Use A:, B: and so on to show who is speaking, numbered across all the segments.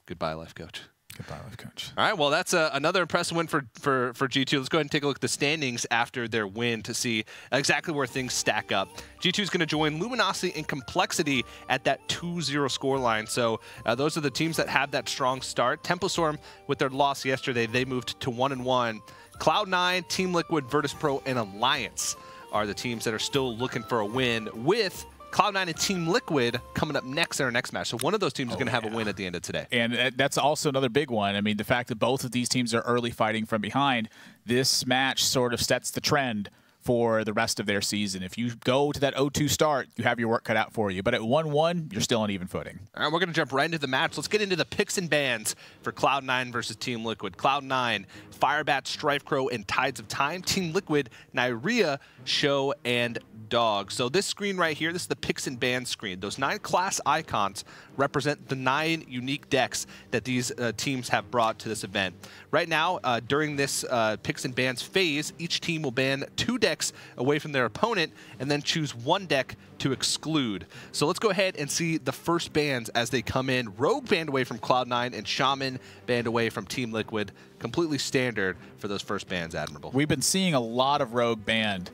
A: Goodbye, life coach.
B: Goodbye, life coach.
A: All right, well, that's another impressive win for G2. Let's go ahead and take a look at the standings after their win to see exactly where things stack up. G2 is going to join Luminosity and Complexity at that 2-0 scoreline. So those are the teams that have that strong start. Tempostorm, with their loss yesterday, they moved to 1-1. Cloud9, Team Liquid, Virtus Pro, and Alliance are the teams that are still looking for a win, with Cloud9 and Team Liquid coming up next in our next match. So one of those teams is going to have a win at the end of today.
B: And that's also another big one. I mean, the fact that both of these teams are early fighting from behind, this match sort of sets the trend for the rest of their season. If you go to that 0-2 start, you have your work cut out for you. But at 1-1, you're still on even footing.
A: All right, we're going to jump right into the match. Let's get into the picks and bans for Cloud9 versus Team Liquid. Cloud9, Firebat, Strifecrow, and Tides of Time. Team Liquid, Nyria, Show, and Dog. So this screen right here, this is the picks and bans screen. Those 9 class icons represent the 9 unique decks that these teams have brought to this event. Right now, during this picks and bans phase, each team will ban 2 decks away from their opponent and then choose 1 deck to exclude. So let's go ahead and see the first bans as they come in. Rogue banned away from Cloud9 and Shaman banned away from Team Liquid. Completely standard for those first bans, Admirable.
B: We've been seeing a lot of Rogue banned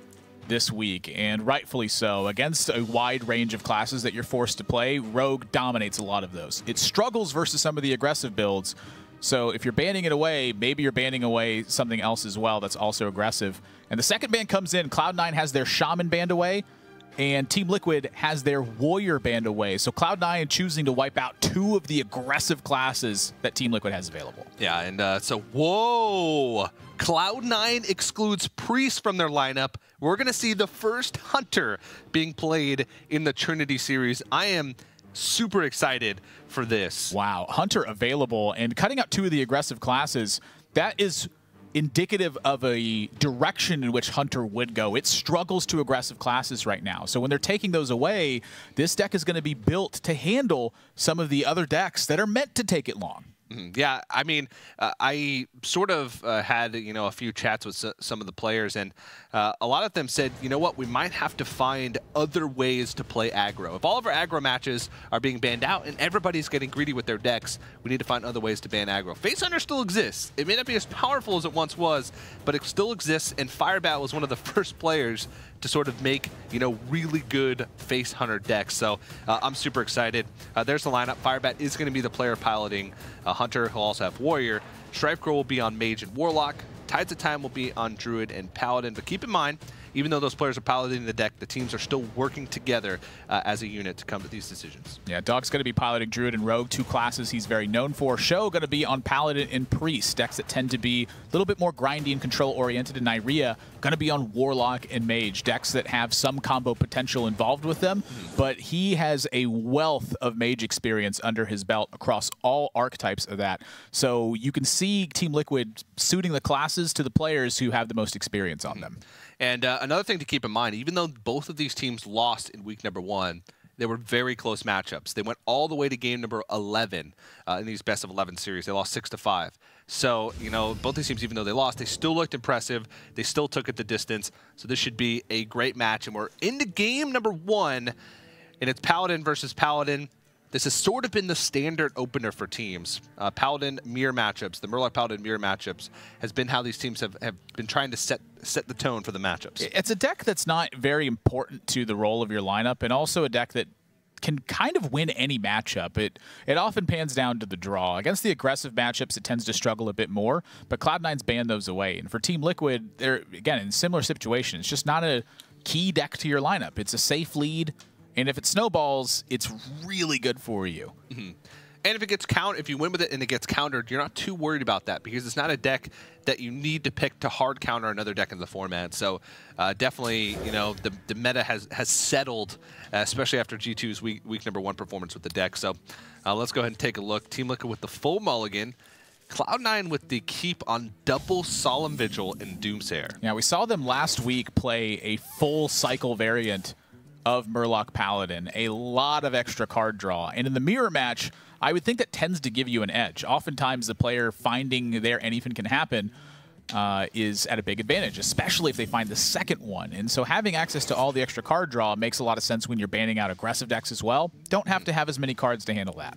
B: this week, and rightfully so. Against a wide range of classes that you're forced to play, Rogue dominates a lot of those. It struggles versus some of the aggressive builds. So if you're banning it away, maybe you're banning away something else as well that's also aggressive. And the second ban comes in. Cloud9 has their Shaman banned away, and Team Liquid has their Warrior banned away. So Cloud9 choosing to wipe out 2 of the aggressive classes that Team Liquid has available.
A: Yeah, and so, whoa! Cloud9 excludes Priest from their lineup. We're going to see the first Hunter being played in the Trinity Series. I am super excited for this.
B: Wow, Hunter available and cutting out 2 of the aggressive classes. That is indicative of a direction in which Hunter would go. It struggles to aggressive classes right now. So when they're taking those away, this deck is going to be built to handle some of the other decks that are meant to take it long.
A: Yeah, I mean, I sort of had, a few chats with some of the players, and a lot of them said, you know what, we might have to find other ways to play aggro. If all of our aggro matches are being banned out and everybody's getting greedy with their decks, we need to find other ways to ban aggro. Face Hunter still exists. It may not be as powerful as it once was, but it still exists, and Firebat was one of the first players to sort of make, really good Face Hunter decks. So I'm super excited. There's the lineup. Firebat is going to be the player piloting Hunter. He'll also have Warrior. Strifecrow will be on Mage and Warlock. Tides of Time will be on Druid and Paladin. But keep in mind, even though those players are piloting the deck, the teams are still working together as a unit to come to these decisions.
B: Yeah, Dog's going to be piloting Druid and Rogue, 2 classes he's very known for. Show going to be on Paladin and Priest, decks that tend to be a little bit more grindy and control-oriented. And Nyria going to be on Warlock and Mage, decks that have some combo potential involved with them. But he has a wealth of Mage experience under his belt across all archetypes of that. So you can see Team Liquid suiting the classes to the players who have the most experience on them.
A: And another thing to keep in mind, even though both of these teams lost in week number 1, they were very close matchups. They went all the way to game number 11 in these best of 11 series. They lost 6-5. So, both these teams, even though they lost, they still looked impressive. They still took it the distance. So this should be a great match. And we're into game number 1, and it's Paladin versus Paladin. This has sort of been the standard opener for teams. Paladin mirror matchups, the Murloc Paladin mirror matchups, has been how these teams have been trying to set the tone for the matchups.
B: It's a deck that's not very important to the role of your lineup, and also a deck that can kind of win any matchup. It often pans down to the draw. Against the aggressive matchups, it tends to struggle a bit more, but Cloud9's banned those away. And for Team Liquid, they're, again, in a similar situation. It's just not a key deck to your lineup. It's a safe lead. And if it snowballs, it's really good for you.
A: And if you win with it and it gets countered, you're not too worried about that because it's not a deck that you need to pick to hard counter another deck in the format. So definitely, the meta has settled, especially after G2's week number 1 performance with the deck. So let's go ahead and take a look. Team Liquid with the full mulligan. Cloud9 with the keep on double Solemn Vigil and Doomsayer.
B: Yeah, we saw them last week play a full cycle variant of Murloc Paladin, a lot of extra card draw. And in the mirror match, I would think that tends to give you an edge. Oftentimes, the player finding their anything can happen is at a big advantage, especially if they find the second one. And so having access to all the extra card draw makes a lot of sense when you're banning out aggressive decks as well. Don't have to have as many cards to handle that.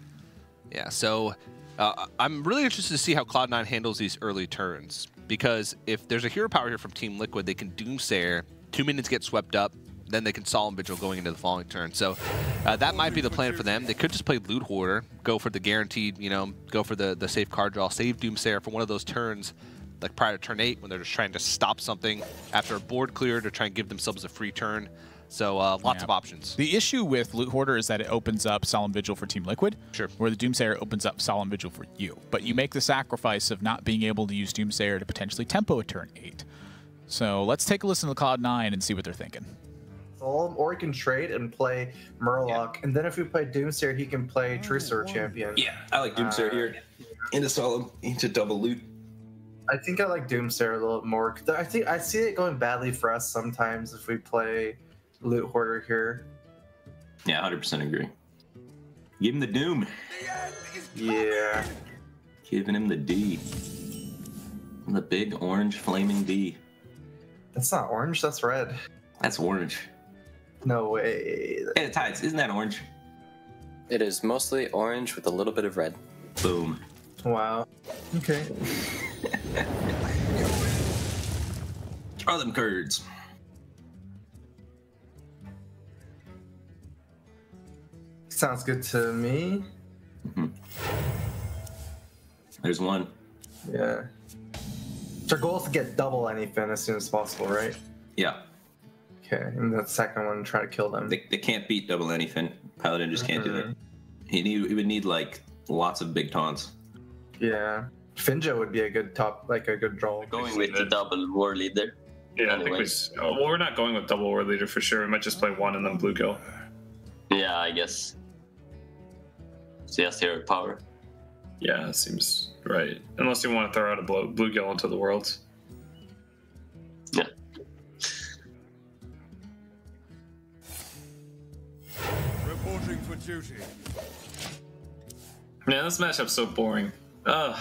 A: Yeah, so I'm really interested to see how Cloud9 handles these early turns, because if there's a hero power here from Team Liquid, they can Doomsayer, 2 minions get swept up, then they can Solemn Vigil going into the following turn. So that might be the plan for them. They could just play Loot Hoarder, go for the guaranteed, go for the safe card draw, save Doomsayer for one of those turns, like prior to turn 8, when they're just trying to stop something after a board clear to try and give themselves a free turn. So lots of options.
B: The issue with Loot Hoarder is that it opens up Solemn Vigil for Team Liquid,
A: sure,
B: where the Doomsayer opens up Solemn Vigil for you. But you make the sacrifice of not being able to use Doomsayer to potentially tempo a turn 8. So let's take a listen to Cloud9 and see what they're thinking.
C: Or he can trade and play Murloc, and then if we play Doomsayer, he can play Trucer Champion.
D: Yeah, I like Doomsayer here. Into Solemn, into double loot.
C: I think I like Doomsayer a little more. I think I see it going badly for us sometimes if we play Loot Hoarder here.
D: Yeah, 100% agree. Give him the Doom.
C: Yeah.
D: Giving him the D. The big orange flaming D.
C: That's not orange, that's red.
D: That's orange.
C: No way.
D: Hey, Tides, isn't that orange?
E: It is mostly orange with a little bit of red.
D: Boom.
C: Wow. Okay.
D: Draw them cards.
C: Sounds good to me.
D: There's one.
C: Yeah. So our goal is to get double anything as soon as possible, right?
D: Yeah.
C: Okay, and the second one, try to kill them.
D: They can't beat double anything. Paladin just can't do that. He would need like lots of big taunts.
C: Yeah. Finja would be a good a good draw.
F: Going with the double war leader.
G: Yeah, I think well, we're not going with double war leader for sure. We might just play one and then blue kill.
F: Yeah, I guess. Just hero power.
G: Yeah, it seems right. Unless you want to throw out a blue gill into the worlds.
F: Yeah.
H: Reporting for duty.
G: Man, this matchup's so boring. Ugh.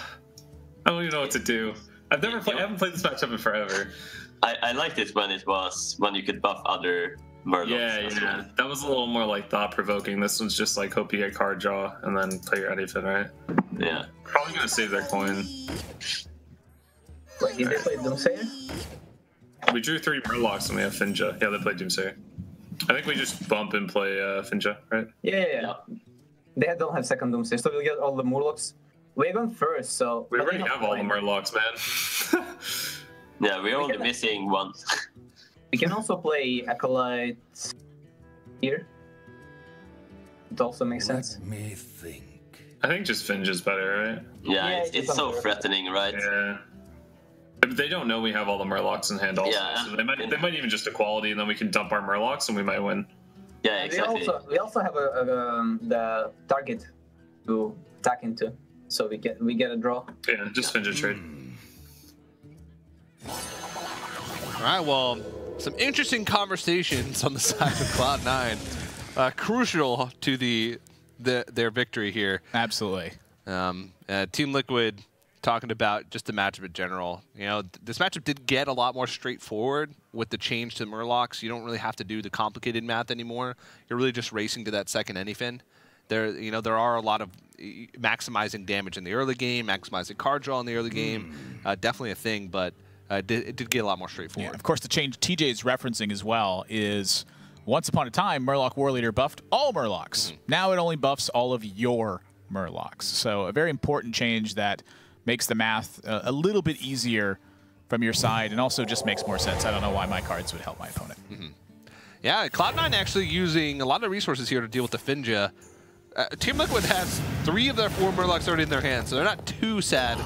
G: I don't even know what to do. I haven't played this matchup in forever.
F: I liked it when you could buff other Murlocs.
G: Yeah. That was a little more like thought-provoking. This one's just like hope you get card draw and then play your anything, right?
F: Yeah.
G: Probably gonna save their coin.
I: Wait, did they play Doomsayer?
G: We drew 3 Murlocs and we have Finja. Yeah, they played Doomsayer. I think we just bump and play Finja, right?
I: Yeah. They don't have second Doomsayer, so we'll get all the Murlocs. We're going first, so...
G: We already have all the Murlocs, man.
F: Yeah, we're only missing one.
I: We can also play Acolyte here. It also makes sense.
H: Let me think.
G: I think just Finja's better, right?
F: Yeah, it's so threatening, right?
G: Yeah. But they don't know we have all the Murlocs in hand also.
F: Yeah.
G: So they might even just equality, and then we can dump our Murlocs and we might win.
F: Yeah, exactly.
I: We also have the target to attack into, so we get a draw.
G: Yeah, just Finja trade.
A: All right, well, some interesting conversations on the side of Cloud9. Crucial to their victory here.
B: Absolutely.
A: Team Liquid talking about just the matchup in general. This matchup did get a lot more straightforward with the change to Murlocs. You don't really have to do the complicated math anymore. You're really just racing to that second anyfin. There are a lot of maximizing damage in the early game, maximizing card draw in the early game. Definitely a thing, but it did get a lot more straightforward.
B: Yeah, of course, the change TJ is referencing as well is once upon a time, Murloc War Leader buffed all Murlocs. Now it only buffs all of your Murlocs. So a very important change that makes the math a little bit easier from your side and also just makes more sense. I don't know why my cards would help my opponent.
A: Yeah, Cloud9 actually using a lot of resources here to deal with the Finja. Team Liquid has 3 of their 4 Murlocs already in their hands, so they're not too sad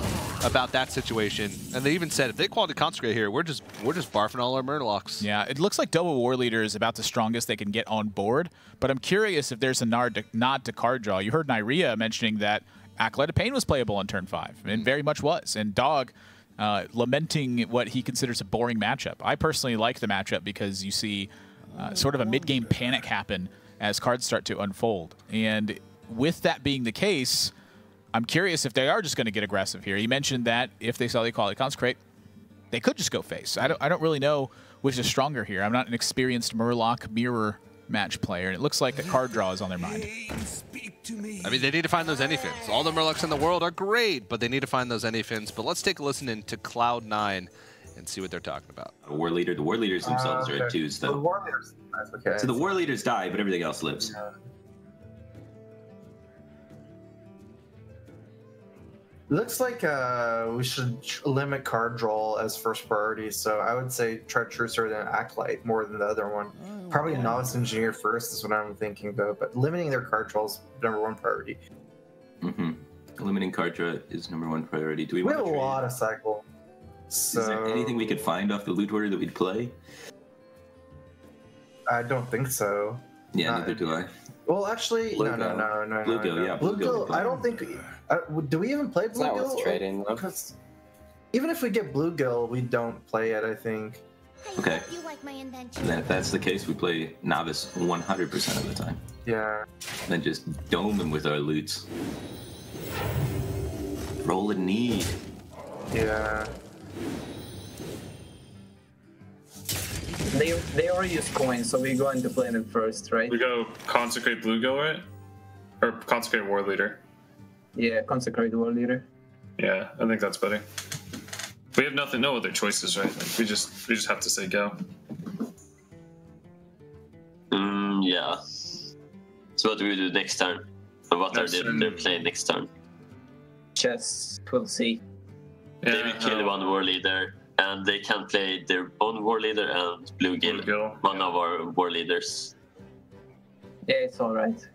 A: about that situation. And they even said, if they quality consecrate here, we're just barfing all our Murlocs.
B: Yeah, it looks like Double War Leader is about the strongest they can get on board, but I'm curious if there's a nod to card draw. You heard Nyria mentioning that Acolyte of Pain was playable on turn 5, and very much was. And Dog lamenting what he considers a boring matchup. I personally like the matchup because you see sort of a mid-game panic happen as cards start to unfold. And with that being the case, I'm curious if they are just going to get aggressive here. He mentioned that if they saw the Equality Consecrate, they could just go face. I don't really know which is stronger here. I'm not an experienced Murloc mirror match player, and it looks like the card draw is on their mind.
A: I mean, they need to find those anyfins. All the Murlocs in the world are great, but they need to find those anyfins. But let's take a listen into Cloud9 and see what they're talking about.
D: War leader. The war leaders themselves are at 2s, though.
C: The war leaders. Okay.
D: So the war leaders die, but everything else lives.
C: Yeah. Looks like we should limit card draw as first priority, so I would say Treacheruser than Acolyte more than the other one. Probably Novice Engineer first is what I'm thinking, though, but limiting their card draw is #1 priority.
D: Mm-hmm. Limiting card draw is #1 priority. Do we
C: We
D: want
C: have
D: to
C: a
D: trade?
C: lot of cycle. So
D: Is there anything we could find off the loot order that we'd play?
C: I don't think so.
D: Yeah, neither do I.
C: Well, actually, no.
D: Bluegill, yeah.
C: Bluegill, I don't think... do we even play
E: It's not
C: Bluegill?
E: worth trading, though.
C: Because even if we get Bluegill, we don't play it, I think.
D: Okay.
J: You like my invention?
D: And then if that's the case, we play Novice 100% of the time.
C: Yeah.
D: And then just dome them with our loots. Roll a need.
C: Yeah.
I: They already use coins, so we're going to play them first, right?
G: We go Consecrate Bluegill, right? Or Consecrate War Leader.
I: Yeah, consecrate war leader.
G: Yeah, I think that's better. We have no other choices, right? Like, we just have to say go.
F: Yeah. So what do we do next turn? And what
G: Next
F: are
G: turn.
F: they playing next turn?
I: Chess, we'll see.
F: They will kill one war leader, and they can play their own war leader and Bluegill, one of our war leaders.
I: Yeah, it's alright.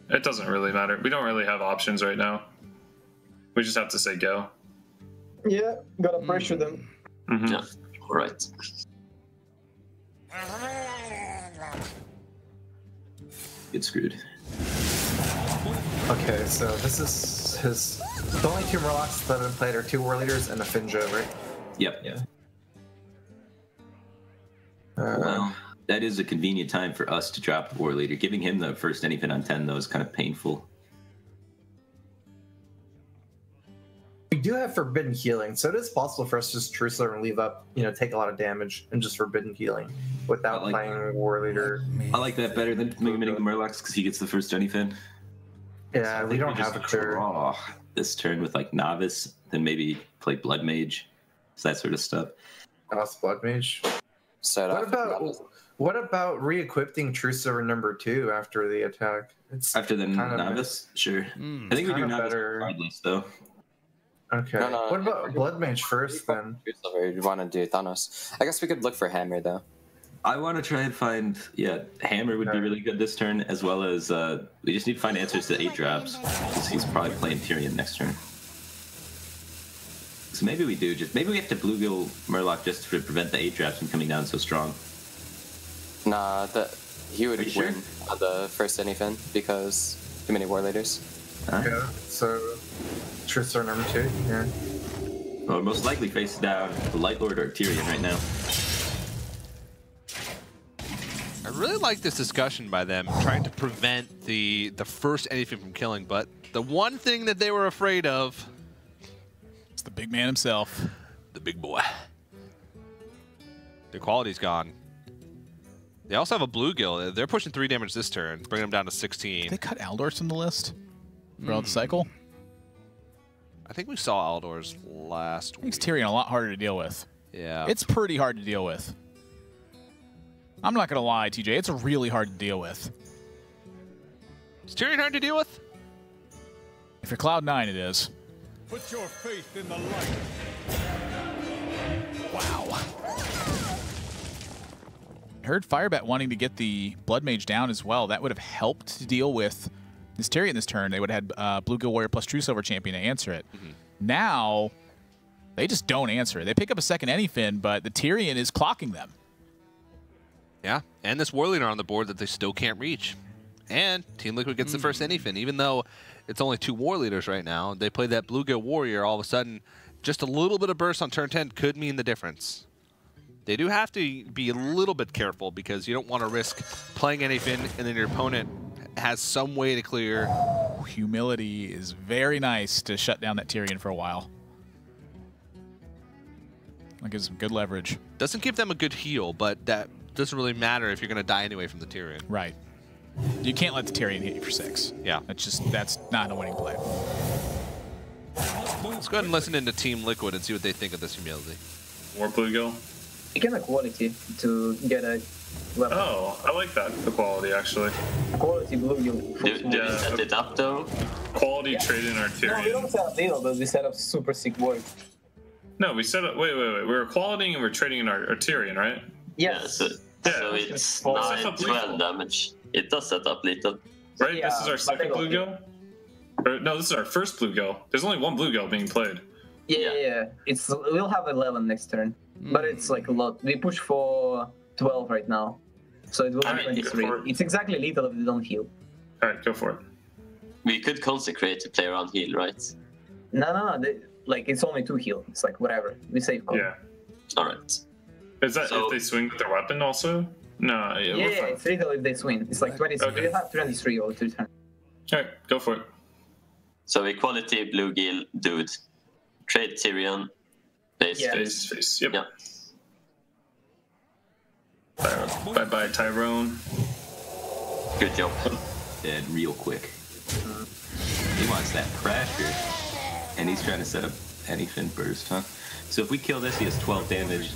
G: It doesn't really matter. We don't really have options right now. We just have to say go.
I: Yeah, gotta pressure them.
G: Mm-hmm.
F: Yeah, all right.
D: Get screwed.
C: Okay, so this is his... The only 2 Murlocs that have been played are 2 War Leaders and a Finja, right?
D: Yep.
C: Yeah.
D: Well, that is a convenient time for us to drop War Leader. Giving him the first anything on 10, though, is kind of painful.
C: We do have Forbidden Healing, so it is possible for us to just Trucer and leave up, take a lot of damage and just Forbidden Healing without playing War Leader.
D: I like that better than limiting the Murlocs because he gets the first anything.
C: Yeah,
D: So
C: we don't
D: just
C: have a clear...
D: draw this turn with like Novice, then maybe play Blood Mage, so that sort of stuff.
C: Novice Blood Mage. What about re-equipping Trucer #2 after the attack? It's
D: After the
C: kind of
D: Novice? Sure. I think we do Novice regardless, though.
C: Okay.
E: No,
C: what about Blood Mage first, then?
E: You want to do Thanos? I guess we could look for Hammer, though.
D: I want to try and find, Hammer would be really good this turn, as well as we just need to find answers to 8 drops, because he's probably playing Tyrion next turn. So maybe we have to Bluegill Murloc just to prevent the 8 drops from coming down so strong.
E: Nah, he would
D: Are you
E: win on the first anything because too many war leaders.
C: Yeah, so Trucer #2, yeah.
D: Well, most likely face down the Light Lord or Tyrion right now.
A: I really like this discussion by them trying to prevent the first anything from killing, but the one thing that they were afraid of...
B: It's the big man himself.
A: The big boy. The quality's gone. They also have a Bluegill. They're pushing 3 damage this turn, bringing them down to 16.
B: Did they cut Aldors from the list throughout the cycle?
A: I think we saw Aldors last week.
B: Makes Tyrion a lot harder to deal with.
A: Yeah.
B: It's pretty hard to deal with. I'm not going to lie, TJ. It's really hard to deal with.
A: Is Tyrion hard to deal with?
B: If you're Cloud9, it is.
H: Put your faith in the light.
B: Wow. I heard Firebat wanting to get the Blood Mage down as well. That would have helped to deal with this Tyrion this turn. They would have had Bluegill Warrior plus True Silver Champion to answer it. Now, they just don't answer it. They pick up a second anyfin, but the Tyrion is clocking them.
A: Yeah, and this War Leader on the board that they still can't reach. And Team Liquid gets the first anyfin. Even though it's only 2 War Leaders right now, they play that Bluegill Warrior, all of a sudden, just a little bit of burst on turn 10 could mean the difference. They do have to be a little bit careful because you don't want to risk playing anyfin and then your opponent has some way to clear.
B: Humility is very nice to shut down that Tyrion for a while. That gives them good leverage.
A: Doesn't give them a good heal, but that doesn't really matter if you're going to die anyway from the Tyrion.
B: Right. You can't let the Tyrion hit you for 6.
A: Yeah.
B: That's not a winning play.
A: Let's go ahead and listen into Team Liquid and see what they think of this humility.
G: More bluegill.
I: You can quality to get a weapon.
G: Oh, I like that. The quality, actually.
I: Quality bluegill.
F: Do we set it up though?
G: Quality trade in our
I: No, we
G: Tyrion.
I: don't set up deal, but we set up super sick ward.
G: No, we set up. Wait. We were qualitying and we're trading in our Tyrion, right?
I: Yes.
F: So it's 9-12 damage. It does set up lethal.
G: Right.
I: Yeah,
G: this is our second bluegill. Or, no, this is our first bluegill. There's only one bluegill being played.
I: Yeah. We'll have 11 next turn, but it's like a lot. We push for 12 right now, so it will be 23. It's exactly lethal if they don't heal.
G: All right, go for it.
F: We could consecrate a player on heal, right?
I: No. Like it's only 2 heal. It's like whatever. We save code.
G: Yeah.
F: All right.
G: Is that if they swing with their weapon also? No.
I: Yeah, it's lethal if they swing. It's like 23.
G: Okay.
I: We have 23 all 3 turns.
G: All right, go for it.
F: So equality, bluegill, dude. Trade Tyrion. Base face.
G: Face. Yep.
F: Yeah.
G: Bye, Tyrone.
F: Good job.
D: Dead real quick. He wants that Crasher, and he's trying to set up anything burst, huh? So if we kill this, he has 12 damage.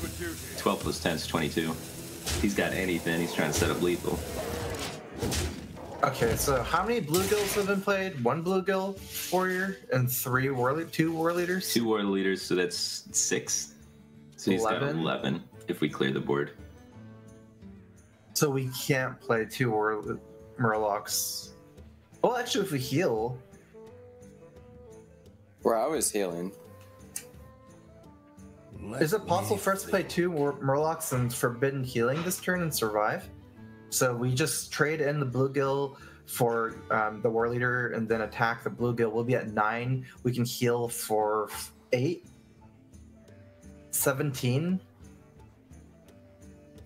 D: 12 plus 10 is 22. He's got anything. He's trying to set up lethal.
C: Okay, so how many bluegills have been played? 1 bluegill warrior and 2 war leaders?
D: 2 war leaders, so that's 6. So he's got 11 if we clear the board.
C: So we can't play 2 Murlocs. Well, actually, if we heal,
E: Where I was healing.
C: is it possible for us to play 2 Murlocs and Forbidden Healing this turn and survive? So we just trade in the bluegill for the war leader and then attack the bluegill. We'll be at 9. We can heal for 8. 17.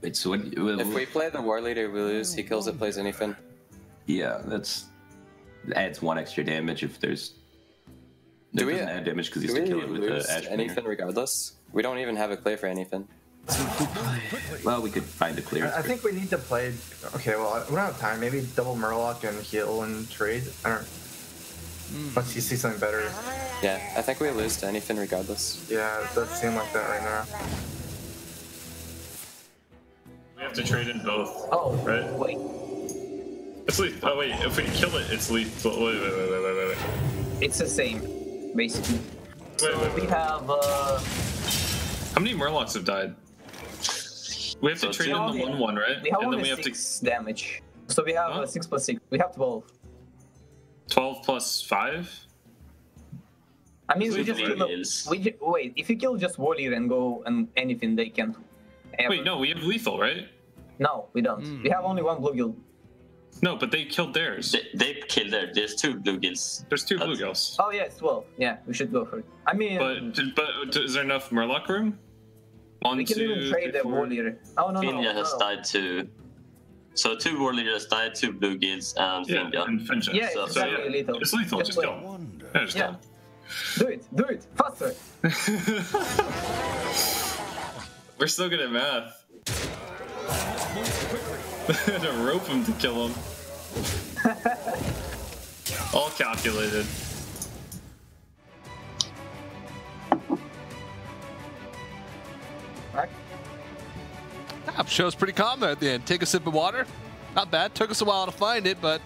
D: Wait, so what?
E: If we play the war leader, we lose. He kills it, plays anything.
D: Yeah, adds 1 extra damage if there's.
E: Do we
D: add damage because he's
E: do
D: to
E: we
D: kill it with
E: lose
D: the Ash
E: anything regardless? We don't even have a play for anything.
D: Well, we could find a clear.
C: I think we need to play. Okay, well, we don't have time. Maybe double Murloc and heal and trade. I don't. Unless you see something better.
E: Yeah, I think we lose to anything regardless.
C: Yeah, it does seem like that right now.
G: We have to trade in both.
I: Oh,
G: right.
I: wait.
G: It's lethal. Oh wait, if we kill it, it's lethal. Wait.
I: It's the same, basically.
G: Wait.
I: We have.
G: How many Murlocs have died? We have to trade in the 1/1, right?
I: We have
G: and then
I: only
G: we have
I: 6 damage. So we have 6 plus 6. We have 12.
G: 12 plus 5.
I: I mean, we just
F: Lethal
I: kill. Wait, if you kill just warrior and go and anything, they can't. Ever.
G: Wait, no, we have lethal, right?
I: No, we don't. We have only 1 bluegill.
G: No, but they killed theirs.
F: They killed there. There's 2 bluegills.
G: There's 2 bluegills.
I: Oh yeah, it's 12. Yeah, we should go for it. I mean,
G: But is there enough Murloc room?
I: We can even trade the warrior. Oh no,
F: Finja has died to. So 2 war leaders died, 2 bluegills, and Finja.
G: And Finja.
I: Yeah, it's exactly lethal.
G: It's lethal, just kill. Yeah, just kill.
I: Do it, faster.
G: We're so good at math. To rope him to kill him. All calculated.
I: Right.
A: Show's pretty calm there at the end. Take a sip of water. Not bad. Took us a while to find it, but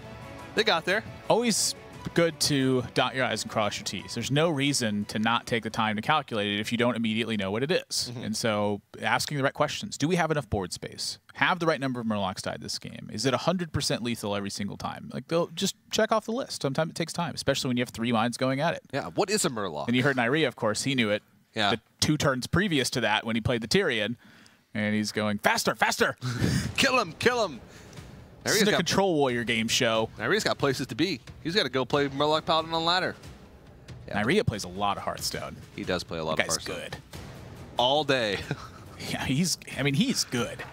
A: they got there.
B: Always good to dot your I's and cross your T's. There's no reason to not take the time to calculate it if you don't immediately know what it is. And so asking the right questions. Do we have enough board space? Have the right number of Murlocs died this game? Is it 100% lethal every single time? Like, they'll just check off the list. Sometimes it takes time, especially when you have 3 minds going at it.
A: Yeah, what is a Murloc?
B: And you heard Nyria, of course, he knew it.
A: Yeah.
B: The 2 turns previous to that when he played the Tyrion. And he's going, faster, faster!
A: Kill him, kill him!
B: This is a Control Warrior game show.
A: Nyria's got places to be. He's got to go play Murloc Paladin on ladder.
B: Yeah. Nyria plays a lot of Hearthstone.
A: He does play a lot of Hearthstone.
B: That guy's good.
A: All day.
B: Yeah, he's good.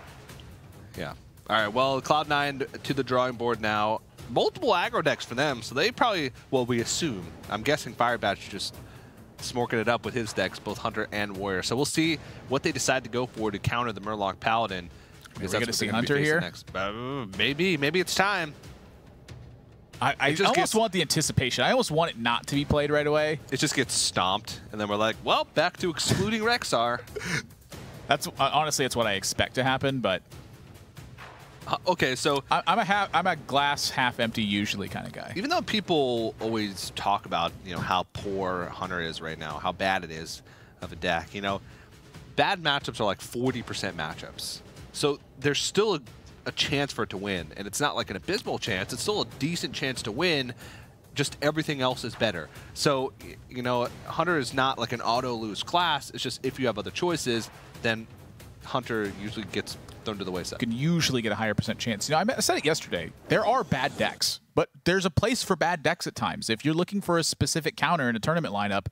A: Yeah. All right, well, Cloud9 to the drawing board now. Multiple aggro decks for them, so they probably, well, we assume. I'm guessing Firebatch just smorking it up with his decks, both Hunter and Warrior. So we'll see what they decide to go for to counter the Murloc Paladin.
B: We're going to see Hunter here?
A: Maybe it's time.
B: I almost want the anticipation. I almost want it not to be played right away.
A: It just gets stomped, and then we're like, well, back to excluding Rexar.
B: That's honestly, it's what I expect to happen, but
A: okay, so
B: I'm a glass half empty usually kind of guy.
A: Even though people always talk about how poor Hunter is right now, how bad it is of a deck, bad matchups are like 40% matchups. So there's still a chance for it to win, and it's not like an abysmal chance. It's still a decent chance to win. Just everything else is better. So Hunter is not like an auto lose class. It's just if you have other choices, then Hunter usually gets thrown to the wayside.
B: You can usually get a higher % chance. I said it yesterday. There are bad decks, but there's a place for bad decks at times. If you're looking for a specific counter in a tournament lineup,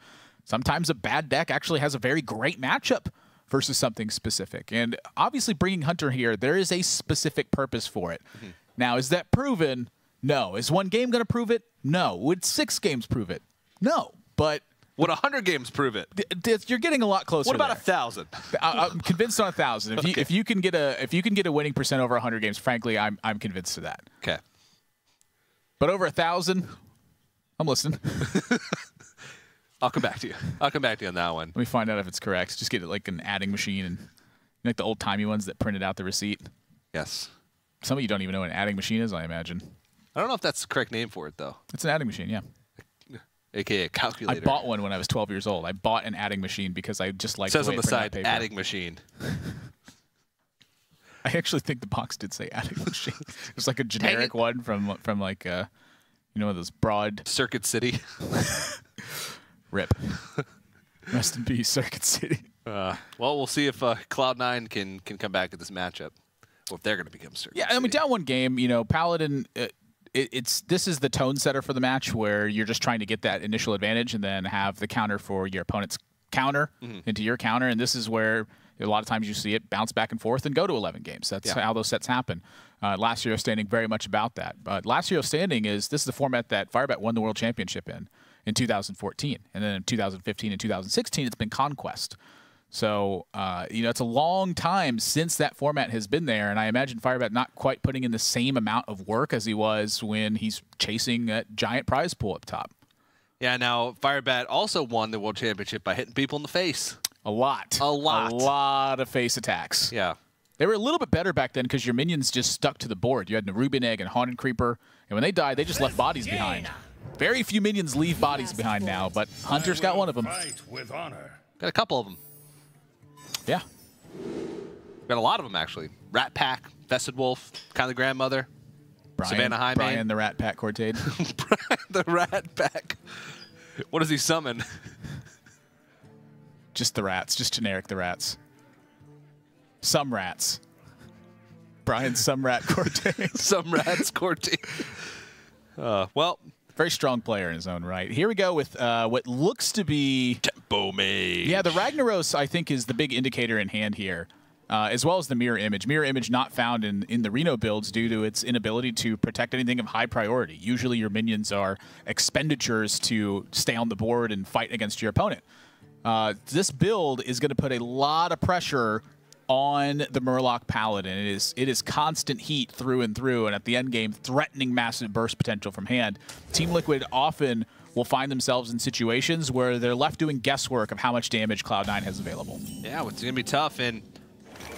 B: sometimes a bad deck actually has a very great matchup versus something specific. And obviously bringing Hunter here, there is a specific purpose for it. Now, is that proven? No. Is one game going to prove it? No. Would 6 games prove it? No. But
A: would 100 games prove it?
B: You're getting a lot closer.
A: What about
B: there.
A: 1,000?
B: I'm convinced on 1,000. If you can get a winning % over 100 games, frankly, I'm convinced of that.
A: Okay.
B: But over 1,000, I'm listening.
A: I'll come back to you. I'll come back to you on that one.
B: Let me find out if it's correct. Just get it like an adding machine, and like the old timey ones that printed out the receipt.
A: Yes.
B: Some of you don't even know what an adding machine is, I imagine.
A: I don't know if that's the correct name for it though.
B: It's an adding machine, yeah.
A: AKA a calculator.
B: I bought one when I was 12 years old. I bought an adding machine because I just liked
A: the way it
B: says on the side,
A: paper. Adding machine.
B: I actually think the box did say adding machine. It's like a generic one from like those broad
A: Circuit City.
B: Rip. Rest in peace, Circuit City.
A: Well, we'll see if Cloud9 can come back to this matchup, or if they're going to become Circuit City.
B: I mean, down one game, Paladin. This is the tone setter for the match where you're just trying to get that initial advantage and then have the counter for your opponent's counter into your counter, and this is where a lot of times you see it bounce back and forth and go to 11 games. That's how those sets happen. Last Year Standing very much about that. But Last Year Standing this is the format that Firebat won the World Championship in 2014. And then in 2015 and 2016, it's been Conquest. So, it's a long time since that format has been there, and I imagine Firebat not quite putting in the same amount of work as he was when he's chasing that giant prize pool up top.
A: Yeah, now Firebat also won the World Championship by hitting people in the face.
B: A lot of face attacks.
A: Yeah.
B: They were a little bit better back then because your minions just stuck to the board. You had Nerubian Egg and Haunted Creeper, and when they died, they just left bodies behind. Very few minions leave bodies behind now, but Hunter's got one of them.
A: Got a couple of them.
B: Yeah.
A: Got a lot of them, actually. Rat Pack, Vested Wolf, Kind of Grandmother, Savannah Highmane.
B: Brian the Rat Pack Cortade.
A: Brian the Rat Pack. What does he summon?
B: Just the rats. Just generic the rats. Some rats. Brian Some Rat Cortade.
A: Some Rats Cortade. Well,
B: very strong player in his own right. Here we go with what looks to be
A: Tempo Mage.
B: Yeah, the Ragnaros, I think, is the big indicator in hand here, as well as the Mirror Image. Mirror Image not found in the Reno builds due to its inability to protect anything of high priority. Usually your minions are expenditures to stay on the board and fight against your opponent. This build is going to put a lot of pressure on the Murloc Paladin. It is constant heat through and through, and at the end game, threatening massive burst potential from hand. Team Liquid often will find themselves in situations where they're left doing guesswork of how much damage Cloud9 has available.
A: Yeah, it's going to be tough, and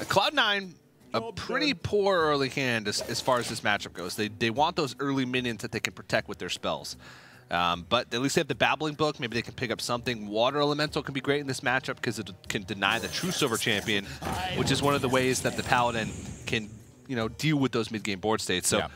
A: Cloud9, a pretty poor early hand as far as this matchup goes. They want those early minions that they can protect with their spells. But at least they have the Babbling Book. Maybe they can pick up something. Water Elemental can be great in this matchup because it can deny the True Silver Champion, which is one of the ways that the Paladin can, deal with those mid-game board states. So,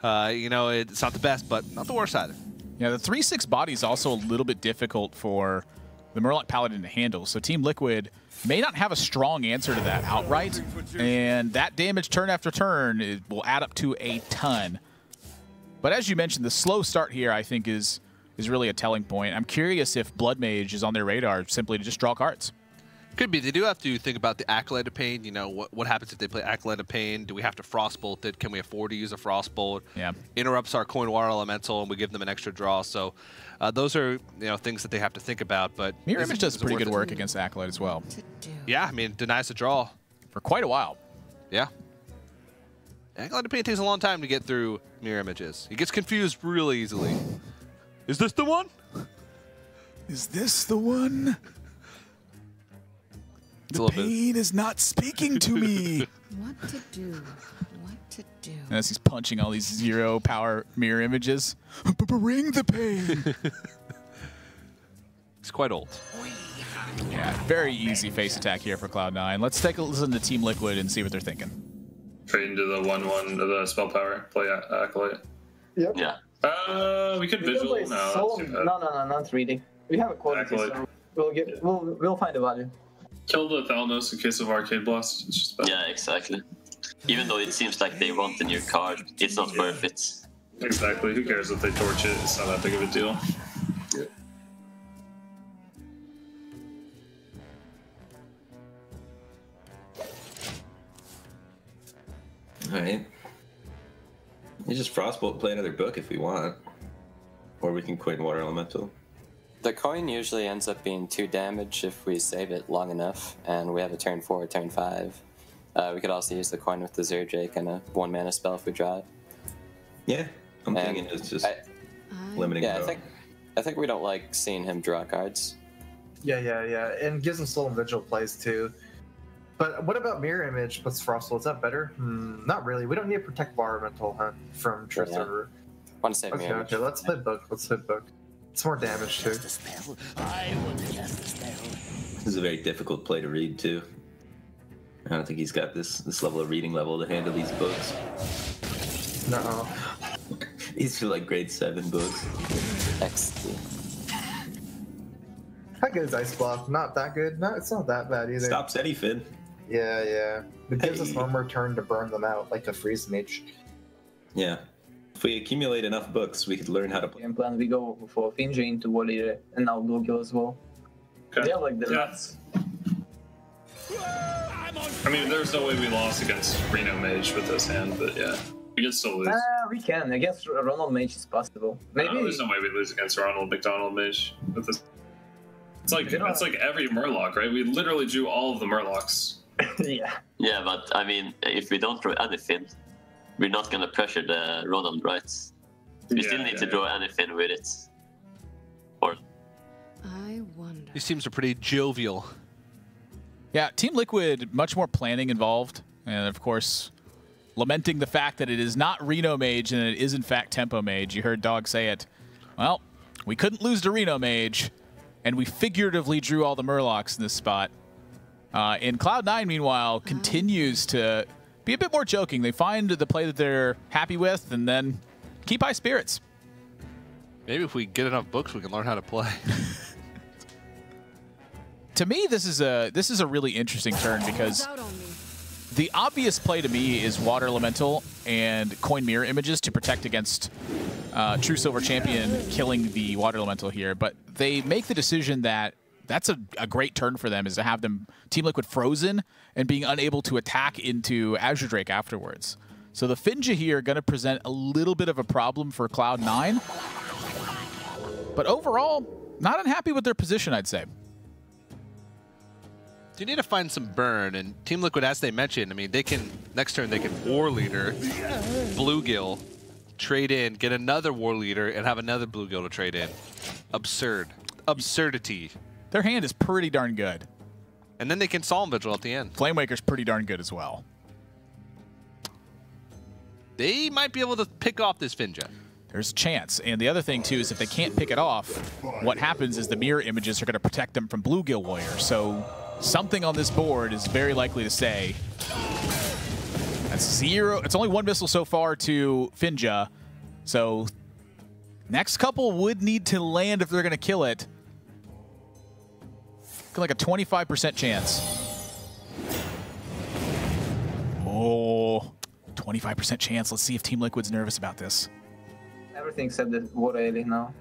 A: it's not the best, but not the worst either.
B: Yeah, the 3/6 body is also a little bit difficult for the Murloc Paladin to handle. So Team Liquid may not have a strong answer to that outright, and that damage turn after turn will add up to a ton. But as you mentioned, the slow start here, I think, is really a telling point. I'm curious if Blood Mage is on their radar simply to just draw cards.
A: Could be. They do have to think about the Acolyte of Pain. What happens if they play Acolyte of Pain? Do we have to Frostbolt it? Can we afford to use a Frostbolt?
B: Yeah.
A: Interrupts our Coin Water Elemental, and we give them an extra draw. So those are things that they have to think about. But
B: Mirror Image does pretty good work against Acolyte as well.
A: Yeah, I mean, denies the draw.
B: For quite a while.
A: Yeah. Acolyte Pain takes a long time to get through mirror images. He gets confused real easily. Is this the one?
B: Is this the one? The pain is not speaking to me.
J: What to do? What to do?
B: As he's punching all these 0 power mirror images. Bring the pain.
A: He's quite old.
B: Yeah, very easy face attack here for Cloud9. Let's take a listen to Team Liquid and see what they're thinking.
G: Trade into the 1/1 of the spell power. Play Acolyte.
I: Yep.
F: Yeah.
G: We could
I: We can
G: visual
I: play
G: now.
I: Soul. No, not reading. We have a quality,
G: Acolyte.
I: so we'll find a value.
G: Kill the Thalanos in case of Arcade Blast. It's just bad.
F: Yeah, exactly. Even though it seems like they want a new card, it's not worth it.
G: Exactly. Who cares if they torch it? It's not that big of a deal.
D: Alright. We just Frostbolt, play another book if we want. Or we can coin Water Elemental.
E: The coin usually ends up being 2 damage if we save it long enough, and we have a turn 4, turn 5. We could also use the coin with the Zerdrake and a 1 mana spell if we draw it.
D: Yeah, I'm thinking it's just limiting.
E: Yeah, I think we don't like seeing him draw cards.
C: Yeah, and gives him Soul and Vigil plays too. But what about Mirror Image plus Frostbolt? Is that better? Not really. We don't need to protect Environmental from Truth Server.
E: Want to save
C: Okay,
E: Mirror
C: okay, let's play book. It's more damage too.
D: This is a very difficult play to read too. I don't think he's got this level of reading level to handle these books.
C: No.
D: These feel like grade 7 books.
E: XD.
C: How good is Ice Block? Not that good. No, it's not that bad either.
D: Stops anything.
C: Yeah. It gives us one more turn to burn them out, like a Freeze Mage.
D: Yeah. If we accumulate enough books, we could learn how to play.
I: Game plan, we go for Finja into War Leader and now Bluegill as well.
G: Okay.
I: They have like the nuts.
G: I mean, there's no way we lost against Reno Mage with this hand, but yeah. We can still lose.
I: We can. I guess Ronald Mage is possible. Maybe.
G: No, there's no way we lose against Ronald McDonald Mage with this. It's like every Murloc, right? We literally drew all of the Murlocs.
I: Yeah.
F: Yeah, but I mean, if we don't draw anything, we're not gonna pressure the Ronald, right? We still need to draw anything with it. Or
J: I wonder.
A: These teams are pretty jovial.
B: Yeah, Team Liquid, much more planning involved. And of course, lamenting the fact that it is not Reno Mage and it is in fact Tempo Mage. You heard Dog say it. Well, we couldn't lose to Reno Mage, and we figuratively drew all the Murlocs in this spot. And Cloud9, meanwhile, continues to be a bit more joking. They find the play that they're happy with and then keep high spirits.
A: Maybe if we get enough books, we can learn how to play.
B: To me, this is a really interesting turn because the obvious play to me is Water Elemental and Coin Mirror Images to protect against True Silver Champion killing the Water Elemental here. But they make the decision that that's a great turn for them, is to have them Team Liquid frozen and being unable to attack into Azure Drake afterwards. So the Finja here going to present a little bit of a problem for Cloud9. But overall, not unhappy with their position, I'd say.
A: You need to find some burn, and Team Liquid, as they mentioned, I mean, they can, next turn, they can War Leader, Bluegill, trade in, get another War Leader, and have another Bluegill to trade in. Absurd. Absurdity.
B: Their hand is pretty darn good.
A: And then they can Solemn Vigil at the end.
B: Flamewaker's pretty darn good as well.
A: They might be able to pick off this Finja.
B: There's a chance. And the other thing, too, is if they can't pick it off, what happens is the mirror images are going to protect them from Bluegill Warrior. So something on this board is very likely to say that's 0. It's only 1 missile so far to Finja. So next couple would need to land if they're going to kill it. Like a 25% chance. Oh, 25% chance. Let's see if Team Liquid's nervous about this.
I: Everything except the Water Elite now.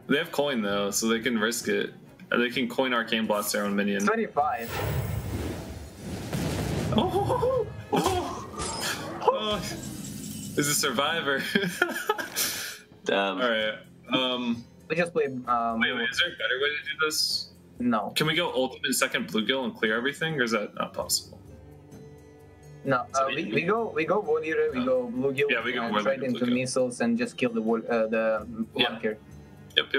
G: They have coin though, so they can risk it. They can coin Arcane Blast their own minion.
I: 25.
G: Oh. Is a survivor.
F: damn.
G: All right.
I: We just play.
G: Wait, is there a better way to do this?
I: No.
G: Can we go ultimate second Bluegill and clear everything, or is that not possible?
I: No, we go warrior, we go bluegill,
G: Yeah, we go warrior,
I: straight into
G: bluegill.
I: missiles and just kill the flanker.
G: Yep.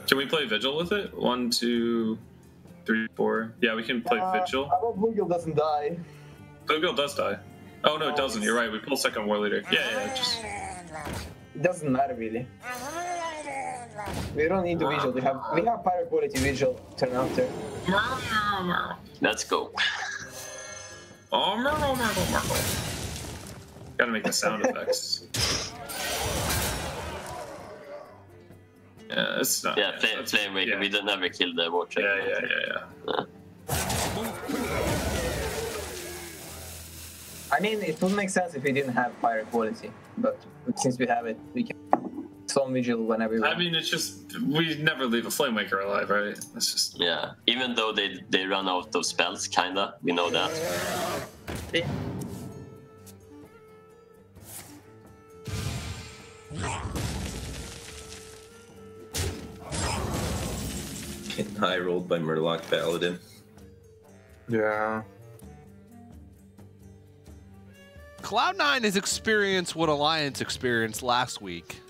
G: Can we play Vigil with it? 1, 2, 3, 4. Yeah, we can play Vigil.
I: I hope bluegill doesn't die.
G: Bluegill does die. Oh no, it doesn't. You're right. We pull second war leader. Yeah. Just...
I: It doesn't matter really. We don't need the vigil. We have pirate quality vigil turn after.
F: Let's go.
G: Oh, Merle. Gotta make the sound effects. Yeah, it's not.
F: Yeah, flame wake.
G: Yeah.
F: We don't never kill the watcher.
G: Yeah.
I: I mean, it would make sense if we didn't have pirate quality, but since we have it, we can summon vigil whenever we want.
G: I mean, it's just we never leave a flame waker alive, right? It's just
F: Yeah, even though they run out of spells, kinda. We know that.
D: Getting high rolled by Murloc Paladin.
C: Yeah.
A: Cloud9 has experienced what Alliance experienced last week.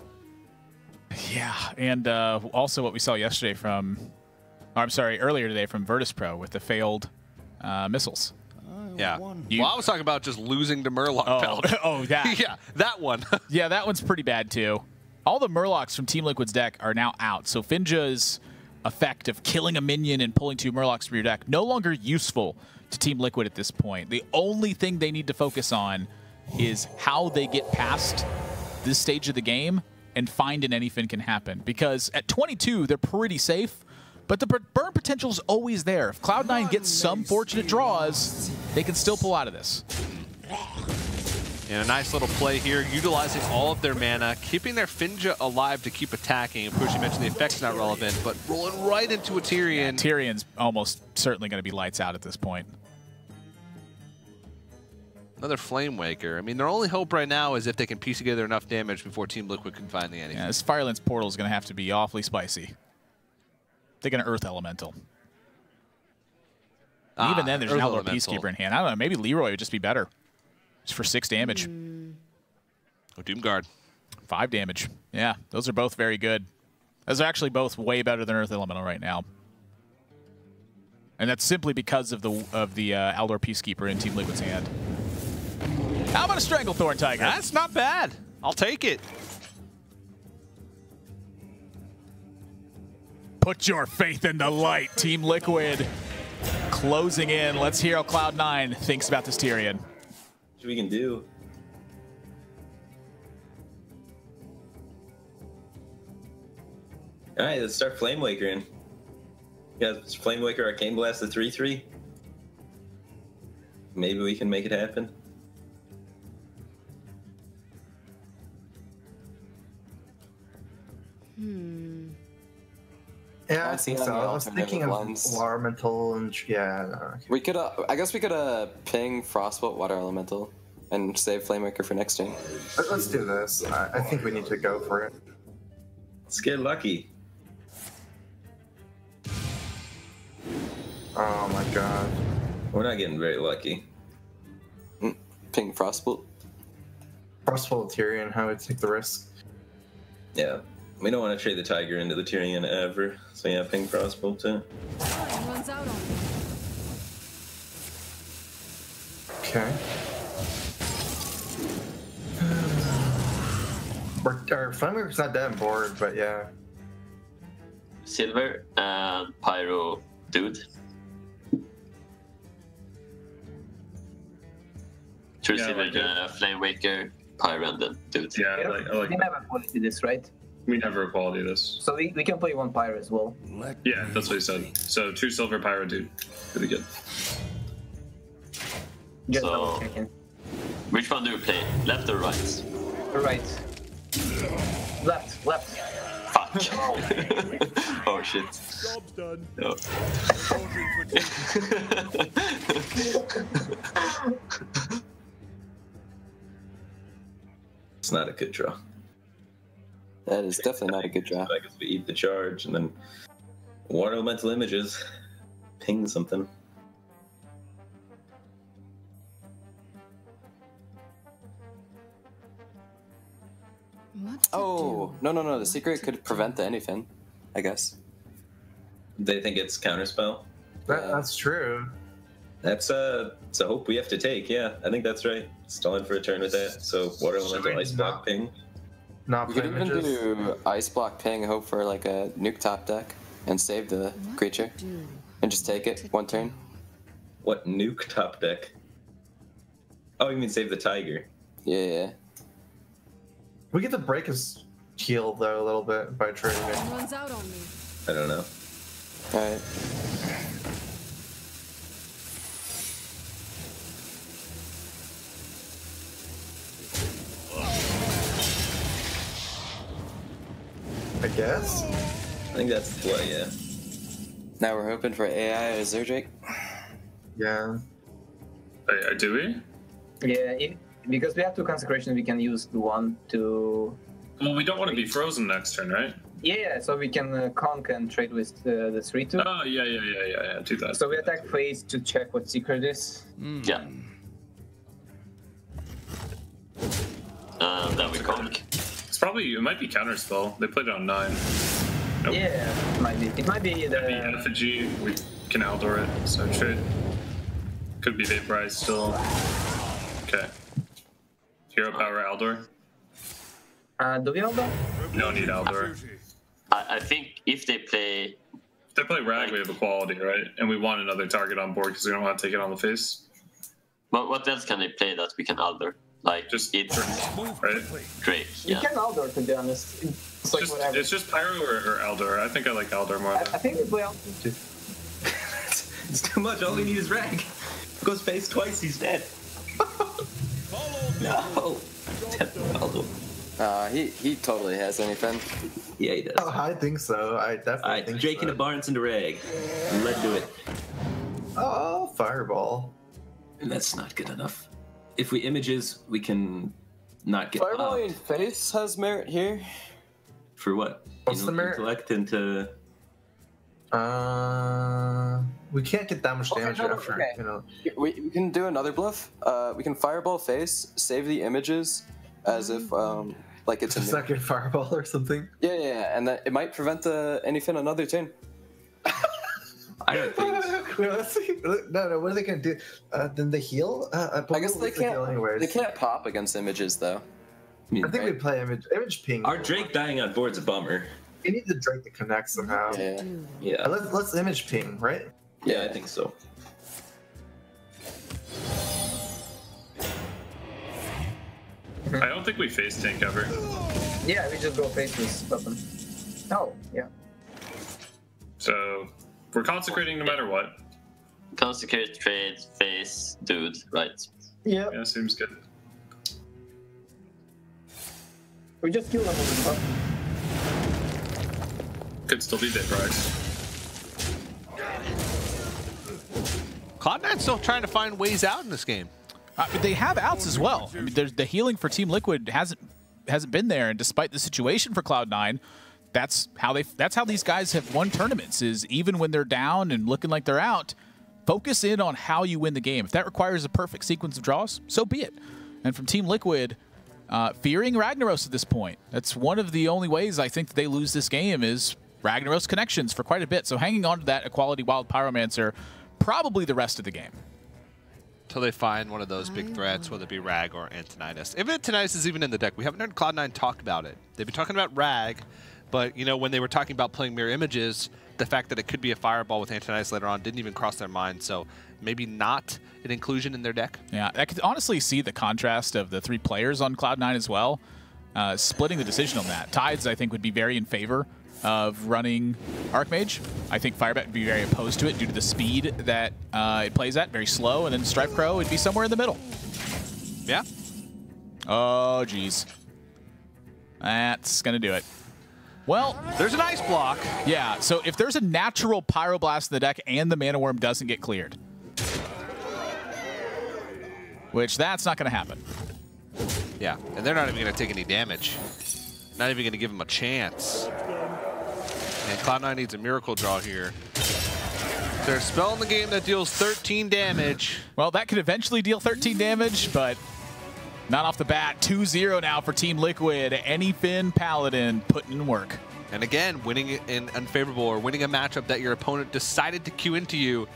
B: Yeah, and also what we saw yesterday earlier today from Virtus Pro with the failed missiles.
A: Yeah. Well, I was talking about just losing to Murloc Paladin.
B: Oh, that.
A: Yeah, that one.
B: Yeah, that one's pretty bad too. All the Murlocs from Team Liquid's deck are now out, so Finja's effect of killing a minion and pulling 2 Murlocs from your deck no longer useful to Team Liquid at this point. The only thing they need to focus on is how they get past this stage of the game and find an anything can happen. Because at 22, they're pretty safe, but the burn potential is always there. If Cloud9 gets some fortunate draws, they can still pull out of this.
A: And a nice little play here, utilizing all of their mana, keeping their Finja alive to keep attacking. Of course, you mentioned the effect's not relevant, but rolling right into a Tyrion.
B: Yeah, Tyrion's almost certainly going to be lights out at this point.
A: Another Flame Waker. I mean, their only hope right now is if they can piece together enough damage before Team Liquid can find the anything.
B: Yeah, this Firelance Portal is going to have to be awfully spicy. They're going to Earth Elemental. Even then, there's an Outlaw Peacekeeper in hand. I don't know, maybe Leroy would just be better. Just for 6 damage.
A: Oh, Doomguard.
B: 5 damage. Yeah, those are both very good. Those are actually both way better than Earth Elemental right now. And that's simply because of the Aldor Peacekeeper in Team Liquid's hand. How about a Stranglethorn Tiger?
A: That's not bad. I'll take it.
B: Put your faith in the light, Team Liquid. Closing in. Let's hear how Cloud9 thinks about this Tyrion.
D: What we can do. All right, let's start Flame Wakering. Yeah, Flame Waker Arcane Blast the 3/3. Maybe we can make it happen.
C: Yeah, I think so. I was thinking of Water Elemental and okay.
E: We could, I guess we could ping Frostbolt Water Elemental and save Flamemaker for next turn.
C: Let's do this. I think we need to go for it.
D: Let's get lucky.
C: Oh my god.
D: We're not getting very lucky.
E: Ping Frostbolt.
C: Frostbolt Tyrion, how would take the risk?
D: Yeah. We don't want to trade the Tiger into the Tyrion ever. So yeah, ping Frostbolt too.
J: Runs out on me.
C: Okay. Our Flamemaker's not that bored, but yeah.
F: Silver and Pyro Dude. True Silver, Flame Waker, Pyro, and then Dude.
G: Yeah, I like
I: we never quality this, right?
G: We never equality this.
I: So we can play 1 Pyro as well.
G: Yeah, that's what he said. So 2 Silver Pyro Dude. Pretty good.
I: Just
F: So,
I: checking.
F: which one do you play? Left or right?
I: Right. Left.
F: Fuck. Oh shit.
H: Job's done.
F: No.
D: It's not a good draw.
E: That is definitely not a good draw.
D: I guess we eat the charge and then Water Elemental Images. Ping something.
E: Oh, no. The secret could prevent the anything, I guess.
D: They think it's counterspell.
C: That's true.
D: That's it's a hope we have to take. Yeah, I think that's right. Stalling for a turn with that. So water elemental ice block ping.
C: Not
E: We could
C: play
E: even
C: images.
E: do ice block ping, hope for like a nuke top deck, and save the creature, and just take it one turn.
D: What nuke top deck? Oh, you mean save the tiger?
E: Yeah.
C: We get to break his heal though a little bit by trading it.
J: Runs out on me.
D: I don't know.
E: All right.
C: I guess.
D: I think that's the play. Yeah.
E: Now we're hoping for AI or Zerdrake.
C: Yeah.
G: Do we?
I: Yeah, because we have 2 consecrations, we can use the one to.
G: Well, we don't want to be frozen next turn, right?
I: Yeah, so we can conk and trade with the 3/2.
G: Oh, yeah. Do that.
I: So we attack phase to check what secret is.
F: Yeah. Then we conk.
G: It might be counterspell. They played it on 9. Nope.
I: Yeah, it might be. It might be the.
G: Effigy. We can Aldor it. So trade. Could be vaporized still. Okay. Hero power Aldor.
I: Do we Aldor?
G: No need Aldor.
F: I think if they play...
G: If they play Rag, we have equality, right? And we want another target on board because we don't want to take it on the face.
F: But what else can they play that we can Aldor? Like,
G: Just
F: it's
G: right?
F: Drake,
I: You
F: yeah.
I: can Aldor, to be honest. It's like whatever.
G: It's just Pyro or Aldor. I think I like Aldor more.
I: I think we play Aldor too.
D: It's too much. All we need is Rag. Goes face twice. He's dead. No.
E: He totally has anything.
D: Yeah, he does.
C: Oh, I think so. I definitely
D: Alright,
C: think
D: Drake
C: so.
D: into Barnes into Rag. Let's do it.
C: Oh, fireball.
D: And that's not good enough. If we images, we can not get
E: Fireball in
D: popped.
E: face has merit here.
D: For what?
C: What's the merit?
D: Intellect into...
C: We can't get that much damage after,
E: okay.
C: you know.
E: We can do another bluff. We can fireball face, save the images as if like it's a nuke.
C: Second fireball or something.
E: Yeah, and that it might prevent the anything another turn.
D: I don't think so.
C: Wait, let's see. No, what are they gonna do? Then they heal?
E: I guess they can't.
C: Heal anyways.
E: They can't pop against images though.
C: I think we play image ping.
D: Our Drake dying on board's a bummer.
C: We need the Drake to connect somehow.
E: Yeah.
D: Yeah.
C: Let's image ping, right?
D: Yeah, I think so.
G: I don't think we face tank ever.
I: Yeah, we just go face with weapon. Oh, yeah.
G: So we're consecrating no matter what.
F: Consecrate, trade, face, dude, right?
I: Yeah.
G: Yeah, seems good.
I: We just kill them with the buff.
G: Could still be vaporized.
A: Cloud9 still trying to find ways out in this game.
B: But they have outs as well. I mean, the healing for Team Liquid hasn't been there, and despite the situation for Cloud9, that's how these guys have won tournaments. Is even when they're down and looking like they're out, focus in on how you win the game. If that requires a perfect sequence of draws, so be it. And from Team Liquid, fearing Ragnaros at this point, that's one of the only ways I think that they lose this game is Ragnaros connections for quite a bit. So hanging on to that Equality Wild Pyromancer, probably the rest of the game.
A: Until they find one of those big threats, whether it be Rag or Antonidas. If Antonidas is even in the deck, we haven't heard Cloud9 talk about it. They've been talking about Rag, but you know when they were talking about playing mirror images, the fact that it could be a fireball with Antonidas later on didn't even cross their mind. So maybe not an inclusion in their deck.
B: Yeah, I could honestly see the contrast of the 3 players on Cloud9 as well, splitting the decision on that. Tides, I think, would be very in favor of running Archmage. I think Firebat would be very opposed to it due to the speed that it plays at, very slow, and then Strife Crow would be somewhere in the middle.
A: Yeah.
B: Oh, geez. That's going to do it. Well,
A: there's an ice block.
B: Yeah, so if there's a natural Pyroblast in the deck and the Mana Worm doesn't get cleared, which that's not going to happen.
A: Yeah, and they're not even going to take any damage. Not even going to give them a chance. And Cloud9 needs a miracle draw here. There's a spell in the game that deals 13 damage.
B: Well, that could eventually deal 13 damage, but Not off the bat. 2-0 now for Team Liquid. Anyfin Paladin putting in work.
A: And again, winning in unfavorable or winning a matchup that your opponent decided to queue into you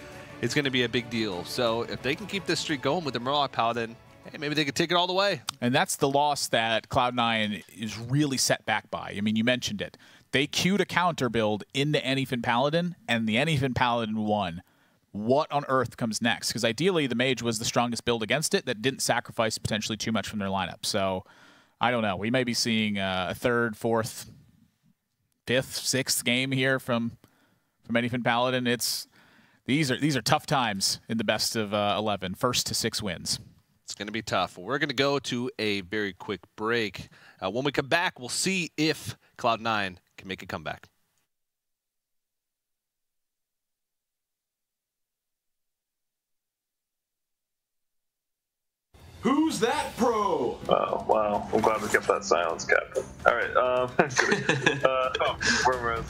A: is going to be a big deal. So if they can keep this streak going with the Murloc Paladin, hey, maybe they could take it all the way.
B: And that's the loss that Cloud9 is really set back by. I mean, you mentioned it. They queued a counter build into Anyfin Paladin, and the Anyfin Paladin won. What on earth comes next? Because ideally, the Mage was the strongest build against it that didn't sacrifice potentially too much from their lineup. So I don't know. We may be seeing a third, fourth, fifth, sixth game here from Anyfin Paladin. These are tough times in the best of 11. First to 6 wins.
A: It's going to be tough. We're going to go to a very quick break. When we come back, we'll see if Cloud9 can make a comeback.
K: Who's that pro?
L: Oh, wow. I'm glad we kept that silence, Captain. All right. Wormrose.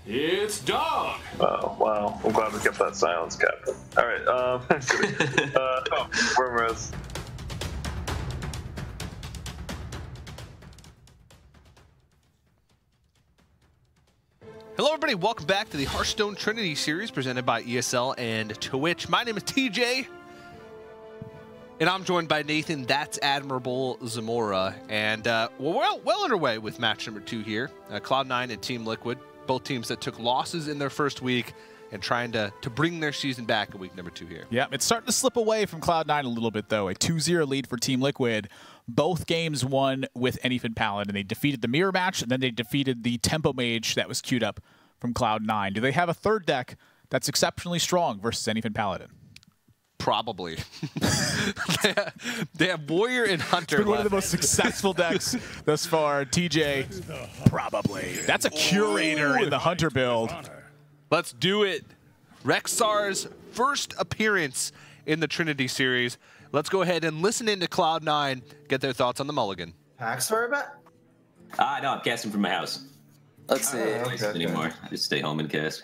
K: It's Dog.
L: Oh, wow. I'm glad we kept that silence, Captain. All right. Wormrose.
A: Hello, everybody. Welcome back to the Hearthstone Trinity Series presented by ESL and Twitch. My name is TJ, and I'm joined by Nathan. That's Admirable Zamora. And we're well underway with match number 2 here. Cloud9 and Team Liquid, both teams that took losses in their first week and trying to bring their season back in week number 2 here.
B: Yeah, it's starting to slip away from Cloud9 a little bit, though. A 2-0 lead for Team Liquid. Both games won with Anyfin Paladin. They defeated the mirror match, and then they defeated the Tempo Mage that was queued up from Cloud9. Do they have a third deck that's exceptionally strong versus Anyfin Paladin?
A: Probably. they have Warrior and Hunter.
B: It's been one of the most successful decks thus far. TJ, probably. That's a Curator in the Hunter build.
A: Let's do it. Rexar's first appearance in the Trinity Series. Let's go ahead and listen into Cloud9, get their thoughts on the mulligan.
C: Packs for a bet?
D: No, I'm casting from my house.
E: Let's see.
D: I don't anymore. I just stay home and cast.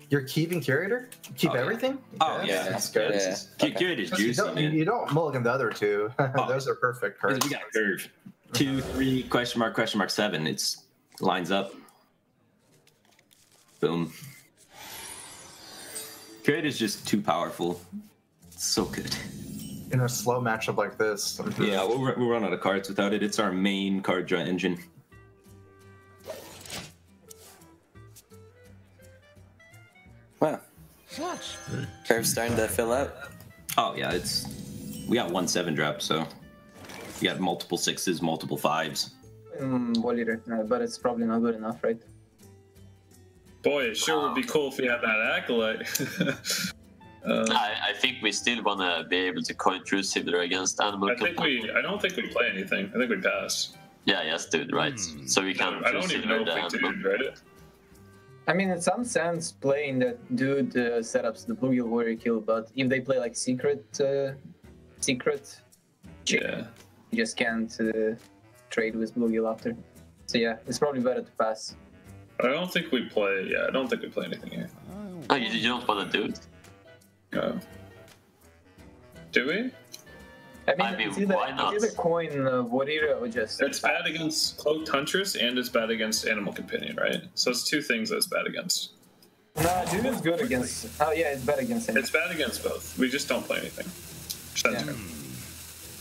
C: You're keeping Curator? Keep everything?
D: Oh, yeah.
C: That's good.
D: Yeah. Curator's juicy, man.
C: You don't mulligan the other two. Those are perfect cards.
D: We got a curve. 2, 3, question mark, 7. It's lines up. Boom. Curator's just too powerful. It's so good.
C: In a slow matchup like this.
D: Yeah, we'll run out of cards without it. It's our main card draw engine.
E: Well, Curve's starting to fill out.
D: Oh yeah, we got 1/7 drop, so you got multiple 6s, multiple 5s.
I: Wall Eater, no, but it's probably not good enough, right?
G: Boy, it sure would be cool if we had that acolyte.
F: I think we still wanna be able to coin True Sibler against Animal
G: I don't think we play anything. I think we pass.
F: Yeah, yes, dude, right. So we can
G: I don't even know if we do, right?
I: I mean, in some sense, playing that dude setups the Bluegill Warrior kill, but if they play like secret,
G: Yeah.
I: you just can't trade with Bluegill after. So yeah, it's probably better to pass.
G: I don't think we play. Yeah, I don't think we play anything here.
F: Oh, you don't wanna do it?
G: Do we?
I: I mean
F: why not?
I: It's either coin Warrior or just.
G: It's bad against Cloaked Huntress and it's bad against Animal Companion, right? So it's two things that it's bad against.
I: No, dude is good against. Oh yeah, it's bad against him.
G: It's bad against both. We just don't play anything.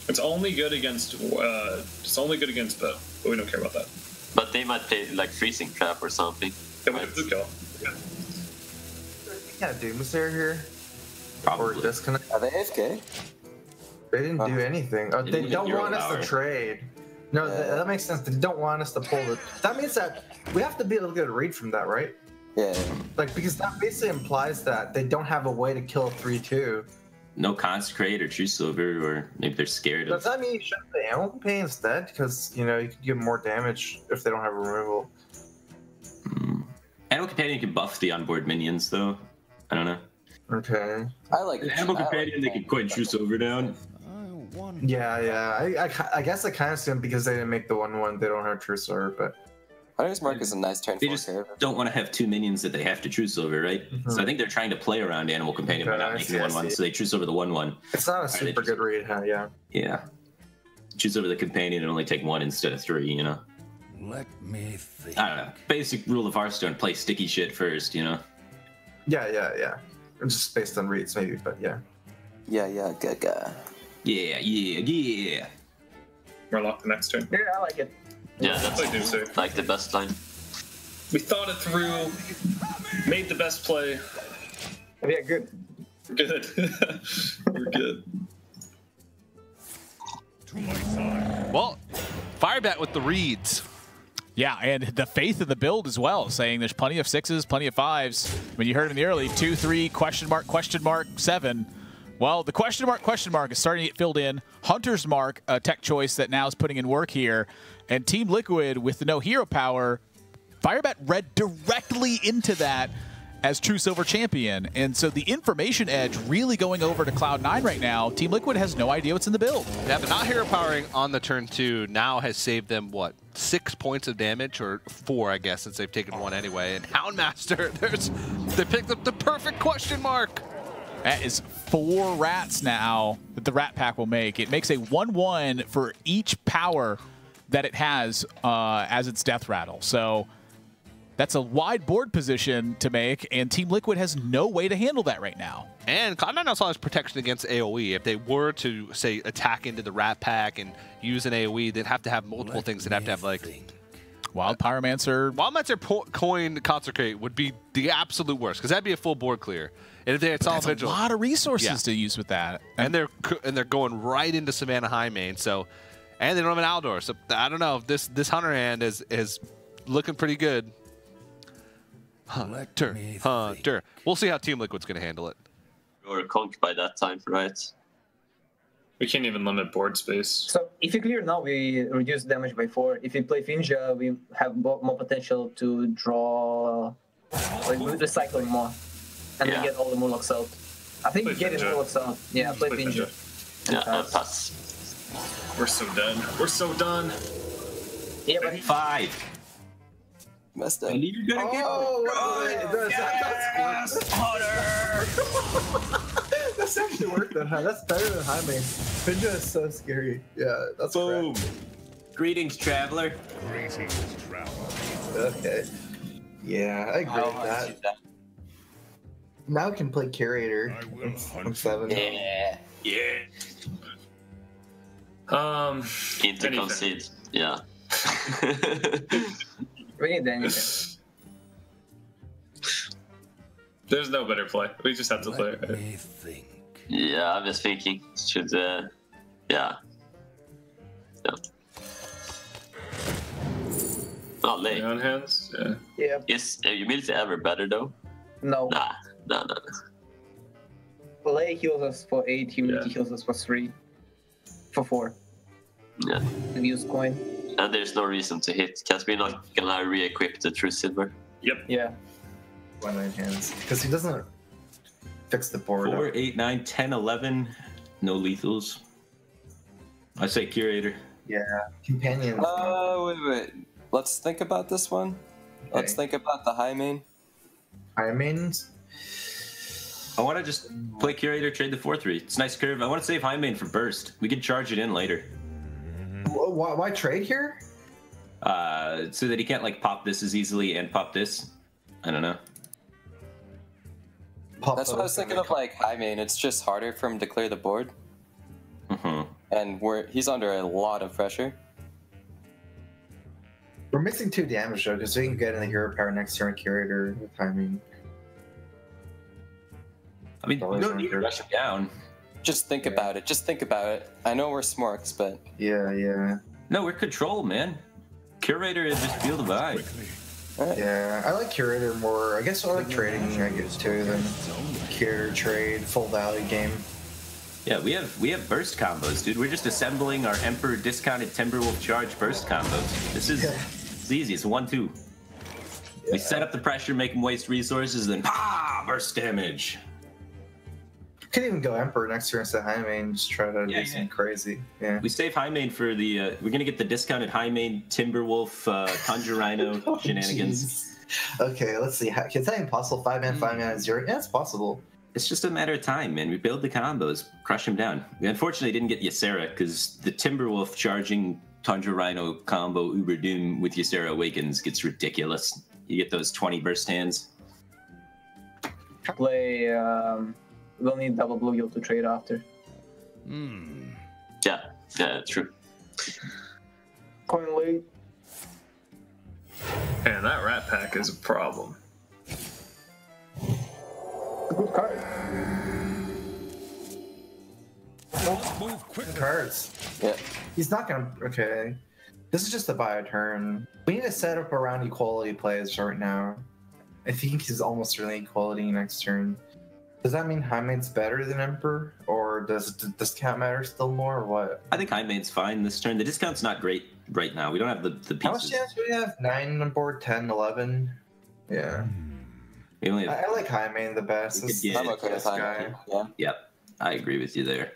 G: It's only good against. It's only good against both, but we don't care about that.
F: But they might play like Freezing Trap or something.
G: Yeah, we have Blue Kill.
C: Yeah, Doomsayer here.
D: Probably.
C: Or Disconnect.
E: Are they AFK?
C: They didn't do anything. Oh, they don't
D: Hero
C: want us
D: Power.
C: to trade. No, that makes sense. They don't want us to pull it. That means that we have to be able to get a read from that, right?
E: Yeah.
C: Like, because that basically implies that they don't have a way to kill a 3/2.
D: No Consecrate or True Silver, or maybe they're scared
C: Does
D: of.
C: that mean you shut the Animal Companion instead? Because, you know, you could give more damage if they don't have removal.
D: Animal Companion can buff the onboard minions, though. I don't know.
C: Okay.
E: I like
D: Animal Companion, they can coin True Silver down.
C: Yeah. I guess I kind of see them because they didn't make the 1/1. They don't have True Silver, but.
E: Hunter's Mark is a nice turn
D: They
E: for
D: just
E: curve.
D: don't want to have two minions that they have to True Silver, right? So I think they're trying to play around Animal Companion by
C: Okay,
D: not
C: I
D: making
C: see, I
D: 1/1,
C: see.
D: so they True Silver the 1/1.
C: It's not a
D: Alright, they
C: super
D: just-
C: good read, huh? Yeah.
D: Yeah. Choose over the companion and only take 1 instead of 3, you know?
H: Let me think.
D: I don't know. Basic rule of Hearthstone, play sticky shit first, you know?
C: Yeah. Just based on reads, maybe, but yeah.
E: Yeah, gaga.
D: Yeah.
G: Warlock the next turn.
I: Yeah, I like it.
F: Yeah,
G: Play
F: that's
G: Doomsayer.
F: like the best line.
G: We thought it through, made the best play.
I: Yeah, good.
G: Good. We're good.
A: Well, Firebat with the reads.
B: Yeah, and the faith of the build as well, saying there's plenty of 6s, plenty of 5s. When you heard in the early, 2, 3, question mark, 7. Well, the question mark is starting to get filled in. Hunter's Mark, a tech choice that now is putting in work here. And Team Liquid with the no hero power, Firebat read directly into that as True Silver champion. And so the information edge really going over to Cloud9 right now. Team Liquid has no idea what's in the build.
A: Yeah, but not hero powering on the turn 2 now has saved them, what, 6 points of damage? Or 4, I guess, since they've taken 1 anyway. And Houndmaster, they picked up the perfect question mark.
B: That is 4 rats now that the Rat Pack will make. It makes a 1/1 for each power that it has as its death rattle. So that's a wide board position to make, and Team Liquid has no way to handle that right now.
A: And Cloud9 also has protection against AoE. If they were to, say, attack into the Rat Pack and use an AoE, they'd have to have multiple things. They'd have to have, like...
B: Wild Pyromancer.
A: Coin Consecrate would be the absolute worst, because that'd be a full board clear. And if they had Solid
B: That's a
A: Vigil...
B: lot of resources to use with that.
A: And they're going right into Savannah High main, so... And they don't have an Aldor, so I don't know. This Hunter hand is looking pretty good. Hunter. We'll see how Team Liquid's going to handle it.
F: Or conk by that time, right?
G: We can't even limit board space.
I: So if you clear now, we reduce damage by 4. If you play Finja, we have more potential to draw, like recycling more, and we get all the Murlocs out. I think
G: Play
I: we get the
G: Finja.
I: Murlocs out. Yeah, play Finja.
F: Yeah, pass.
G: We're so done. We're so done.
I: Yeah, but
D: 5.
E: Messed up.
D: And you're gonna get
C: That's actually worked that high. That's better than high main. Finja is so scary. Yeah, that's
D: boom.
C: correct.
D: Greetings, traveler.
H: Greetings, traveler.
C: Okay. Yeah, I agree with that. Now we can play Curator.
H: I will
C: I'm
H: hunt
C: 7.
E: Yeah.
F: Into concede. Yeah.
I: we need anything.
G: There's no better play. We just have to play it.
H: Let me think.
F: Yeah, I was thinking should yeah. Not late.
G: On hands? Yeah.
I: Yeah.
F: Is humility ever better though?
I: No.
F: Nah.
I: Play heals us for 8, humility heals us for 3. For 4.
F: Yeah.
I: And use coin.
F: And there's no reason to hit, because we're not gonna re-equip the True Silver.
G: Yep.
I: Yeah.
C: 1 hands. Because he doesn't fix the board.
D: 4, 8, 9, 10, 11. No lethals. I say Curator.
C: Yeah. Companion.
E: Wait. Let's think about this one.
C: Okay.
E: Let's think about the high main.
C: High mains?
D: I want to just play Curator, trade the 4-3. It's a nice curve. I want to save High Main for burst. We can charge it in later.
C: Why trade here?
D: So that he can't like pop this as easily and pop this. I don't know.
E: That's what I was thinking of, like high main. It's just harder for him to clear the board. And he's under a lot of pressure.
C: We're missing 2 damage though, because we can get in the hero power next turn Curator with High main.
D: I mean, you don't need to rush him down.
E: Just think about it. Just think about it. I know we're smorks, but...
C: Yeah.
D: No, we're control, man. Curator is just feel the vibe.
E: Right.
C: Yeah, I like Curator more. I guess I like trading, I guess, too, than Curator trade, full value game.
D: Yeah, we have burst combos, dude. We're just assembling our Emperor discounted Timberwolf charge burst combos. This is it's easy. It's 1-2. Yeah. We set up the pressure, make him waste resources, then burst damage.
C: Could even go Emperor next turn instead of High main, just try to do something crazy. Yeah.
D: We save High main for the. We're gonna get the discounted High main Timberwolf Tundra Rhino shenanigans.
C: Geez. Okay, let's see. Is that impossible? 5-man, 5-man, 0. Yeah, it's possible.
D: It's just a matter of time, man. We build the combos, crush him down. We unfortunately didn't get Ysera because the Timberwolf charging Tundra Rhino combo Uber Doom with Ysera Awakens gets ridiculous. You get those 20 burst hands.
I: Play. We'll need double blue yield to trade after.
F: Yeah, true.
I: Coin late.
G: Man, that Rat Pack is a problem.
I: Good card.
H: Move quickly.
C: Cards.
E: Yeah.
C: He's not gonna. Okay. This is just a buy a turn. We need to set up around equality plays right now. I think he's almost certainly equality next turn. Does that mean High main's better than Emperor? Or does the discount matter still more, or what?
D: I think High main's fine this turn. The discount's not great right now. We don't have the pieces.
C: How much chance do we have? 9 on board, 10, 11? Yeah.
D: We only have,
C: I like High main the best.
E: I'm okay with high main. Yeah.
D: Yep, I agree with you there.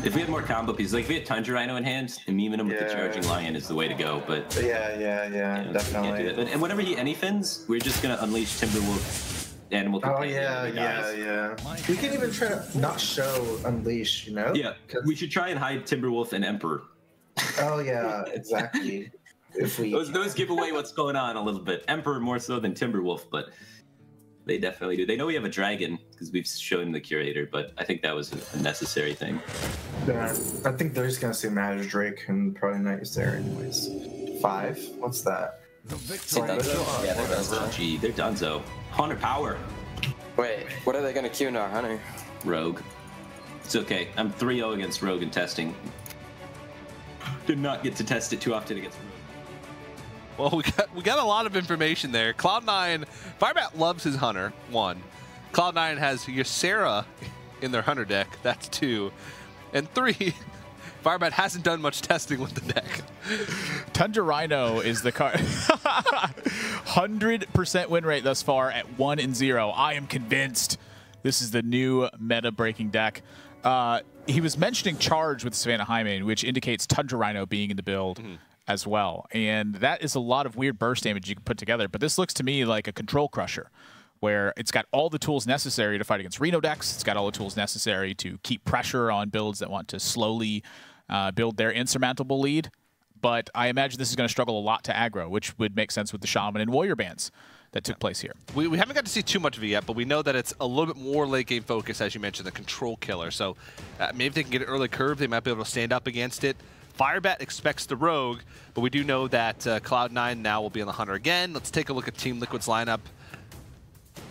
D: If we had more combo pieces, like if we had Tundra Rhino in hand, and memeing him with the Charging Lion is the way to go, but...
C: Yeah, definitely.
D: Can't do that. And whenever he anythins, we're just going to unleash Timberwolf Animal Companion.
C: Yeah. We can even try to not show Unleash, you know?
D: Yeah, we should try and hide Timberwolf and Emperor.
C: Oh, yeah, exactly. If we
D: those give away what's going on a little bit. Emperor more so than Timberwolf, but they definitely do. They know we have a dragon because we've shown the Curator, but I think that was a necessary thing.
C: Yeah, I think they're just going to see Magic Drake and probably not use there anyways. 5? What's that?
E: Yeah, they're Dunzo.
D: Gee, they're Dunzo. Hunter power.
E: Wait, what are they gonna queue in our Hunter?
D: Rogue. It's okay. I'm 3-0 against Rogue in testing. Did not get to test it too often against Rogue.
A: Well, we got a lot of information there. Cloud9, Firebat loves his Hunter, 1. Cloud9 has Ysera in their Hunter deck, that's 2. And 3, Firebat hasn't done much testing with the deck.
B: Tundra Rhino is the card. 100% win rate thus far at 1-0. I am convinced this is the new meta-breaking deck. He was mentioning Charge with Savannah Highmane, which indicates Tundra Rhino being in the build as well. And that is a lot of weird burst damage you can put together. But this looks to me like a Control Crusher, where it's got all the tools necessary to fight against Reno decks. It's got all the tools necessary to keep pressure on builds that want to slowly build their insurmountable lead. But I imagine this is going to struggle a lot to aggro, which would make sense with the Shaman and Warrior bans that took place here.
A: We haven't got to see too much of it yet, but we know that it's a little bit more late game focus, as you mentioned, the control killer. So maybe if they can get an early curve, they might be able to stand up against it. Firebat expects the Rogue, but we do know that Cloud9 now will be on the Hunter again. Let's take a look at Team Liquid's lineup.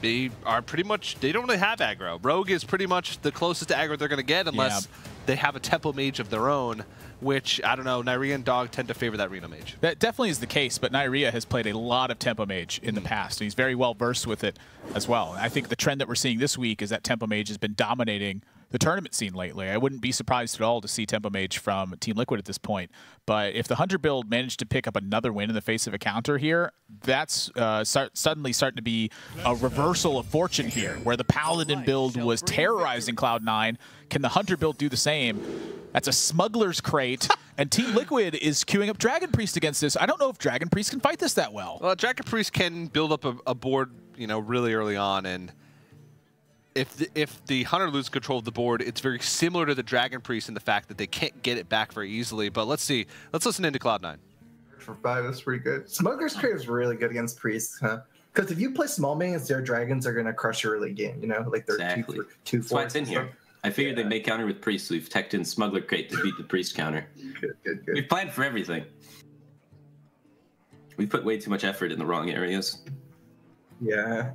A: they are pretty much, they don't really have aggro. Rogue is pretty much the closest to aggro they're going to get unless they have a Temple Mage of their own, which, I don't know, Nyria and Dog tend to favor that Reno Mage.
B: That definitely is the case, but Nyria has played a lot of Tempo Mage in the past, and he's very well versed with it as well. And I think the trend that we're seeing this week is that Tempo Mage has been dominating the tournament scene lately. I wouldn't be surprised at all to see Tempo Mage from Team Liquid at this point. But if the Hunter build managed to pick up another win in the face of a counter here, that's suddenly starting to be a reversal of fortune here, where the Paladin build was terrorizing Cloud9. Can the Hunter build do the same? That's a Smuggler's Crate, and Team Liquid is queuing up Dragon Priest against this. I don't know if Dragon Priest can fight this that well.
A: Well, Dragon Priest can build up a board, you know, really early on, and if the Hunter loses control of the board, it's very similar to the Dragon Priest in the fact that they can't get it back very easily. But let's see. Let's listen into Cloud9.
C: For 5, that's pretty good. Smuggler's Crate is really good against Priests, huh? Because if you play small minions, their dragons are going to crush your early game, you know? Like they're
D: Exactly.
C: 2
D: That's why it's in here. I figured they'd make counter with Priest, so we've teched in Smuggler Crate to beat the Priest counter.
C: Good.
D: We've planned for everything. We put way too much effort in the wrong areas.
C: Yeah.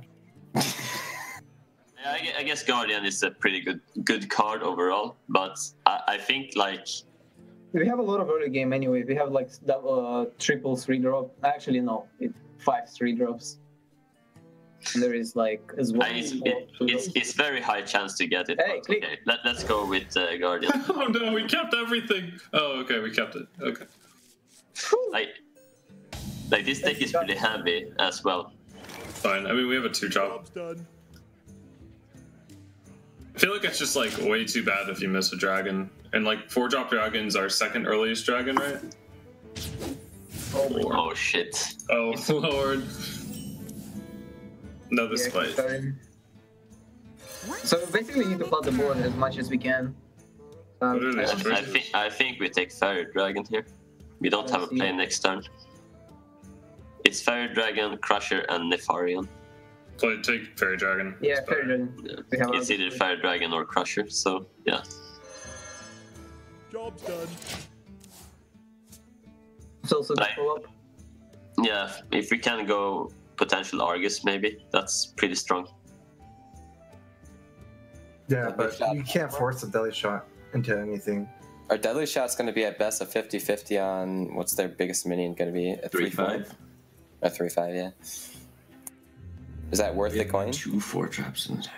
F: I guess Guardian is a pretty good card overall, but I think like
I: We have a lot of early game anyway. We have like triple 3-drop. Actually, no, 5 3-drops. And there is like as well.
F: It's very high chance to get it.
I: Hey,
F: Okay, let's go with Guardian.
G: Oh no, we kept everything. Oh, okay, we kept it. Okay.
F: Like this deck is pretty heavy as well.
G: Fine. I mean, we have a 2-drop. I feel like it's just like way too bad if you miss a dragon. And like 4-drop dragon's our second earliest dragon, right?
F: Oh shit.
G: Oh lord. No, this fight.
I: So basically, we need to flood the board as much as we can.
F: I think we take Fairy Dragon here. We don't have a play next turn. It's Fairy Dragon, Crusher, and Nefarian.
G: Take Fairy Dragon.
I: Yeah, Fairy Dragon.
F: Yeah. It's either Fairy Dragon or Crusher, so yeah.
H: Job's done.
I: So follow up.
F: Yeah, if we can go potential Argus, maybe that's pretty strong.
C: Yeah, but you can't force a Deadly Shot into anything.
E: Our Deadly Shot's going to be at best a 50-50 on what's their biggest minion going to be? A
F: 3-5.
E: A 3-5, yeah. Is that worth the coin?
D: 2 4-drops in the deck.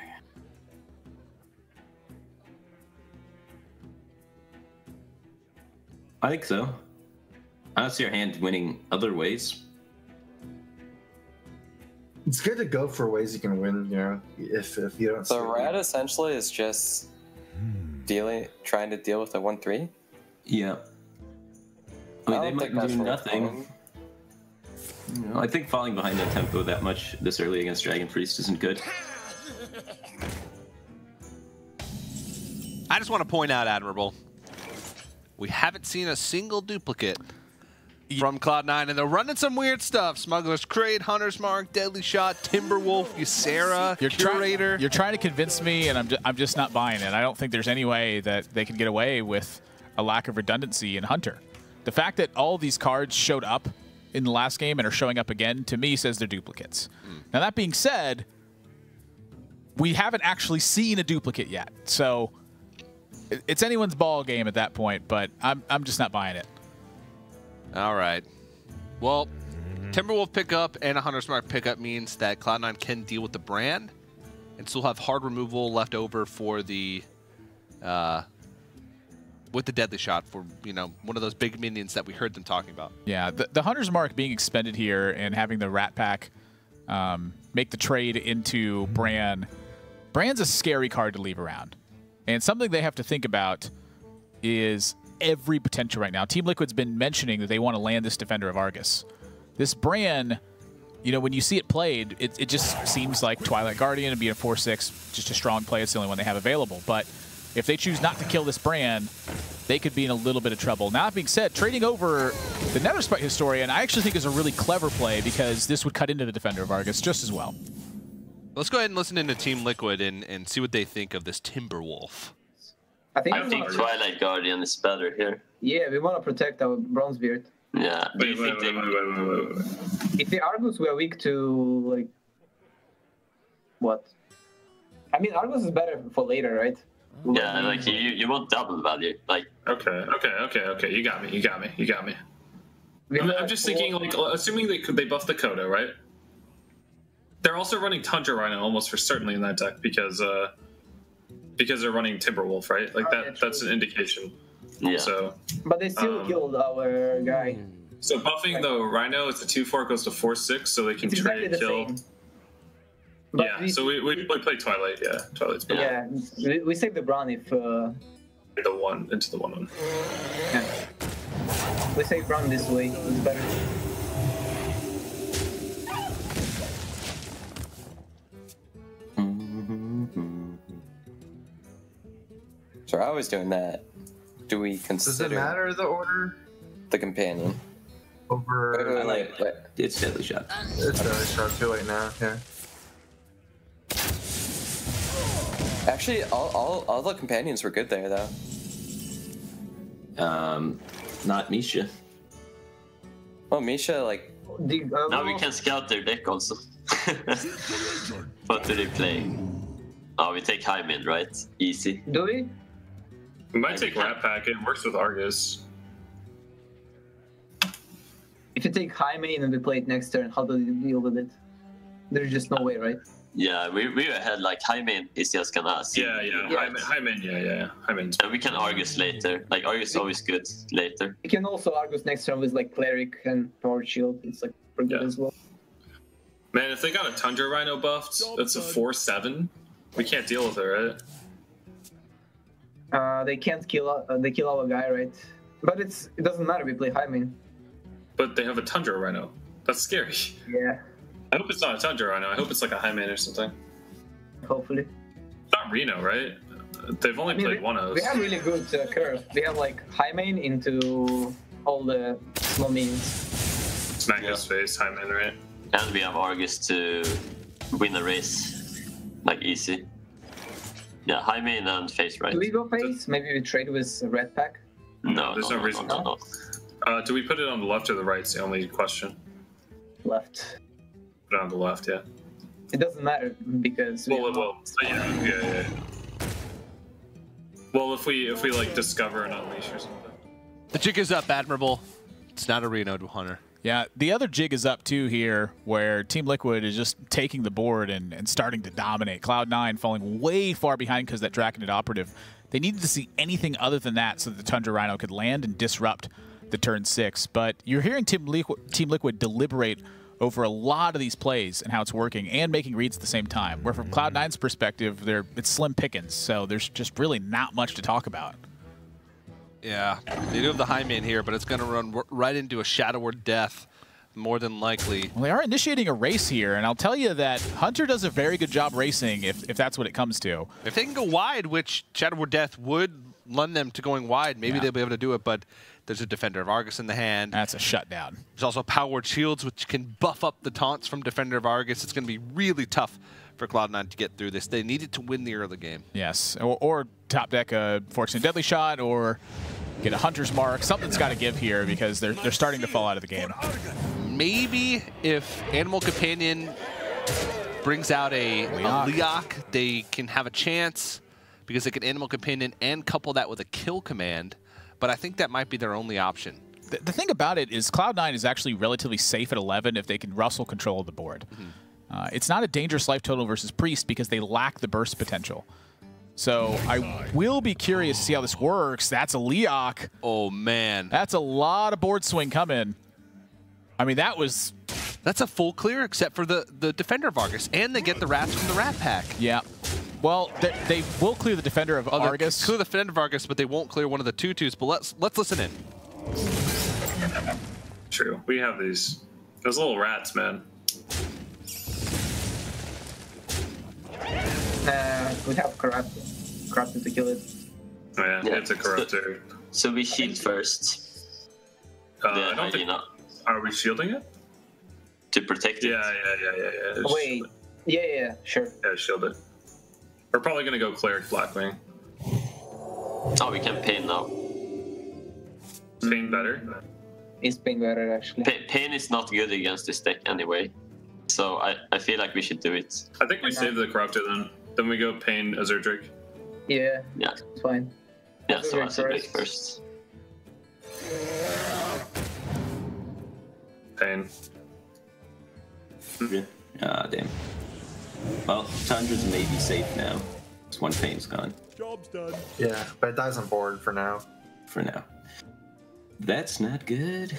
D: I think so. I don't see our hand winning other ways.
C: It's good to go for ways you can win, you know, if you don't.
E: So Red essentially is just trying to deal with a 1-3?
D: Yeah. I mean, they might do nothing. You know, I think falling behind on tempo that much this early against Dragon Priest isn't good.
A: I just want to point out, Admirable, we haven't seen a single duplicate from Cloud9, and they're running some weird stuff. Smuggler's Crate, Hunter's Mark, Deadly Shot, Timberwolf, Ysera, Curator.
B: You're trying to convince me, and I'm just not buying it. I don't think there's any way that they can get away with a lack of redundancy in Hunter. The fact that all these cards showed up in the last game and are showing up again, to me, says they're duplicates. Now, that being said, we haven't actually seen a duplicate yet. So it's anyone's ball game at that point, but I'm just not buying it.
A: All right. Well, Timberwolf pickup and a Hunter's Mark pickup means that Cloud9 can deal with the brand and still have hard removal left over for the with the Deadly Shot for, you know, one of those big minions that we heard them talking about.
B: Yeah, the Hunter's Mark being expended here and having the Rat Pack make the trade into Bran. Bran's a scary card to leave around. And something they have to think about is every potential right now. Team Liquid's been mentioning that they want to land this Defender of Argus. This Bran, you know, when you see it played, it just seems like Twilight Guardian and being a 4/6, just a strong play. It's the only one they have available. But if they choose not to kill this Bran, they could be in a little bit of trouble. Now, that being said, trading over the Netherspite Historian, I actually think is a really clever play because this would cut into the Defender of Argus just as well.
A: Let's go ahead and listen into Team Liquid and see what they think of this Timberwolf.
E: I think Twilight Guardian is better here.
I: Yeah, we want to protect our Bronzebeard.
F: Yeah.
G: Wait.
I: If the Argus were weak to, like...
E: I don't think that's really
I: What? I mean, Argus is better for later, right?
F: Yeah, like you want double value. Like
G: Okay. You got me.
I: We
G: I'm
I: have
G: just
I: 4
G: thinking, like, assuming they buff the Coda, right? They're also running Tundra Rhino almost for certainly in that deck because they're running Timberwolf, right? Like that's an indication.
F: yeah.
G: So
I: But they still killed our guy.
G: so buffing the Rhino, it's a 2/4 goes to 4/6, so they can
I: It's exactly
G: trade
I: the
G: kill.
I: same. But
G: Yeah, so we play Twilight. Yeah, Twilight's better.
I: Yeah, we save the Brawn if
G: The one into the 1/1.
I: yeah. We save Brawn this way. It's better.
E: So I was doing that. Do we
C: Does it
E: consider
C: matter the order
E: the companion?
C: over?
E: Wait.
D: It's Deadly Shot.
C: It's Deadly Shot too late now. Yeah.
E: Actually, all the companions were good there, though.
D: Not Misha.
E: Well, Misha, like,
F: Now we can scout their deck also. What do they play? Oh, we take Hyman, right? Easy.
I: Do we?
G: We might take Rat Pack. It works with Argus.
I: If you take high main and we play it next turn, how do you deal with it? There's just no way, right?
F: Yeah, we ahead. Like Hyman is just gonna see.
G: Yeah. Hyman. Yeah. Hyman's.
F: And we can Argus later. Like Argus is always good later.
I: You can also Argus next turn with like Cleric and Power Shield. It's like pretty good as well.
G: Man, if they got a Tundra Rhino buffed, that's a 4/7. We can't deal with it, right?
I: They can't kill. They kill our guy, right? But it doesn't matter. We play high main.
G: But they have a Tundra Rhino. That's scary.
I: Yeah.
G: I hope it's not a Tundra Rhino. I hope it's like a Hyman or something.
I: Hopefully.
G: It's not Reno, right? They've only played one of
I: We
G: those.
I: have really good curve. We have like high main into all the small minions.
G: Smack his face, Hyman, right?
F: And we have Argus to win a race. Like easy. Yeah, Hyman and face right.
I: Do we go face? Maybe we trade with Red Pack?
F: No,
G: There's no reason to.
F: no.
G: Do we put it on the left or the right? It's the only question.
I: Left.
G: Put it on the left, yeah.
I: It doesn't matter because
G: yeah. Well, if we like discover and unleash or something.
A: The jig is up, Admirable. It's not a Reno Hunter.
B: Yeah, the other jig is up too here, where Team Liquid is just taking the board and starting to dominate. Cloud9 falling way far behind because that Draconid operative. They needed to see anything other than that so that the Tundra Rhino could land and disrupt the turn 6. But you're hearing Team Liquid deliberate over a lot of these plays and how it's working and making reads at the same time. Where from Cloud9's perspective, it's slim pickings, so there's just really not much to talk about.
A: Yeah, they do have the high man here, but it's going to run right into a Shadow or Death, more than likely.
B: Well, they are initiating a race here, and I'll tell you that Hunter does a very good job racing if that's what it comes to.
A: If they can go wide, which Shadow or Death would lend them to going wide, maybe they'll be able to do it, but there's a Defender of Argus in the hand.
B: That's a shutdown.
A: There's also Powered Shields, which can buff up the taunts from Defender of Argus. It's going to be really tough for Cloud9 to get through this. They needed to win the early game.
B: Yes, or top deck a Fortune Deadly Shot, or get a Hunter's Mark. Something's got to give here because they're starting to fall out of the game.
A: Maybe if Animal Companion brings out a Leok, they can have a chance because they can Animal Companion and couple that with a kill command. But I think that might be their only option.
B: The thing about it is Cloud9 is actually relatively safe at 11 if they can Russell control of the board. It's not a dangerous life total versus Priest because they lack the burst potential. So I will be curious to see how this works. That's a Leok.
A: Oh, man.
B: That's a lot of board swing coming. I mean, that's
A: a full clear except for the Defender of Argus, and they get the rats from the Rat Pack.
B: Yeah. Well, they will clear the Defender of Argus.
A: Clear the Defender of Argus, but they won't clear one of the 2/2s. But let's listen in.
G: True. We have these. Those little rats, man.
I: We have corrupted to kill it.
G: Oh yeah, it's a corruptor.
F: So we shield first.
G: I don't think. Are we shielding it?
F: To protect it?
G: Yeah.
I: Wait. Yeah, sure.
G: Yeah, shield it. We're probably gonna go Cleric Blackwing.
F: Oh, we can Pain now.
G: Pain better?
I: Is Pain better, actually?
F: Pain is not good against this deck anyway. So I feel like we should do it.
G: I think we save the Corruptor then. Then we go Pain Azure Drake.
I: Yeah.
F: Yeah.
I: It's fine.
F: Yeah, so
I: Azure
F: Azure Drake
I: first.
F: first.
G: Pain.
D: Ah, damn. Well, Tundra's maybe safe now. This one Pain's gone.
H: Job's done.
C: Yeah, but it dies on board for now.
D: For now. That's not good.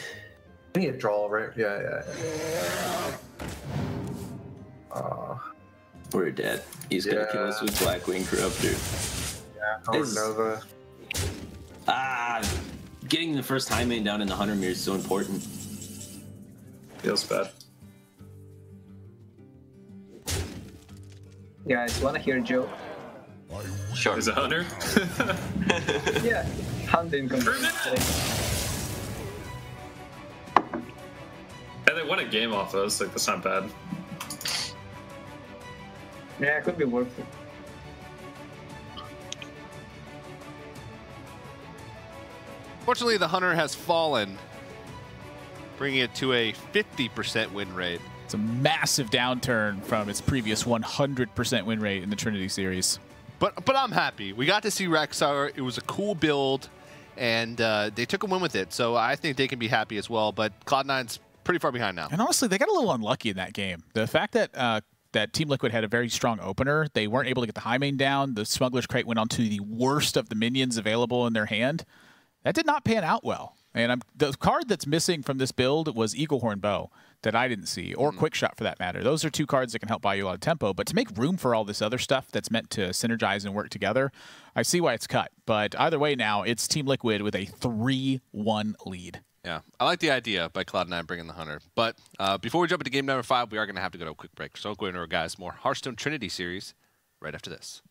C: We need a draw, right? Yeah.
D: We're dead. He's gonna kill us with Blackwing Corruptor.
C: Yeah, or Nova.
D: Getting the first high main down in the Hunter Mirror is so important.
G: Feels bad.
I: Guys, wanna hear a joke?
F: Sure.
G: Is it Hunter?
I: Yeah. Hunt didn't come today.
G: And they won a game off us. Like, that's not bad.
I: Yeah, it could be worth it.
A: Fortunately, the Hunter has fallen, bringing it to a 50% win rate.
B: It's a massive downturn from its previous 100% win rate in the Trinity Series.
A: But I'm happy. We got to see Rexar. It was a cool build, and they took a win with it. So I think they can be happy as well. But Cloud9's pretty far behind now.
B: And honestly, they got a little unlucky in that game. The fact that that Team Liquid had a very strong opener, they weren't able to get the high main down. The Smuggler's Crate went on to the worst of the minions available in their hand. That did not pan out well. And the card that's missing from this build was Eaglehorn Bow that I didn't see, or Quickshot for that matter. Those are two cards that can help buy you a lot of tempo. But to make room for all this other stuff that's meant to synergize and work together, I see why it's cut. But either way now, it's Team Liquid with a 3-1 lead.
A: Yeah, I like the idea by Cloud9 bringing the Hunter. But before we jump into game number 5, we are going to have to go to a quick break. So go into our guys more Hearthstone Trinity Series right after this.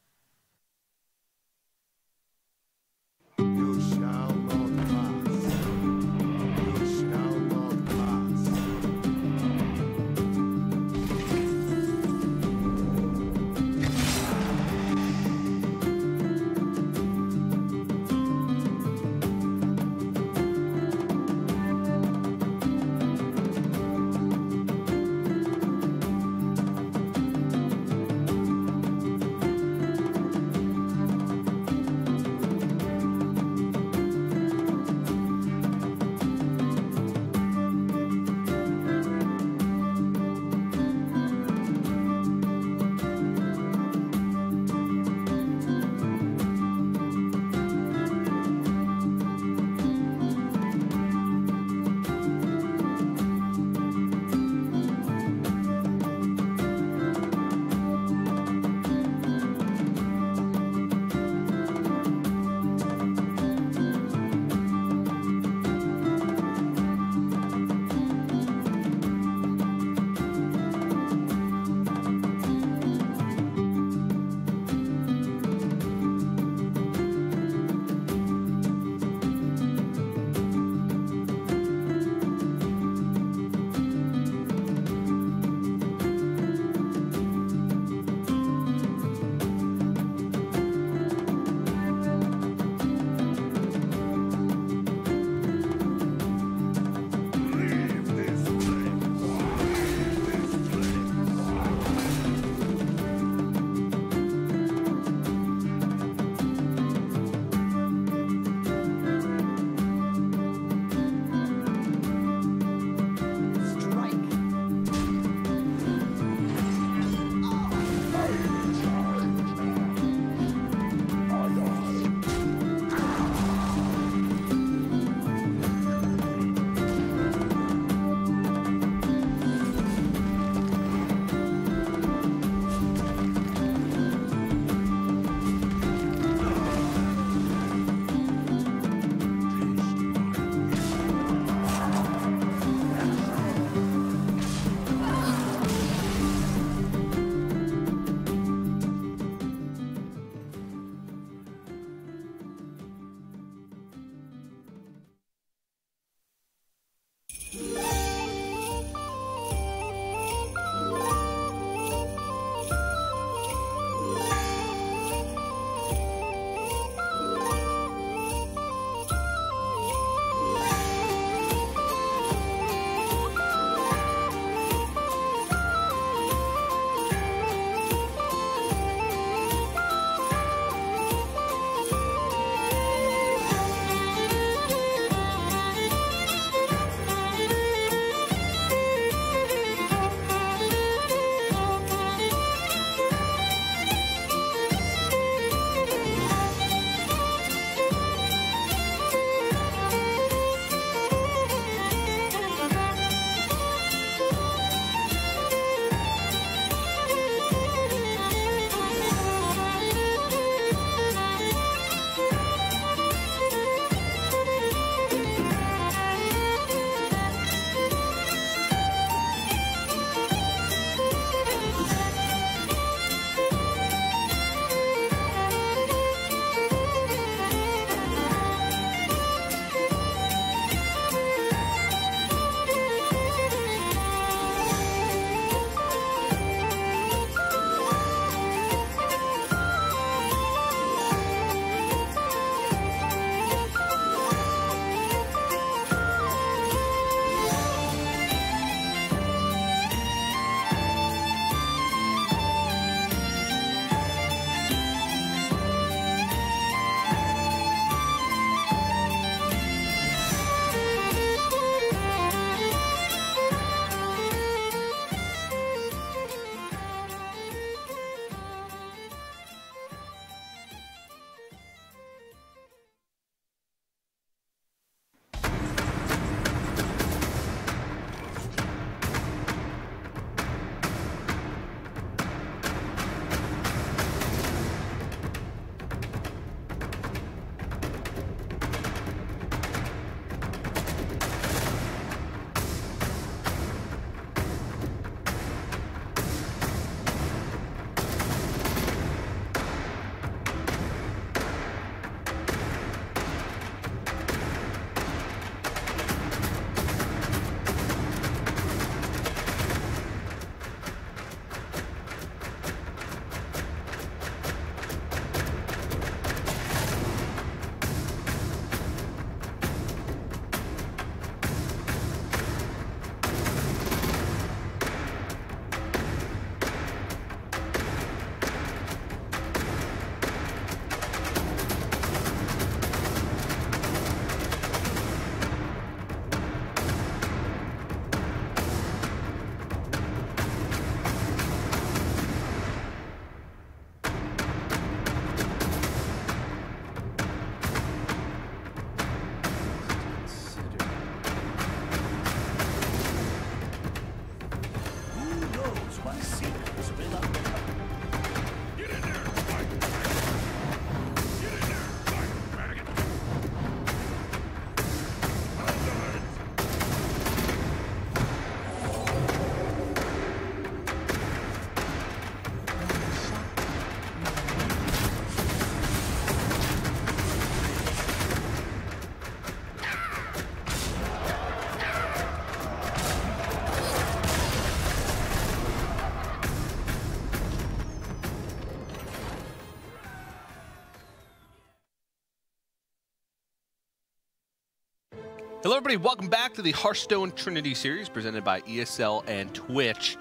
H: You shall not pass. You shall not pass.
A: Hello, everybody. Welcome back to the Hearthstone Trinity Series presented by ESL and Twitch.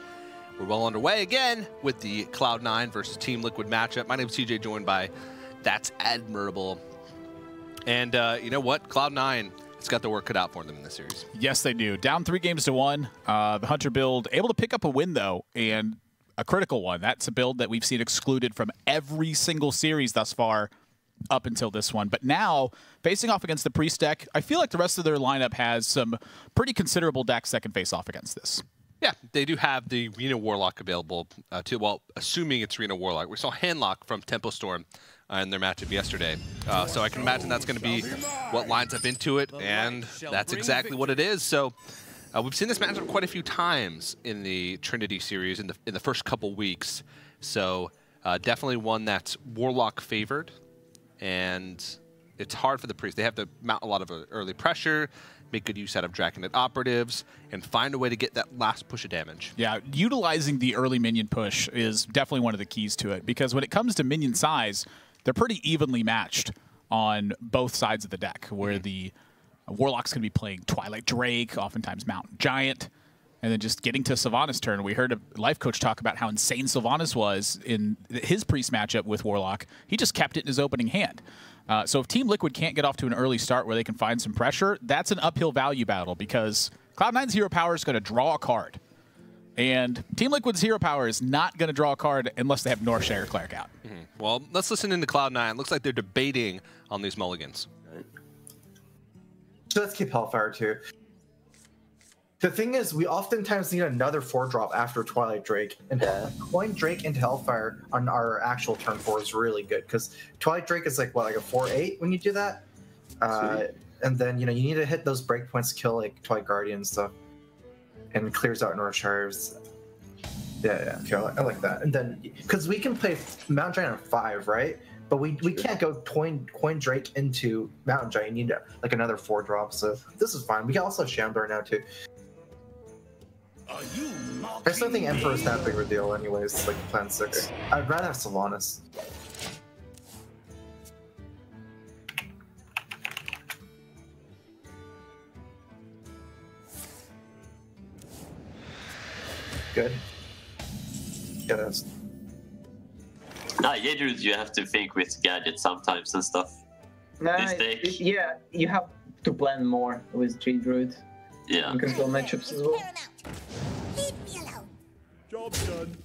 A: We're well underway again with the Cloud9 versus Team Liquid matchup. My name is TJ, joined by That's Admirable. And you know what? Cloud9 has got their work cut out for them in this series.
B: Yes, they do. Down 3-1. The Hunter build able to pick up a win, though, and a critical one. That's a build that we've seen excluded from every single series thus far up until this one. But now, facing off against the Priest deck, I feel like the rest of their lineup has some pretty considerable decks that can face off against this.
A: Yeah, they do have the Reno Warlock available, too. Well, assuming it's Reno Warlock. We saw Handlock from Tempo Storm in their matchup yesterday. So I can imagine that's going to be what lines up into it, and that's exactly what it is. So we've seen this matchup quite a few times in the Trinity series in the first couple weeks. So definitely one that's Warlock favored. And it's hard for the Priest. They have to mount a lot of early pressure, make good use out of Draconid operatives, and find a way to get that last push of damage.
B: Yeah, utilizing the early minion push is definitely one of the keys to it, because when it comes to minion size, they're pretty evenly matched on both sides of the deck, where the Warlock's going to be playing Twilight Drake, oftentimes Mountain Giant, and then just getting to Sylvanas' turn. We heard a life coach talk about how insane Sylvanas was in his Priest matchup with Warlock. He just kept it in his opening hand. So if Team Liquid can't get off to an early start where they can find some pressure, that's an uphill value battle, because Cloud9's hero power is going to draw a card. And Team Liquid's hero power is not going to draw a card unless they have Northshire Cleric out.
A: Well, let's listen into Cloud9. Looks like they're debating on these mulligans.
C: So let's keep Hellfire too. The thing is, we oftentimes need another 4-drop after Twilight Drake, and coin Drake into Hellfire on our actual turn 4 is really good, because Twilight Drake is like, what, like a 4/8 when you do that? And then, you know, you need to hit those breakpoints to kill like Twilight Guardian and stuff, and it clears out Northshires. Yeah, okay, I like that. And then, because we can play Mountain Giant on 5, right? But we can't go coin Drake into Mountain Giant. You need like another 4-drop, so this is fine. We can also have Shambler now too. I still think Emperor is that big of a deal anyways, like Plan 6. I'd rather have Sylvanas. Good. Yeah, that's...
F: Jaeger's you have to think with gadgets sometimes and stuff.
I: Yeah, you have to plan more with J-Druid.
F: Yeah.
I: You control matchups as well.
H: Job done.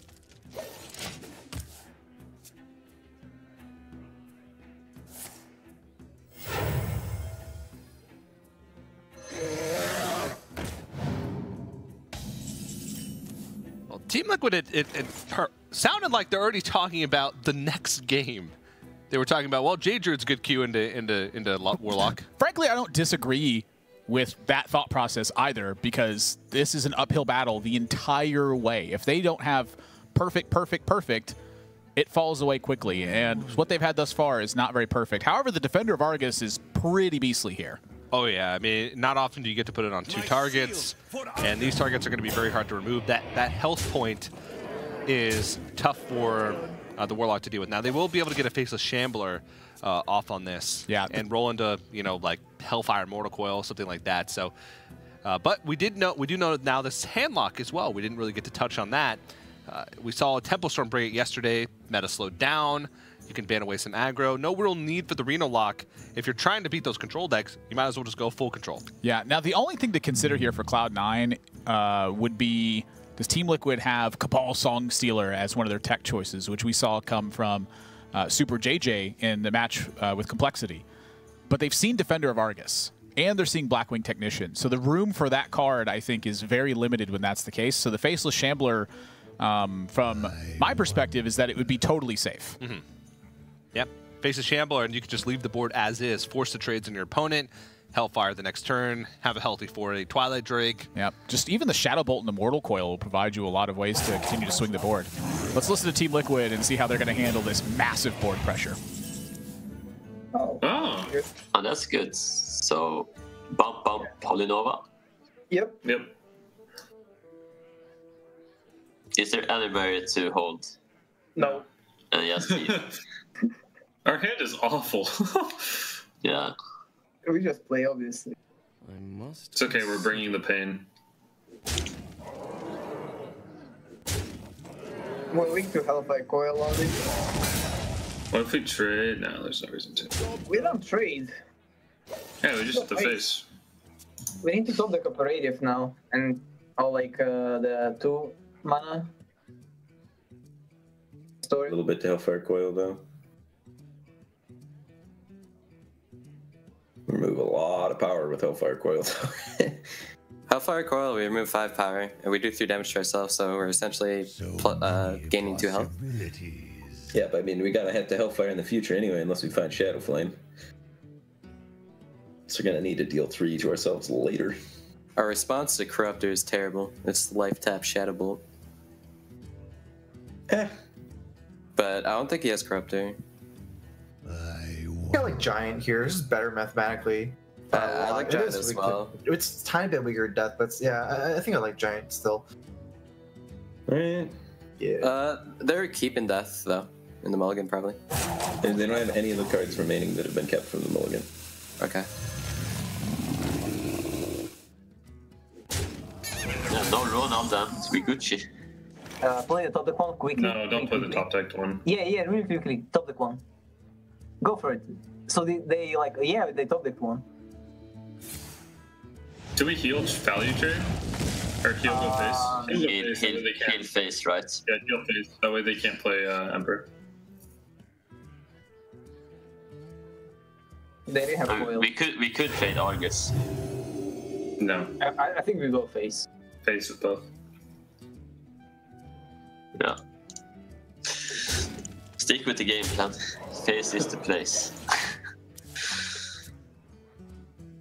A: Well, Team Liquid, it sounded like they're already talking about the next game. They were talking about, well, J-Druid's good Q into Warlock.
B: Frankly, I don't disagree with that thought process either, because this is an uphill battle the entire way. If they don't have perfect, it falls away quickly, and what they've had thus far is not very perfect. However, the Defender of Argus is pretty beastly here.
A: Oh yeah, I mean, not often do you get to put it on 2 targets, and these targets are going to be very hard to remove. That health point is tough for the Warlock to deal with. Now, they will be able to get a Faceless Shambler off on this, and roll into, you know, like Hellfire Mortal Coil, something like that. So, but we do know now this Handlock as well. We didn't really get to touch on that. We saw a Tempo Storm bring it yesterday. Meta slowed down. You can ban away some aggro. No real need for the Reno lock. If you're trying to beat those control decks, you might as well just go full control. Yeah.
B: Now, the only thing to consider here for Cloud9 would be, does Team Liquid have Cabal Songstealer as one of their tech choices, which we saw come from Super JJ in the match with Complexity. But they've seen Defender of Argus, and they're seeing Blackwing Technician. So the room for that card, I think, is very limited when that's the case. So the Faceless Shambler, from my perspective, is that it would be totally safe.
A: Yep. Faceless Shambler, and you can just leave the board as is, force the trades on your opponent, Hellfire the next turn, have a healthy 4/8 Twilight Drake.
B: Yep. Just even the Shadow Bolt and the Mortal Coil will provide you a lot of ways to continue to swing the board. Let's listen to Team Liquid and see how they're going to handle this massive board pressure.
F: Oh, that's good. So, bump Polynova.
I: Yep.
F: Is there any merit to hold?
I: No.
F: Yes,
G: our hand is awful.
F: Yeah.
I: We just play, obviously.
G: It's okay, we're bringing the pain.
I: We're weak to Hellfire Coil on this.
G: What if we trade? No, there's no reason to.
I: We don't trade.
G: Yeah, we just hit the face.
I: We need to top the cooperative now, and like the 2 mana story.
M: A little bit to Hellfire Coil though. Remove a lot of power with Hellfire Coil though.
E: Hellfire Coil, we remove 5 power, and we do 3 damage to ourselves, so we're essentially gaining 2 health.
M: Yeah, but I mean, we gotta head to Hellfire in the future anyway, unless we find Shadow Flame. So we're gonna need to deal 3 to ourselves later.
E: Our response to Corruptor is terrible. It's life tap Shadow Bolt. But I don't think he has Corruptor.
C: I like Giant here. This is better mathematically.
E: I like Giant as well.
C: It's a tiny bit weaker Death, but yeah, I think I like Giant still.
M: Right.
C: Yeah.
E: They're keeping Death though in the mulligan probably.
M: And they don't have any of the cards remaining that have been kept from the mulligan.
E: Okay.
F: Yeah, no run on them. We Gucci.
I: Play the top deck one quickly.
G: No, don't play the top decked one.
I: Yeah, really quickly. Top deck one. Go for it. So they like, yeah, they top decked one.
G: Do we heal value trade? Or heal go face?
F: Heal face, right?
G: Yeah, heal face. That way they can't play Emperor.
I: They didn't have foil.
F: We could fade Argus.
G: No.
I: I think we go face.
G: Face with both.
F: Yeah. Stick with the game plan. Face is the place.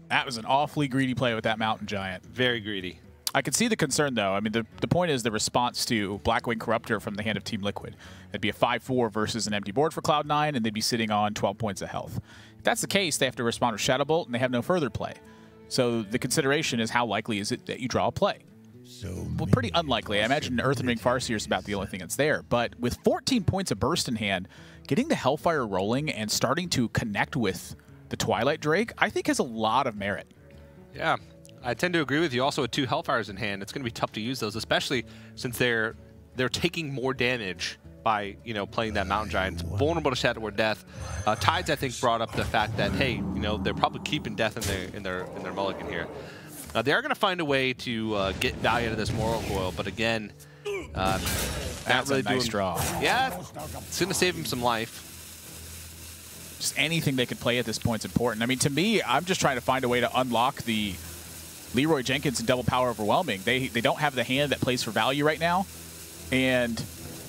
B: That was an awfully greedy play with that Mountain Giant.
A: Very greedy.
B: I can see the concern, though. I mean, the point is the response to Blackwing Corruptor from the hand of Team Liquid. It'd be a 5-4 versus an empty board for Cloud9, and they'd be sitting on 12 points of health. If that's the case, they have to respond with Shadow Bolt, and they have no further play. So the consideration is how likely is it that you draw a play? Well, pretty unlikely. I imagine Earthen Ring Farseer is about the only thing that's there. But with 14 points of burst in hand, getting the Hellfire rolling and starting to connect with the Twilight Drake, I think has a lot of merit.
A: Yeah, I tend to agree with you. Also, with 2 Hellfires in hand, it's going to be tough to use those, especially since they're taking more damage by playing that Mountain Giant. It's vulnerable to Shadow or Death. Tides, I think, brought up the fact that hey, they're probably keeping Death in their mulligan here. They are going to find a way to get value out of this Moral Coil, but again,
B: that's really a nice draw.
A: Yeah, it's going to save him some life.
B: Just anything they could play at this point is important. I mean, to me, I'm just trying to find a way to unlock the Leroy Jenkins and Double Power Overwhelming. They don't have the hand that plays for value right now, and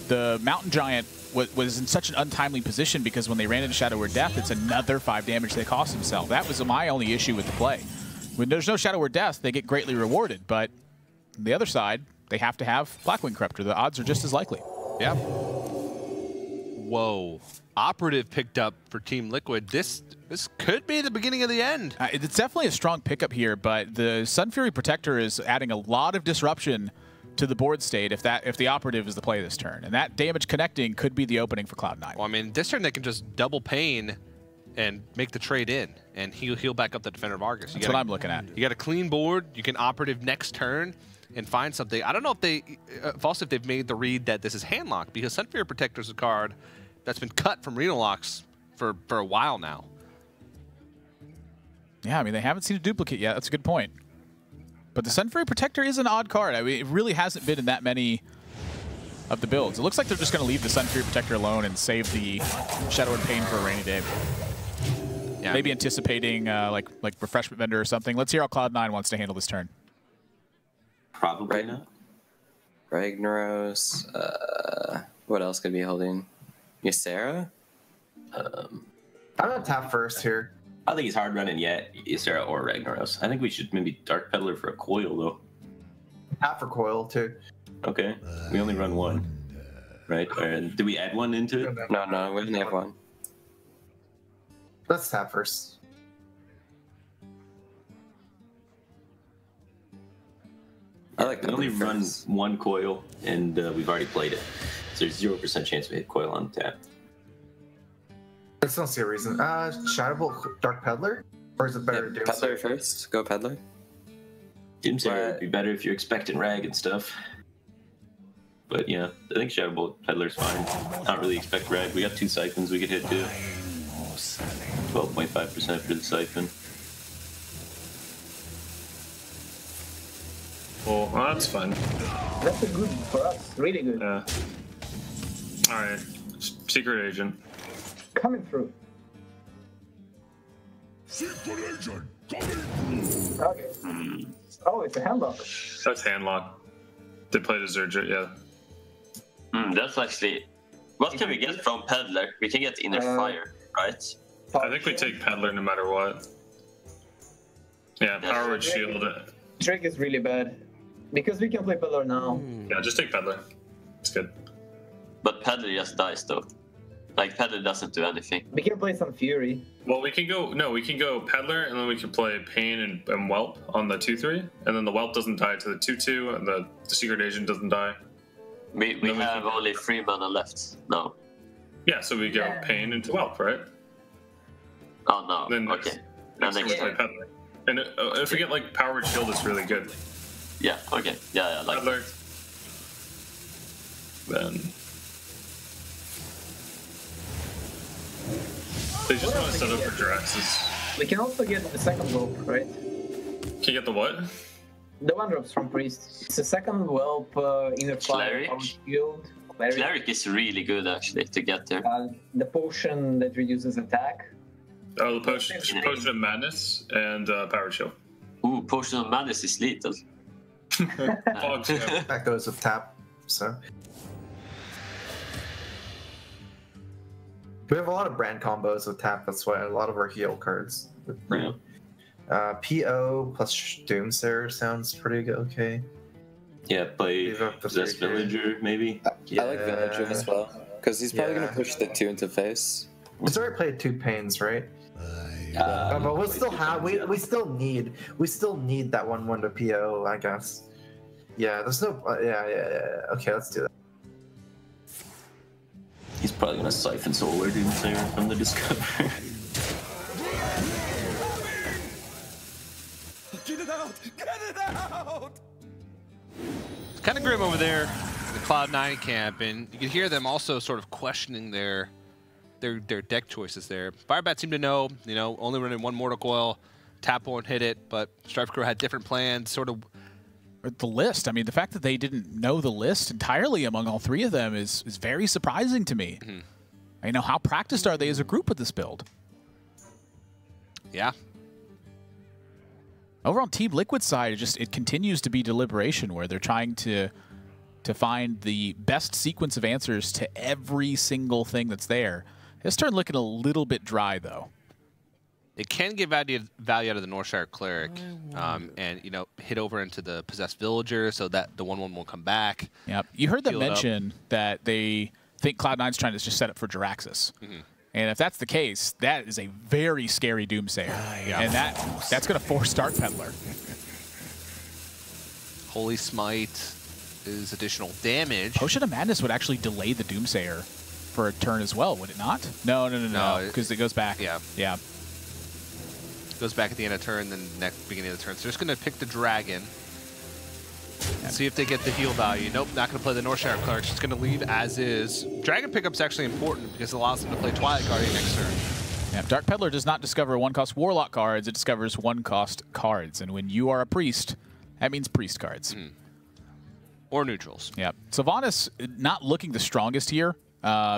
B: the Mountain Giant was in such an untimely position because when they ran into Shadow or Death, it's another 5 damage they cost themselves. That was my only issue with the play. When there's no Shadow or Death, they get greatly rewarded, but on the other side, they have to have Blackwing Corruptor. The odds are just as likely.
A: Yeah. Whoa. Operative picked up for Team Liquid. This could be the beginning of the end.
B: It's definitely a strong pickup here, but the Sun Fury Protector is adding a lot of disruption to the board state if the Operative is the play this turn. And that damage connecting could be the opening for Cloud9.
A: Well, I mean, this turn they can just double pain and make the trade in, and he'll back up the Defender of Argus.
B: That's what I'm looking at.
A: You got a clean board. You can Operative next turn and find something. I don't know if they've made the read that this is handlocked, because Sun Fury Protector is a card that's been cut from Reno Locks for a while now.
B: Yeah, I mean, they haven't seen a duplicate yet. That's a good point. But the Sun Fury Protector is an odd card. I mean, it really hasn't been in that many of the builds. It looks like they're just going to leave the Sun Fury Protector alone and save the Shadow and Pain for a rainy day. Yeah, maybe anticipating like Refreshment Vendor or something. Let's hear how Cloud9 wants to handle this turn.
D: Probably not.
E: Ragnaros. What else could be holding? Ysera?
C: I'm gonna tap first here.
D: I think he's hard running yet, Ysera or Ragnaros. I think we should maybe Dark Peddler for a coil though.
C: Tap for coil too.
D: Okay, we only run 1, right? And do we add 1 into it?
E: No, we only have 1.
C: Let's tap first.
E: I like
D: we only run 1 coil, and we've already played it. So there's 0% chance we hit coil on tap.
C: I just don't see a reason. Shadow Bolt, Dark Peddler? Or is it better to do
E: Peddler first. Go Peddler.
D: Doomsayer would be better if you're expecting Rag and stuff. But yeah, I think Shadow Bolt Peddler's fine. Not really expect Rag. We got 2 siphons we could hit too. 12.5% for the siphon.
G: Well, that's fun.
I: That's a good for us. Really good.
G: Yeah. Alright. Secret Agent.
I: Coming through.
H: Secret agent coming.
I: Okay. Oh, it's a handlock.
G: That's handlock. They played a Zergit, yeah.
F: That's actually... What can we get from Peddler? We can get Inner Fire, right?
G: I think we take Peddler no matter what. Yeah, Power Word Shield.
I: Drake is really bad. Because we can play Peddler now.
G: Yeah, just take Peddler. It's good.
F: But Peddler just dies though. Like Peddler doesn't do anything.
I: We can play some Fury.
G: Well, we can go Peddler, and then we can play Pain and Whelp on the 2-3, and then the Whelp doesn't die to the 2-2, and the Secret Agent doesn't die.
F: We have only 3 mana left now.
G: Yeah, so we go Pain into Whelp, right?
F: Oh no.
G: Then
F: okay.
G: Next we play Peddler. And if we get like Powered Shield, it's really good.
F: Yeah. Okay. Yeah. Like
G: Peddler. Then they just want to set up for Jiraxes.
I: We can also get the second rope, right?
G: Can you get the what?
I: The one drops from Priest. It's a second whelp, Inner Fire,
F: Cleric?
I: Power Shield.
F: Cleric is really good actually to get there.
I: The potion that reduces attack.
G: Oh, the Potion of Madness and Power Shield.
F: Ooh, Potion of Madness is lethal.
C: That goes with tap, so. We have a lot of brand combos with tap, that's why a lot of our heal cards with brand. PO plus Doomsayer sounds pretty good, okay.
D: Yeah, play Possessed Villager, maybe.
E: I like Villager as well, because he's probably going to push the 2 into face.
C: He's already played 2 Pains, right? But we'll still have we still need that 1/1 to PO, I guess. Yeah, there's no yeah. Okay, let's do that.
D: He's probably gonna siphon Solar Doomsayer from the Discover.
K: Get it out! Get it out!
A: It's kind of grim over there, the Cloud9 camp, and you can hear them also sort of questioning their deck choices there. Firebat seemed to know, only running 1 Mortal Coil, tap won't hit it, but Strife Crew had different plans, sort of.
B: The list, I mean, the fact that they didn't know the list entirely among all 3 of them is very surprising to me. How practiced are they as a group with this build?
A: Yeah.
B: Over on Team Liquid's side, it continues to be deliberation where they're trying to find the best sequence of answers to every single thing that's there. It's starting looking a little bit dry, though.
A: It can get value out of the Northshire Cleric, and hit over into the Possessed Villager so that the 1/1 will come back.
B: Yep. You heard them mention that they think Cloud9's trying to just set up for Jiraxis. And if that's the case, that is a very scary Doomsayer. And that's going to force Dark Peddler.
A: Holy Smite is additional damage.
B: Potion of Madness would actually delay the Doomsayer for a turn as well, would it not? No, because it goes back. Yeah.
A: Goes back at the end of turn, then beginning of the turn. So they're just going to pick the Dragon. See if they get the heal value. Nope, not going to play the Northshire Cleric. She's going to leave as is. Dragon pickup's actually important because it allows them to play Twilight Guardian next turn.
B: Yeah, Dark Peddler does not discover 1-cost Warlock cards. It discovers 1-cost cards. And when you are a priest, that means priest cards.
A: Or neutrals.
B: Yeah. Sylvanas not looking the strongest here.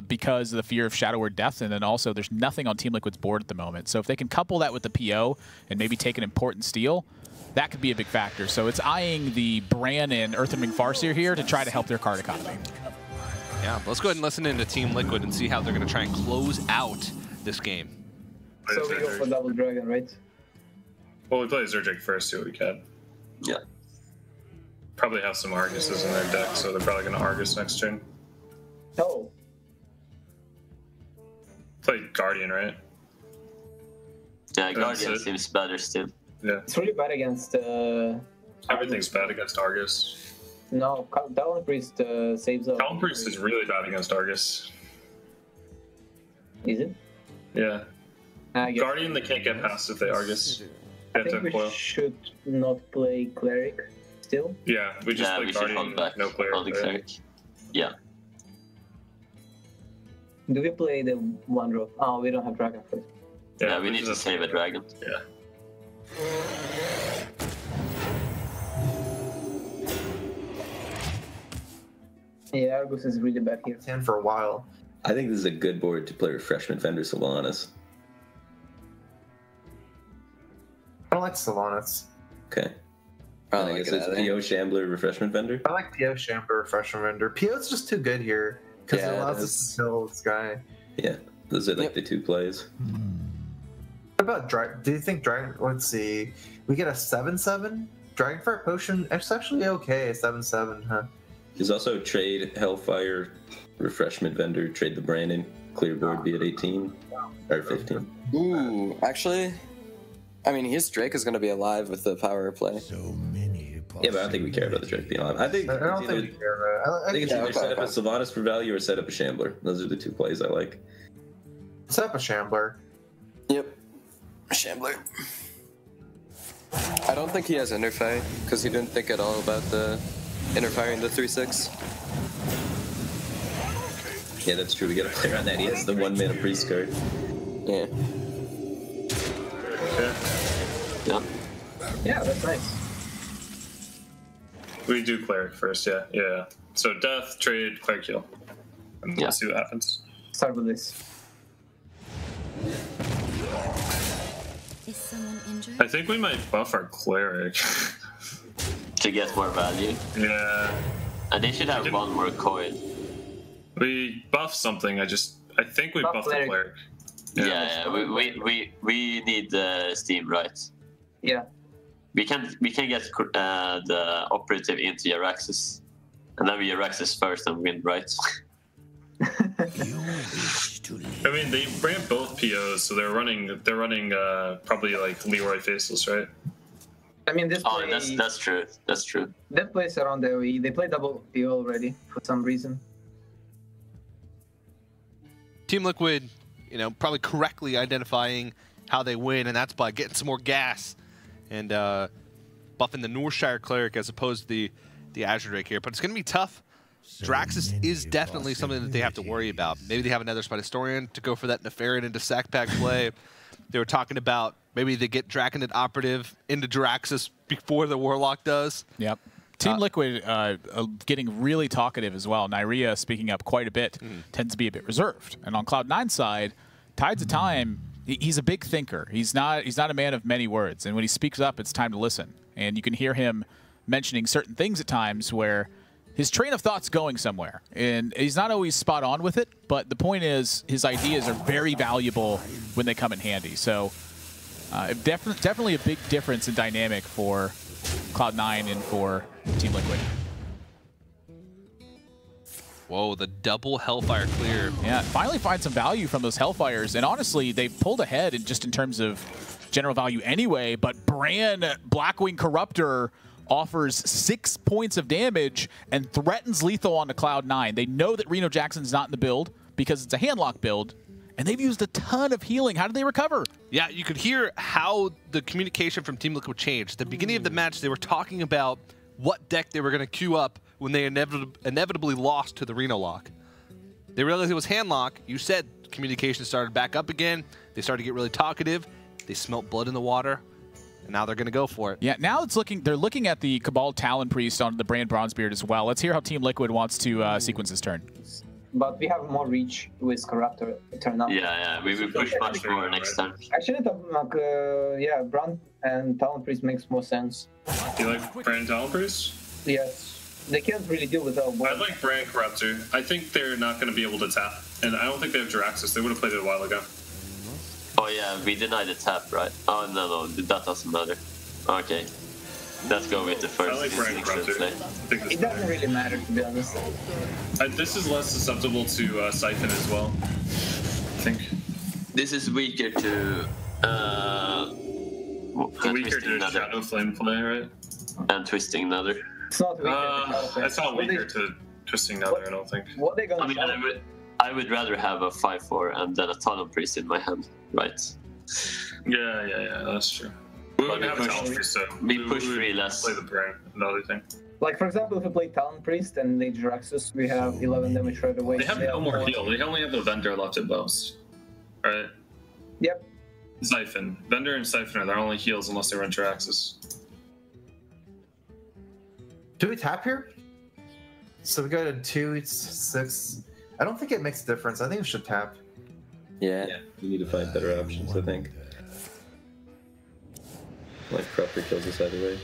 B: Because of the fear of Shadow Word Death, and then also there's nothing on Team Liquid's board at the moment. So if they can couple that with the PO and maybe take an important steal, that could be a big factor. So it's eyeing the Bran and Earthring Farseer here to try to help their card economy.
A: Yeah, let's go ahead and listen into Team Liquid and see how they're going to try and close out this game.
I: So we go for double Dragon, right?
G: Well, we play Zerjik first, see what we can.
F: Yeah.
G: Probably have some Arguses in their deck, so they're probably going to Argus next turn.
I: Oh.
G: Play Guardian, right?
F: Yeah, Guardian seems better still.
G: Yeah.
I: It's really bad against...
G: Everything's bad against Argus.
I: No, Talon Priest saves up.
G: Talon Priest is really bad against Argus.
I: Is it?
G: Yeah. Guardian, they can't get past if they Argus. They
I: I
G: have
I: think
G: to
I: we
G: coil.
I: should not play Cleric still.
G: Yeah, we just play
F: we should
G: Guardian,
F: hold back
G: no Cleric.
F: on the cleric. Yeah.
I: Do we play the one drop? Oh, we don't have Dragon Foot.
F: Yeah, we need to save a dragon.
G: Yeah.
I: Yeah, Argus is really bad here.
C: And for a while.
M: I think this is a good board to play Refreshment Vendor Sylvanas.
C: I don't like Sylvanas.
M: Okay.
E: I'll
M: I guess
E: look
M: it's
E: at it.
M: PO Shambler Refreshment Vendor.
C: I like PO Shambler Refreshment Vendor. PO's just too good here because
E: Yeah,
C: it
E: it
C: allows
E: is.
C: us to kill this guy.
M: Yeah, those are like the two plays.
C: What about Dragon? Do you think Dragon? Let's see. We get a 7/7 Dragonfire Potion. It's actually okay. 7/7, huh?
M: There's also trade Hellfire Refreshment Vendor, trade the Brandon, clear board, be at 18 or 15.
E: Ooh, actually, I mean, his Drake is going to be alive with the power play.
M: Yeah, but I don't think we care about the Drake being alive. I think
C: I don't
M: it's
C: think
M: either,
C: we care about it.
M: I think it's
E: Yeah,
M: either set up
E: okay.
M: a Sylvanas for value or set up a Shambler. Those are the two plays I like.
C: Set up a Shambler.
E: Yep. Shambler. I don't think he has Interfey, because he didn't think at all about the Interfiring the 3/6.
M: Yeah, that's true. We gotta play around that. He has the 1 mana priest card.
E: Yeah.
G: Okay.
F: Yeah.
I: Yeah, that's nice.
G: We do Cleric first, yeah. Yeah. So Death, trade, Cleric heal. And
F: Yeah.
G: we'll see what happens.
I: Start with this.
J: Is someone injured?
G: I think we might buff our Cleric.
F: To get more value.
G: Yeah.
F: And they should have one more coin.
G: We buff something, I think we
I: Buff
G: buffed the
I: Cleric.
G: Cleric.
F: Yeah, we need the Steam, right?
I: Yeah.
F: We can get the operative into Jaraxxus. And then we Jaraxxus first and win, right?
G: I mean, they ran both POs, so they're running probably like Leroy Faceless, right?
I: I mean, this
F: Oh,
I: play,
F: that's true. That's true.
I: that plays around the AoE. They play double PO already for some reason.
A: Team Liquid, probably correctly identifying how they win, and that's by getting some more gas and buffing the Northshire Cleric as opposed to the Azure Drake here. But it's going to be tough. Draxus is definitely something that they have to worry about. Maybe they have another Spite Historian to go for that Nefarian into sack pack play. They were talking about maybe they get Draconid Operative into Draxus before the Warlock does.
B: Yep. Team Liquid getting really talkative as well. Nyria speaking up quite a bit, tends to be a bit reserved. And on Cloud9's side, Tides of Time, he's a big thinker. He's not a man of many words. And when he speaks up, it's time to listen. And you can hear him mentioning certain things at times where his train of thought's going somewhere. And he's not always spot on with it, but the point is his ideas are very valuable when they come in handy. So definitely a big difference in dynamic for Cloud9 and for Team Liquid.
A: Whoa, the double Hellfire clear.
B: Yeah, finally find some value from those Hellfires. And honestly, they've pulled ahead in terms of general value anyway, but Bran Blackwing Corruptor offers 6 points of damage and threatens lethal onto Cloud9. They know that Reno Jackson's not in the build because it's a handlock build, and they've used a ton of healing. How did they recover?
A: Yeah, you could hear how the communication from Team Liquid changed. At the beginning of the match, they were talking about what deck they were going to queue up when they inevitably lost to the Reno lock. They realized it was handlock. You said communication started back up again. They started to get really talkative. They smelt blood in the water. And now they're going to go for it.
B: Yeah, now they're looking at the Cabal Talon Priest on the Brand Bronzebeard as well. Let's hear how Team Liquid wants to sequence his turn.
I: But we have more reach with Corruptor turn up.
F: Yeah, we will push much more next time.
I: Actually, Brand and Talon Priest makes more sense.
G: Do you like Brand Talon Priest?
I: Yes. They can't really deal with our board.
G: I like Brand Corruptor. I think they're not going to be able to tap. And I don't think they have Jaraxxus. They would have played it a while ago.
F: Oh yeah, we denied the tap, right? Oh no, that doesn't matter. Okay. Let's go with the first.
G: I like Brand Corruptor.
I: It doesn't really matter, to be honest.
G: This is less susceptible to Siphon as well, I think.
F: This is weaker to...
G: weaker to Shadow Flame play, right?
F: And Twisting Nether.
I: It's not weaker.
G: It's not weaker to Twisting Nether, I don't think.
I: What they gonna
F: I would rather have a 5/4 and then a Talon Priest in my hand, right?
G: Yeah, that's true. We wouldn't have Talon Priest, so
F: we push 3 less.
G: Play the brain, another thing.
I: Like, for example, if we play Talon Priest and they Jiraxus, we have 11 damage right away.
G: They have no more heal. They only have the Vendor left at most. Right?
I: Yep.
G: Siphon. Vendor and Siphon are their only heals unless they run Jiraxus.
C: Do we tap here? So we go to 2, 6. I don't think it makes a difference. I think we should tap.
M: Yeah, we need to find better options, I think. Like Corruptor kills us either way.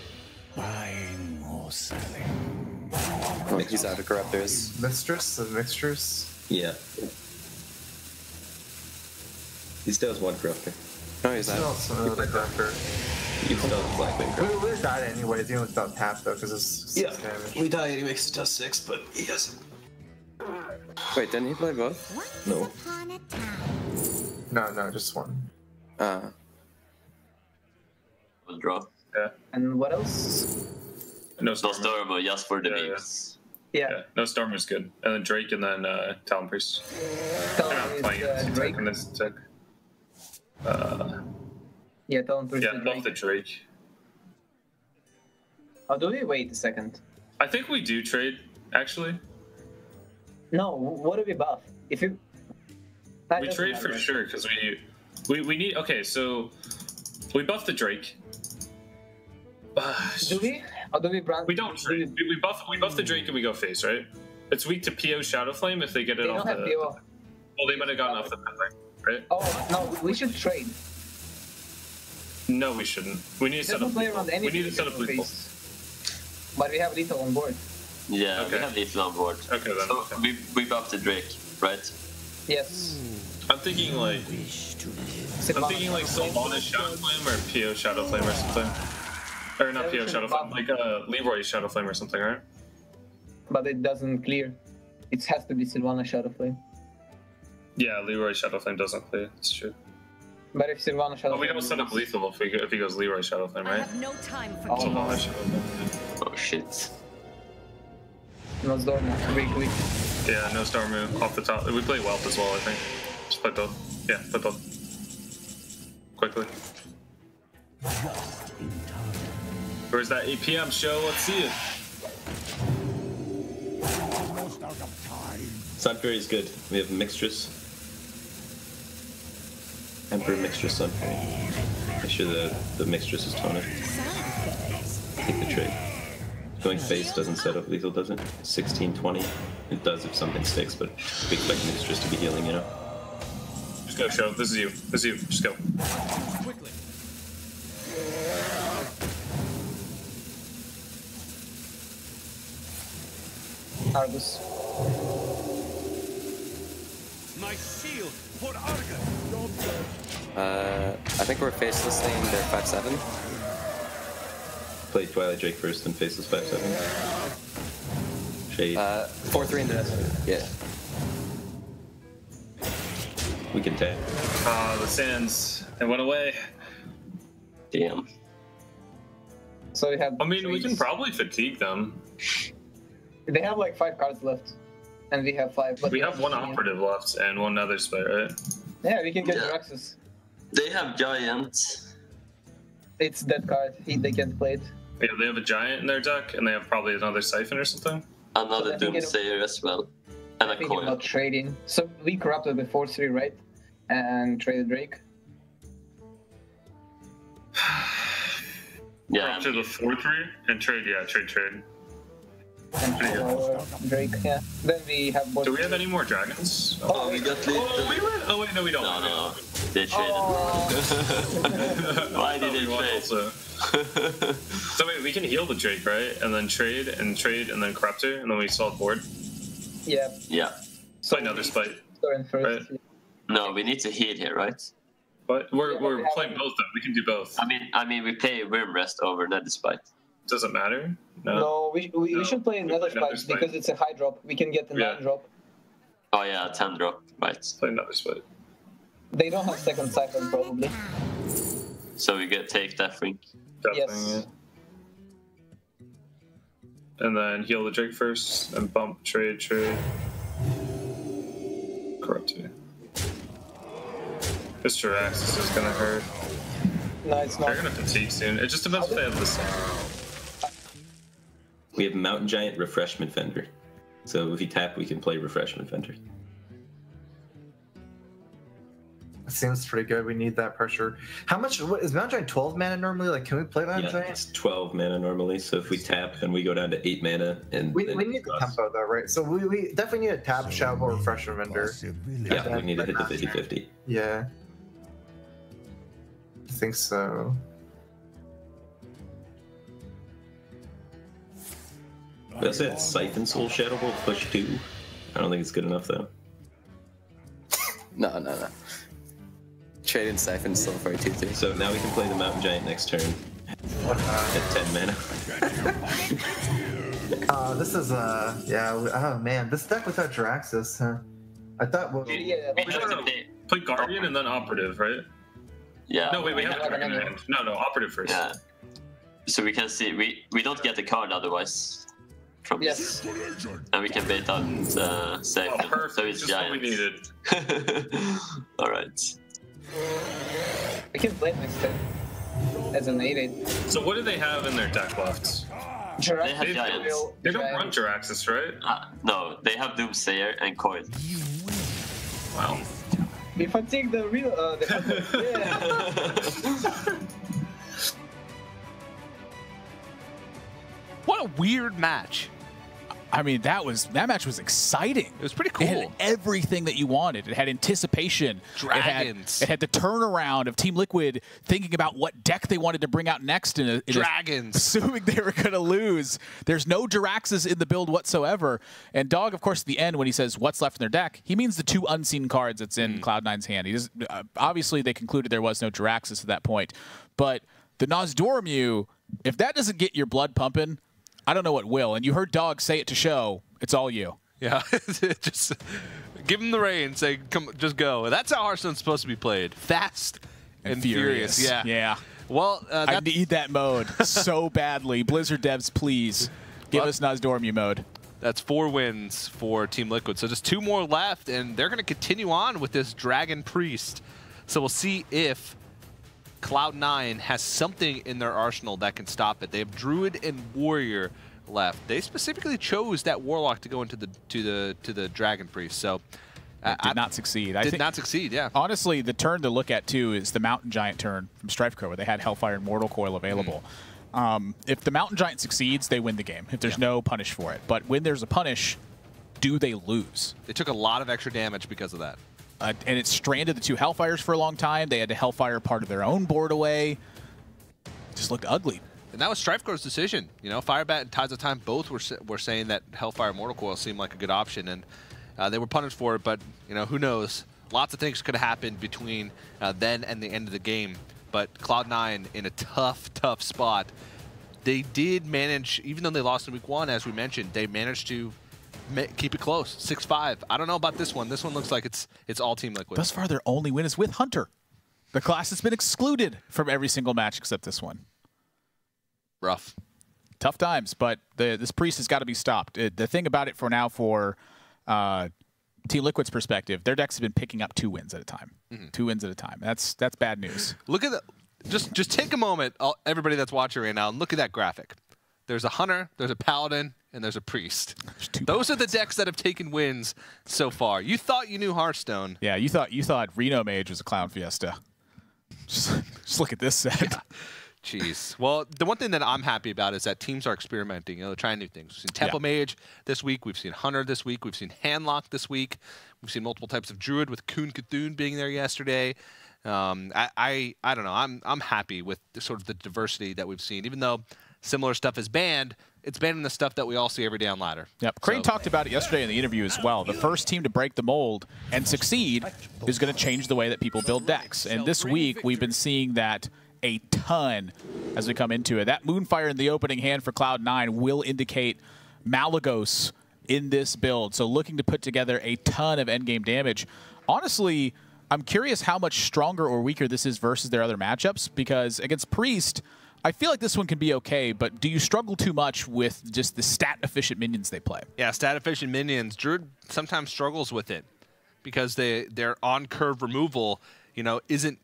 K: Buying or selling.
E: Oh, he's out of Corruptors.
C: Mistress of Mixtures?
M: Yeah. He still has 1 Corruptor.
E: No, he's out.
C: Still the Corruptor.
M: You can still have Blackwing Corruptor.
C: We died anyways, even without tap though, because it's 6 damage.
M: We die anyway because it does 6, but he doesn't.
E: Wait, didn't he play both?
M: No.
C: No, just 1.
F: We'll draw.
G: Yeah.
I: And what else?
G: No
F: Stormer, just for the memes.
I: Yeah.
G: No Storm is good. And then Drake and then Talon Priest.
I: Drake.
G: And this tech.
I: Yeah, Talon Priest.
G: Yeah, both the Drake.
I: Oh, do we? Wait a second.
G: I think we do trade, actually.
I: No, what do we buff? If you...
G: We trade for sure, because we need... Okay, so... We buff the Drake.
I: Do we? Or do we brand?
G: We don't trade. We buff the Drake and we go face, right? It's weak to PO Shadow Flame if they get it
I: They
G: off
I: don't have
G: the...
I: PO.
G: Well, they might have gotten off the Pathfinder, right?
I: Oh, no, we should trade.
G: No, we shouldn't. We need to set up...
I: play around
G: We need to set up lethal.
I: But we have lethal on board.
F: Yeah,
G: Okay.
F: we have lethal on board.
G: Okay, then.
F: So we buff the Drake, right?
I: Yes.
G: I'm thinking like... Sylvanas Shadow Flame or PO Shadow Flame or something. Or not PO Shadow Flame, like Leroy Shadow Flame or something, right?
I: But it doesn't clear. It has to be Sylvanas Shadow Flame.
G: Yeah, Leroy Shadow Flame doesn't play. It's true.
I: But if Sylvanas Shadow
G: But we don't set up lethal if he goes Leroy Shadow Flame, right?
J: I have no time for
G: Sylvanas Shadow Flame.
F: Oh shit.
I: No Storm, very quick.
G: Yeah, no Storm move off the top. We play Wealth as well, I think. Just play both. Yeah, play both. Quickly. Where's that 8 PM show? Let's see it.
M: Sun Fury is good. We have Mixtress. Emperor Mixtress Sun Fury. Make sure the Mixtress is toner. Take the trade. Going face doesn't set up lethal, does it? 16, 20. It does if something sticks, but we expect Mixtress to be healing, you know?
G: Just go, show. This is you. This is you. Just go.
K: Quickly.
I: Argus.
K: My shield for Argus.
E: I think we're faceless thing. They're 5/7.
M: Play Twilight Drake first, then Faceless 5/7. Shade.
E: 4/3 in the yeah.
M: We can tag.
G: The sands. It went away.
F: Damn.
I: So we have.
G: I mean, we can probably fatigue them.
I: They have like 5 cards left, and we have 5. But
G: We have 1 operative left and 1 other spite, right?
I: Yeah, we can get
F: Yeah.
I: Jiraxus.
F: They have giant.
I: It's that card. They can't play it.
G: Yeah, they have a giant in their deck, and they have probably another siphon or something.
F: Another
I: I think
F: Doomsayer as well. And a
I: Thinking
F: coil.
I: about trading. So we corrupted the 4/3, right? And traded Drake.
F: Yeah.
G: Up to the 4/3 and trade. Yeah, trade.
I: And Drake, yeah. Then we have both.
G: Do we have any more dragons?
F: Oh, we got lethal.
G: Oh, we went. Oh wait, no, we don't.
F: No. They traded. Why did they trade?
G: Also. So wait, we can heal the Drake, right? And then trade, and then Corruptor, and then we solve board.
I: Yeah.
F: Yeah.
G: So another spite.
I: First,
G: right?
F: No, we need to heal here, right?
G: But we're playing both though. We can do both.
F: I mean, we play Worm Rest over Nether Spite.
G: Does it matter?
I: No, we should play another
G: play Nether
I: spike because it's a high drop. We can get the 9 drop.
F: Oh yeah, 10 drop, right?
G: Play another spite.
I: They don't have second siphon probably.
F: So we take that thing.
I: Yes.
G: And then heal the Drake first, and bump, trade. Corruptor. This Jiraxis is gonna hurt.
I: No, it's not.
G: They're gonna fatigue soon. It just depends if they have this.
M: We have Mountain Giant Refreshment Vendor. So if you tap, we can play Refreshment Vendor.
C: Seems pretty good. We need that pressure. How much is Mountain Giant? 12 mana normally? Like, can we play Mountain Giant?
M: It's 12 mana normally. So if we tap, then we go down to 8 mana, and
C: we need the tempo though, right? So we definitely need a tap, Shadow, Refreshment Vendor.
M: Yeah, we need to hit the 50-50.
C: Yeah, I think so.
M: We also had Siphon Soul Shadow Bolt push 2. I don't think it's good enough though.
E: No. Trading Siphon still for a 2/3.
M: So now we can play the Mountain Giant next turn at 10 mana.
C: This is yeah. Oh man, this deck without Jiraxis, huh? I thought
F: We have to
G: play Guardian and then Operative, right?
F: Yeah.
G: No, wait, we have Guardian in hand. No, Operative first.
F: Yeah. So we can see we don't get the card otherwise. From
I: Yes.
F: And we can bait on save.
G: Oh, perfect.
F: So it's
G: Just what we
F: giant.
G: needed.
F: All right.
I: We can play next turn as an 8/8.
G: So what do they have in their deck left?
F: They have giants.
G: They don't run Jiraxis, right?
F: No, they have Doomsayer and Coil.
G: Wow.
I: We fatigue the real.
A: What a weird match.
B: I mean, that match was exciting.
A: It was pretty cool.
B: It had everything that you wanted. It had anticipation.
A: Dragons.
B: It had the turnaround of Team Liquid thinking about what deck they wanted to bring out next.
A: Dragons.
B: Assuming they were going to lose. There's no Jiraxis in the build whatsoever. And Dog, of course, at the end, when he says what's left in their deck, he means the 2 unseen cards that's in Cloud9's hand. He does, obviously, they concluded there was no Jiraxis at that point. But the Nozdormu, if that doesn't get your blood pumping, I don't know what will. And you heard Dog say it to show. It's all you.
A: Yeah. Just give him the reins. Say, come, just go. That's how Hearthstone's supposed to be played. Fast and furious. Yeah.
B: Yeah.
A: Well,
B: I need that mode so badly. Blizzard devs, please give us Nozdormu mode.
A: That's 4 wins for Team Liquid. So just 2 more left, and they're going to continue on with this Dragon Priest. So we'll see if Cloud9 has something in their arsenal that can stop it. They have Druid and Warrior left. They specifically chose that Warlock to go into the Dragon Priest. So
B: did not succeed.
A: Did not succeed. Yeah.
B: Honestly, the turn to look at too is the Mountain Giant turn from StrifeCo, where they had Hellfire and Mortal Coil available. If the Mountain Giant succeeds, they win the game. If there's no punish for it, but when there's a punish, do they lose?
A: They took a lot of extra damage because of that.
B: And it stranded the 2 Hellfires for a long time. They had to Hellfire part of their own board away. Just looked ugly.
A: And that was StrifeCo's decision. You know, Firebat and Tides of Time both were saying that Hellfire Mortal Coil seemed like a good option, and they were punished for it. But you know, who knows? Lots of things could have happened between then and the end of the game. But Cloud9 in a tough spot. They did manage, even though they lost in week 1, as we mentioned, they managed to keep it close, 6-5. I don't know about this one. This one looks like it's all Team Liquid.
B: Thus far, their only win is with Hunter. The class has been excluded from every single match except this one.
A: Rough.
B: Tough times, but this Priest has got to be stopped. The thing about it for now, for Team Liquid's perspective, their decks have been picking up 2 wins at a time. 2 wins at a time. That's bad news.
A: Look at the, just take a moment, everybody that's watching right now, and look at that graphic. There's a Hunter, there's a Paladin, and there's a Priest. Those are the decks that have taken wins so far. You thought you knew Hearthstone.
B: Yeah, you thought Reno Mage was a Clown Fiesta. Just look at this set.
A: Yeah. Jeez. Well, the one thing that I'm happy about is that teams are experimenting. You know, they're trying new things. We've seen Temple Mage this week. We've seen Hunter this week. We've seen Handlock this week. We've seen multiple types of Druid with Kuhn Cthulhu being there yesterday. I don't know. I'm happy with sort of the diversity that we've seen. Even though similar stuff is banned, it's banning the stuff that we all see every day on Ladder.
B: Yep. Crane talked about it yesterday in the interview as well. The first team to break the mold and succeed is going to change the way that people build decks. And this week, we've been seeing that a ton as we come into it. That Moonfire in the opening hand for Cloud9 will indicate Malagos in this build. So looking to put together a ton of endgame damage. Honestly, I'm curious how much stronger or weaker this is versus their other matchups, because against Priest, I feel like this one can be okay, but do you struggle too much with just the stat-efficient minions they play?
A: Yeah, stat-efficient minions. Druid sometimes struggles with it because their on-curve removal, you know, isn't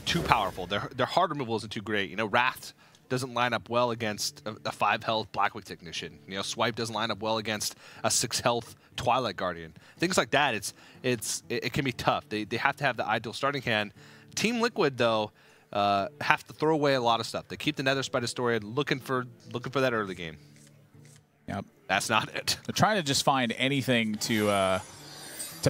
A: too powerful. Their hard removal isn't too great. You know, Wrath doesn't line up well against a 5 health Blackwick Technician. You know, Swipe doesn't line up well against a 6 health Twilight Guardian. Things like that, it can be tough. They have to have the ideal starting hand. Team Liquid, though, have to throw away a lot of stuff. They keep the Nether Spider Story looking for that early game.
B: Yep.
A: That's not it.
B: They're trying to just find anything to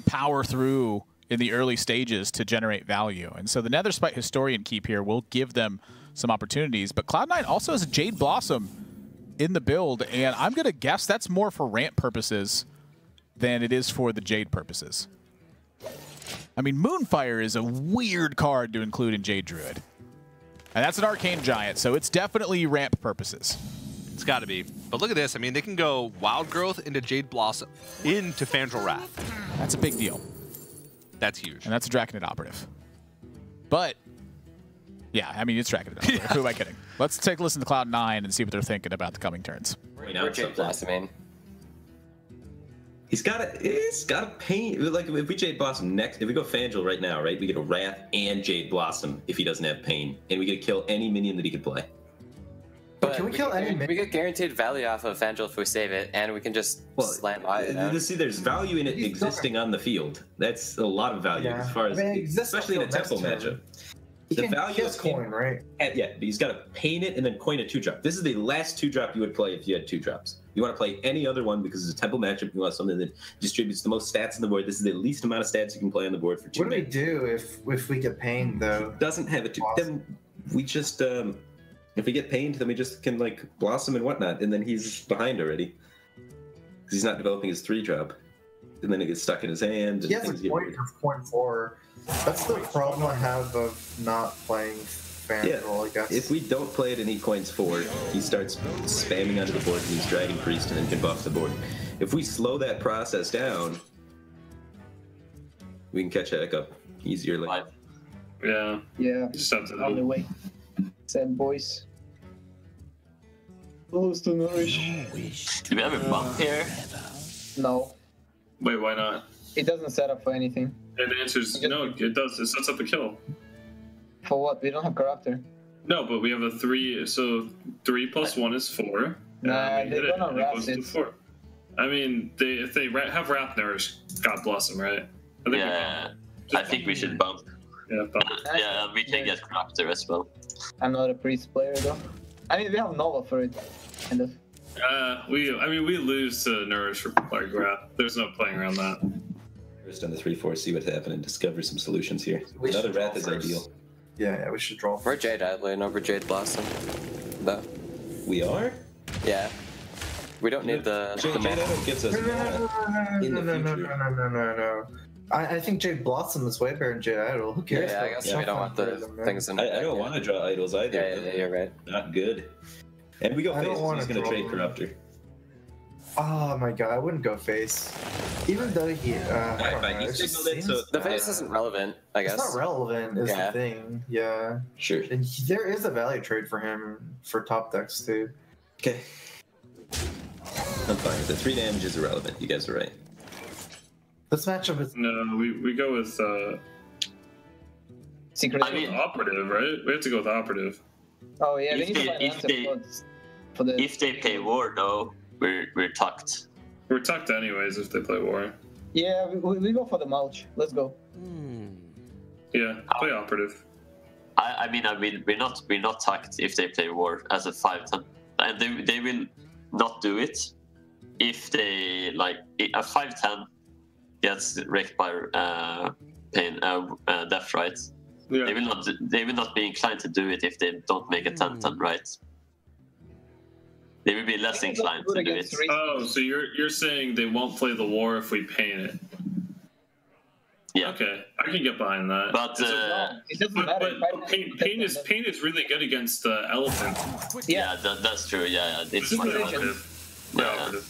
B: power through in the early stages to generate value. And so the Nether Spite Historian keep here will give them some opportunities. But Cloud9 also has a Jade Blossom in the build, and I'm going to guess that's more for ramp purposes than it is for the Jade purposes. I mean, Moonfire is a weird card to include in Jade Druid. And that's an Arcane Giant, so it's definitely ramp purposes.
A: It's got to be. But look at this. I mean, they can go Wild Growth into Jade Blossom into Fandral Wrath.
B: That's a big deal.
A: That's huge.
B: And that's a Draconid Operative. But, yeah, I mean, it's Draconid Operative. Who am I kidding? Let's take a listen to Cloud9 and see what they're thinking about the coming turns.
E: We're Jade Blossoming.
M: He's got a pain. Like if we Jade Blossom next, if we go Fangel right now, right, we get a Wrath and Jade Blossom if he doesn't have pain, and we get to kill any minion that he could play.
E: But can we kill any minion? We get guaranteed value off of Fangel if we save it, and we can just slam by it. You know?
M: See, there's value in it existing on the field. That's a lot of value as far as, especially in a temple matchup. The value is
C: coin, right?
M: Yeah, but he's got to pain it and then coin a 2-drop. This is the last 2-drop you would play if you had 2 drops. You want to play any other one because it's a temple matchup. You want something that distributes the most stats on the board. This is the least amount of stats you can play on the board for 2.
C: What do we do if we get pained though?
M: Doesn't have it. Then we just if we get pained, then we just can like Blossom and whatnot, and then he's behind already because he's not developing his 3-drop, and then it gets stuck in his hand.
C: He has a point of 0.4. That's the problem I have of not playing Fandral, I guess.
M: If we don't play it and he coins 4, he starts spamming onto the board and he's Dragon Priest and then can buff the board. If we slow that process down, we can catch Echo easier. Like.
G: Yeah.
I: Yeah.
G: Just have to
I: on the way. Sad boys. Close to Nourish.
F: Do we have a bump here?
I: No.
G: Wait, why not?
I: It doesn't set up for anything.
G: And the answer is no, it does. It sets up a kill.
I: For what? We don't have Corruptor.
G: No, but we have a 3, so 3 plus 1 is 4.
I: Nah, they're gonna Wrath it.
G: 4. I mean, if they have Wrath Nourish, God bless them, right?
F: I think we should bump.
G: Yeah, bump.
F: Yeah, we can get Corruptor as well.
I: I'm not a priest player though. I mean, we have Nova for it, kind of.
G: We lose to Nourish for like Wrath. There's no playing around that.
M: First on the 3-4, see what's happening, and discover some solutions here. Another Wrath is ideal.
C: Yeah, we should draw.
E: We're Jade Idolin over Jade Blossom, though.
M: We are?
E: Yeah. We don't need the
M: Jade Idol gives us
C: No. I think Jade Blossom is way better than Jade Idol. Who cares?
E: Yeah, I guess we don't want the things in.
M: I don't want to draw idols either.
E: Yeah, you're right.
M: Not good. And we go face, he's going to trade Corruptor.
C: Oh my god, I wouldn't go face. Even though he, I don't know,
E: the face isn't relevant, I guess.
C: It's not relevant is the thing, yeah.
M: Sure.
C: And there is a value trade for him for top decks too.
M: Okay. I'm fine with it. 3 damage is irrelevant, you guys are right.
C: Let's match up with...
G: No, we go with,
I: Secret
G: Operative, right? We have to go with Operative.
I: Oh yeah,
F: if they play War, though, we're tucked.
G: We're tucked anyways if they play War.
I: Yeah, we go for the mulch. Let's go.
G: Yeah, play Operative.
F: I mean, we're not tucked if they play War as a 5/10, and they will not do it if they like a 5/10 gets wrecked by pain, death, right? Yeah. They will not be inclined to do it if they don't make a 10/10, right? They will be less inclined to do it.
G: Oh, so you're saying they won't play the War if we paint it?
F: Yeah.
G: Okay, I can get behind that.
F: But
G: pain is really good against the elephant.
F: Yeah, that's true. Yeah, it's
G: much operative. Yeah, operative.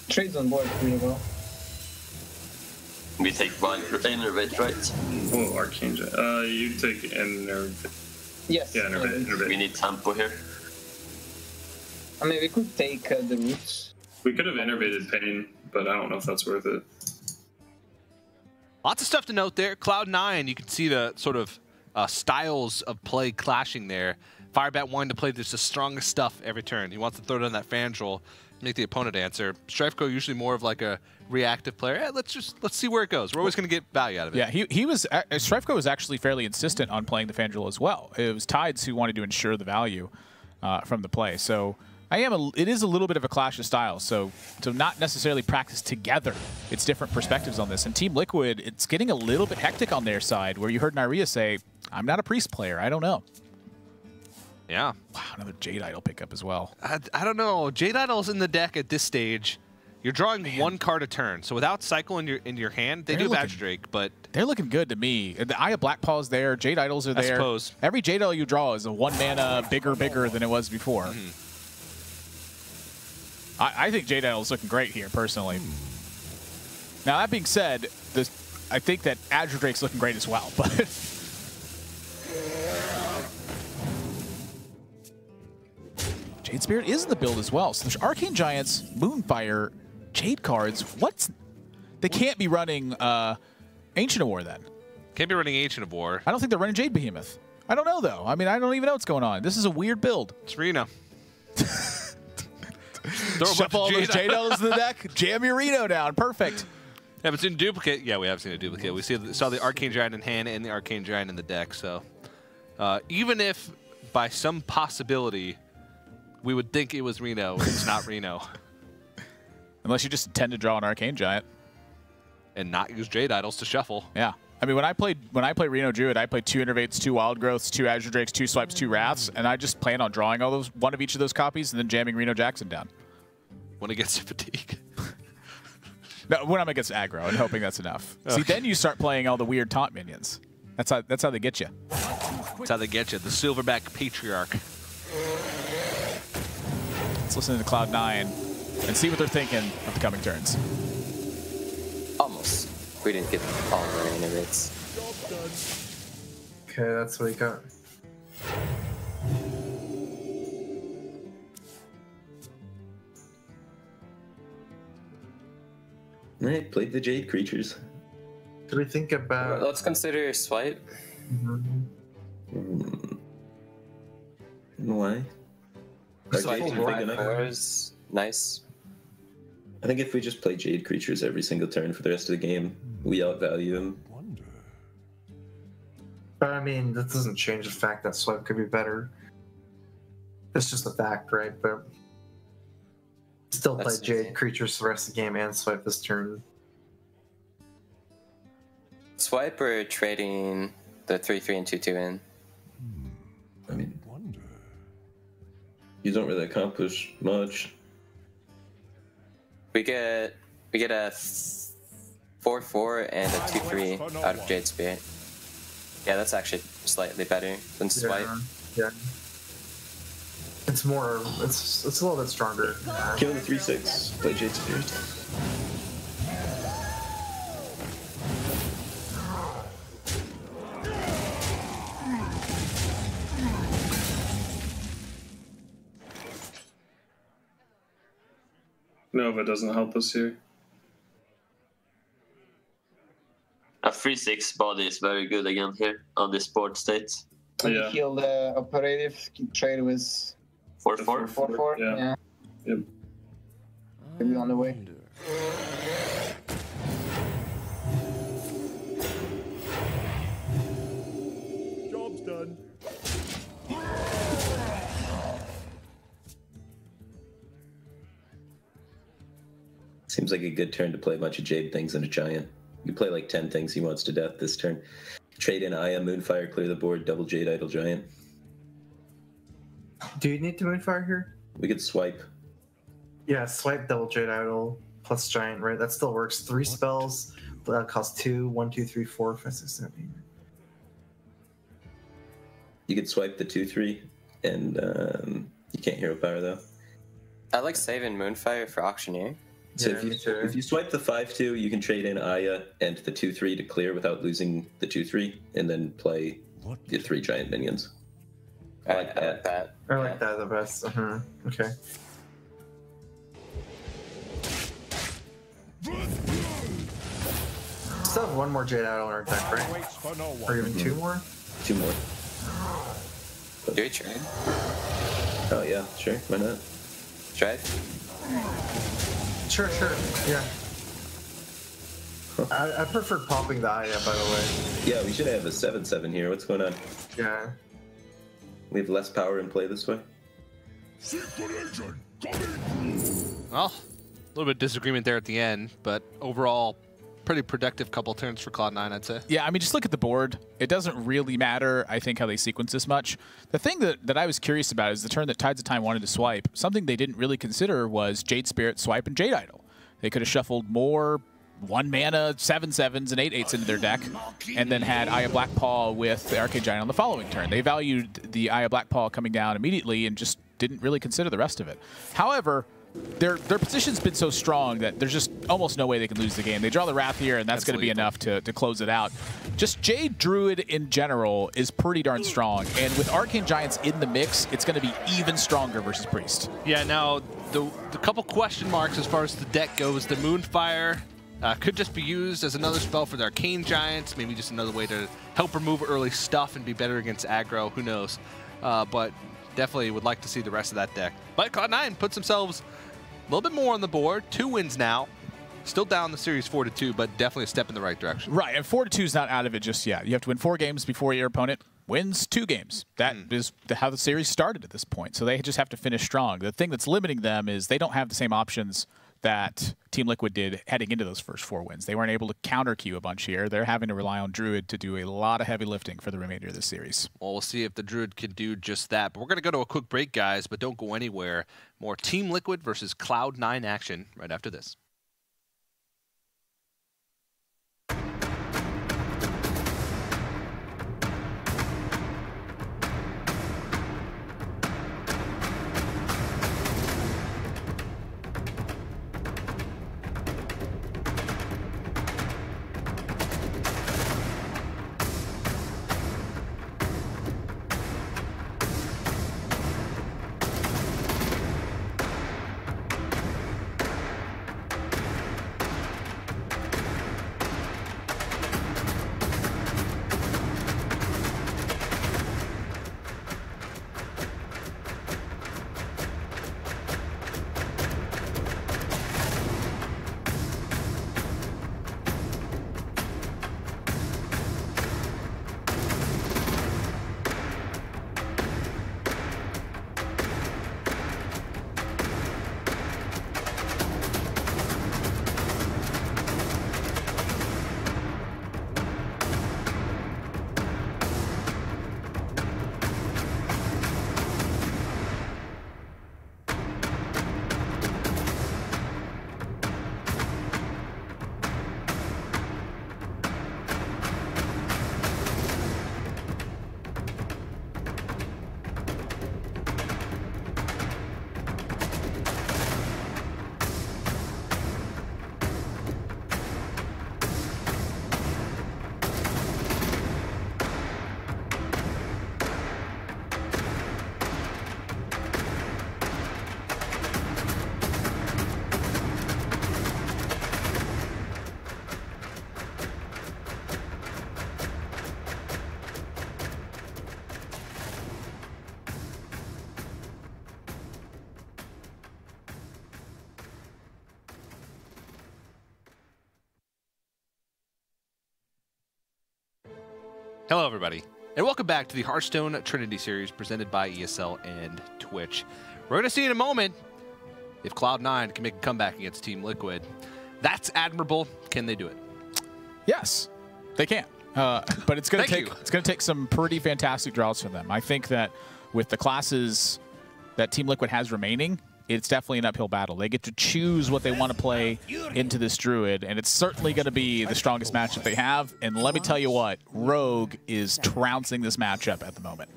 I: Trades on board pretty well.
F: We take one Innervate, right?
G: Oh, Arcane. You take Innervate.
I: Yes.
G: Yeah, Innervate.
F: We need tempo here.
I: I mean, we could take the roots.
G: We could have innervated Pain, but I don't know if that's worth it.
A: Lots of stuff to note there. Cloud9, you can see the sort of styles of play clashing there. Firebat wanting to play just the strongest stuff every turn. He wants to throw down that Fangel, make the opponent answer. Strifeko usually more of like a reactive player. Let's see where it goes. We're always going to get value out of it.
B: Yeah, Strifeko was actually fairly insistent on playing the Fangel as well. It was Tides who wanted to ensure the value from the play. So it is a little bit of a clash of styles. So to not necessarily practice together, it's different perspectives on this. And Team Liquid, it's getting a little bit hectic on their side, where you heard Nyria say, "I'm not a Priest player. I don't know."
A: Yeah.
B: Wow, another Jade Idol pickup as well.
A: I don't know. Jade Idol's in the deck at this stage. You're drawing one card a turn, so without cycle in your hand, they do Badger Drake, but
B: they're looking good to me. The Eye of Black Paw's there. Jade Idols are there.
A: I suppose.
B: Every Jade Idol you draw is a 1 mana bigger than it was before. I think Jade Idol's looking great here, personally. Now, that being said, I think that Azure Drake's looking great as well, but... Jade Spirit is in the build as well. So there's Arcane Giants, Moonfire, Jade cards. They can't be running Ancient of War then.
A: Can't be running Ancient of War.
B: I don't think they're running Jade Behemoth. I don't know, though. I mean, I don't even know what's going on. This is a weird build.
A: It's Reno.
B: Shuffle all those Jade Idols in the deck. Jam your Reno down. Perfect.
A: Yeah, but it's in duplicate. Yeah, we have seen a duplicate. We saw the Arcane Giant in hand and the Arcane Giant in the deck. So even if by some possibility we would think it was Reno, it's not Reno.
B: Unless you just intend to draw an Arcane Giant.
A: And not use Jade Idols to shuffle.
B: Yeah. I mean, when I play Reno Druid, I played 2 Innervates, 2 Wild Growths, 2 Azure Drakes, 2 Swipes, 2 Wraths, and I just plan on drawing all those, one of each of those copies, and then jamming Reno Jackson down.
A: When it gets to fatigue.
B: No, when I'm against aggro and hoping that's enough. Okay. See, then you start playing all the weird taunt minions. That's how they get you.
A: That's how they get you. The Silverback Patriarch.
B: Let's listen to Cloud9 and see what they're thinking of the coming turns.
E: Almost. We didn't get all of our Innervates.
C: Okay, that's what we got.
M: I played the Jade creatures.
C: What do we think about...
E: Let's consider swipe.
M: Why?
E: Swipe 4 is nice.
M: I think if we just play Jade creatures every single turn for the rest of the game, we outvalue them.
C: But I mean, that doesn't change the fact that swipe could be better. It's just a fact, right? But still play Jade creatures for the rest of the game and swipe this turn.
E: Swipe or trading the 3/3 and 2/2 in?
M: I mean, you don't really accomplish much.
E: We get a 4/4 and a 2/3 out of Jade Spirit. Yeah, that's actually slightly better than swipe.
C: Yeah. It's more. It's a little bit stronger.
M: Kill the 3/6. Play Jade Spirit.
G: Nova doesn't help us here.
F: A 3/6 body is very good again here on this board state.
I: When you heal the operative trade with
F: 4/4?
I: 4/4, yeah.
G: Yep.
I: Maybe on the way.
K: Job's done.
M: Seems like a good turn to play a bunch of Jade things and a Giant. You play like 10 things he wants to death this turn. Trade in Aya, Moonfire, clear the board, double Jade Idol Giant.
C: Do you need to Moonfire here?
M: We could swipe.
C: Yeah, swipe double Jade Idol plus Giant, right? That still works. 3 spells. That costs 2. 1, 2, 3, 4, 5, 6, 7, 8.
M: You could swipe the 2/3, and you can't hero power though.
E: I like saving Moonfire for Auctioneer.
M: So if you swipe the 5/2, you can trade in Aya and the 2/3 to clear without losing the 2/3, and then play the 3 giant minions. I like that.
C: I like that the best. Okay. still have one more Jade Idol in our deck, right? Or even two more?
M: 2 more.
E: Do we trade?
M: Oh yeah, sure. Why not?
E: Trade?
C: Sure, yeah. I prefer popping the Aya, by the way.
M: Yeah, we should have a 7/7 here. What's going on?
C: Yeah.
M: We have less power in play this way.
A: Well, a little bit of disagreement there at the end, but overall, pretty productive couple turns for Cloud9, I'd say.
B: Yeah, I mean, just look at the board. It doesn't really matter, I think, how they sequence this much. The thing that I was curious about is the turn that Tides of Time wanted to swipe. Something they didn't really consider was Jade Spirit, Swipe, and Jade Idol. They could have shuffled more 1-mana 7/7s and 8/8s into their deck, and then had Aya Black Paw with the Arcane Giant on the following turn. They valued the Aya Black Paw coming down immediately and just didn't really consider the rest of it. However, their position's been so strong that there's just almost no way they can lose the game. They draw the Wrath here, and that's going to be enough to close it out. Just Jade Druid in general is pretty darn strong, and with Arcane Giants in the mix, it's going to be even stronger versus Priest.
A: Yeah, now, the couple question marks as far as the deck goes, the Moonfire could just be used as another spell for the Arcane Giants, maybe just another way to help remove early stuff and be better against aggro, who knows. But definitely would like to see the rest of that deck. But Cloud9 puts themselves a little bit more on the board. 2 wins now. Still down the series 4-2, but definitely a step in the right direction.
B: Right, and 4-2 is not out of it just yet. You have to win 4 games before your opponent wins 2 games. That is how the series started at this point. So they just have to finish strong. The thing that's limiting them is they don't have the same options that Team Liquid did heading into those first 4 wins. They weren't able to counter queue a bunch here. They're having to rely on Druid to do a lot of heavy lifting for the remainder of the series.
A: Well, we'll see if the Druid can do just that. But we're going to go to a quick break, guys, but don't go anywhere. More Team Liquid versus Cloud9 action right after this. Hello, everybody, and welcome back to the Hearthstone Trinity Series presented by ESL and Twitch. We're going to see in a moment if Cloud9 can make a comeback against Team Liquid. That's admirable. Can they do it?
B: Yes, they can. But it's going to take some pretty fantastic draws from them. I think that with the classes that Team Liquid has remaining, it's definitely an uphill battle. They get to choose what they want to play into this Druid, and it's certainly going to be the strongest matchup they have. And let me tell you what, Rogue is trouncing this matchup at the moment.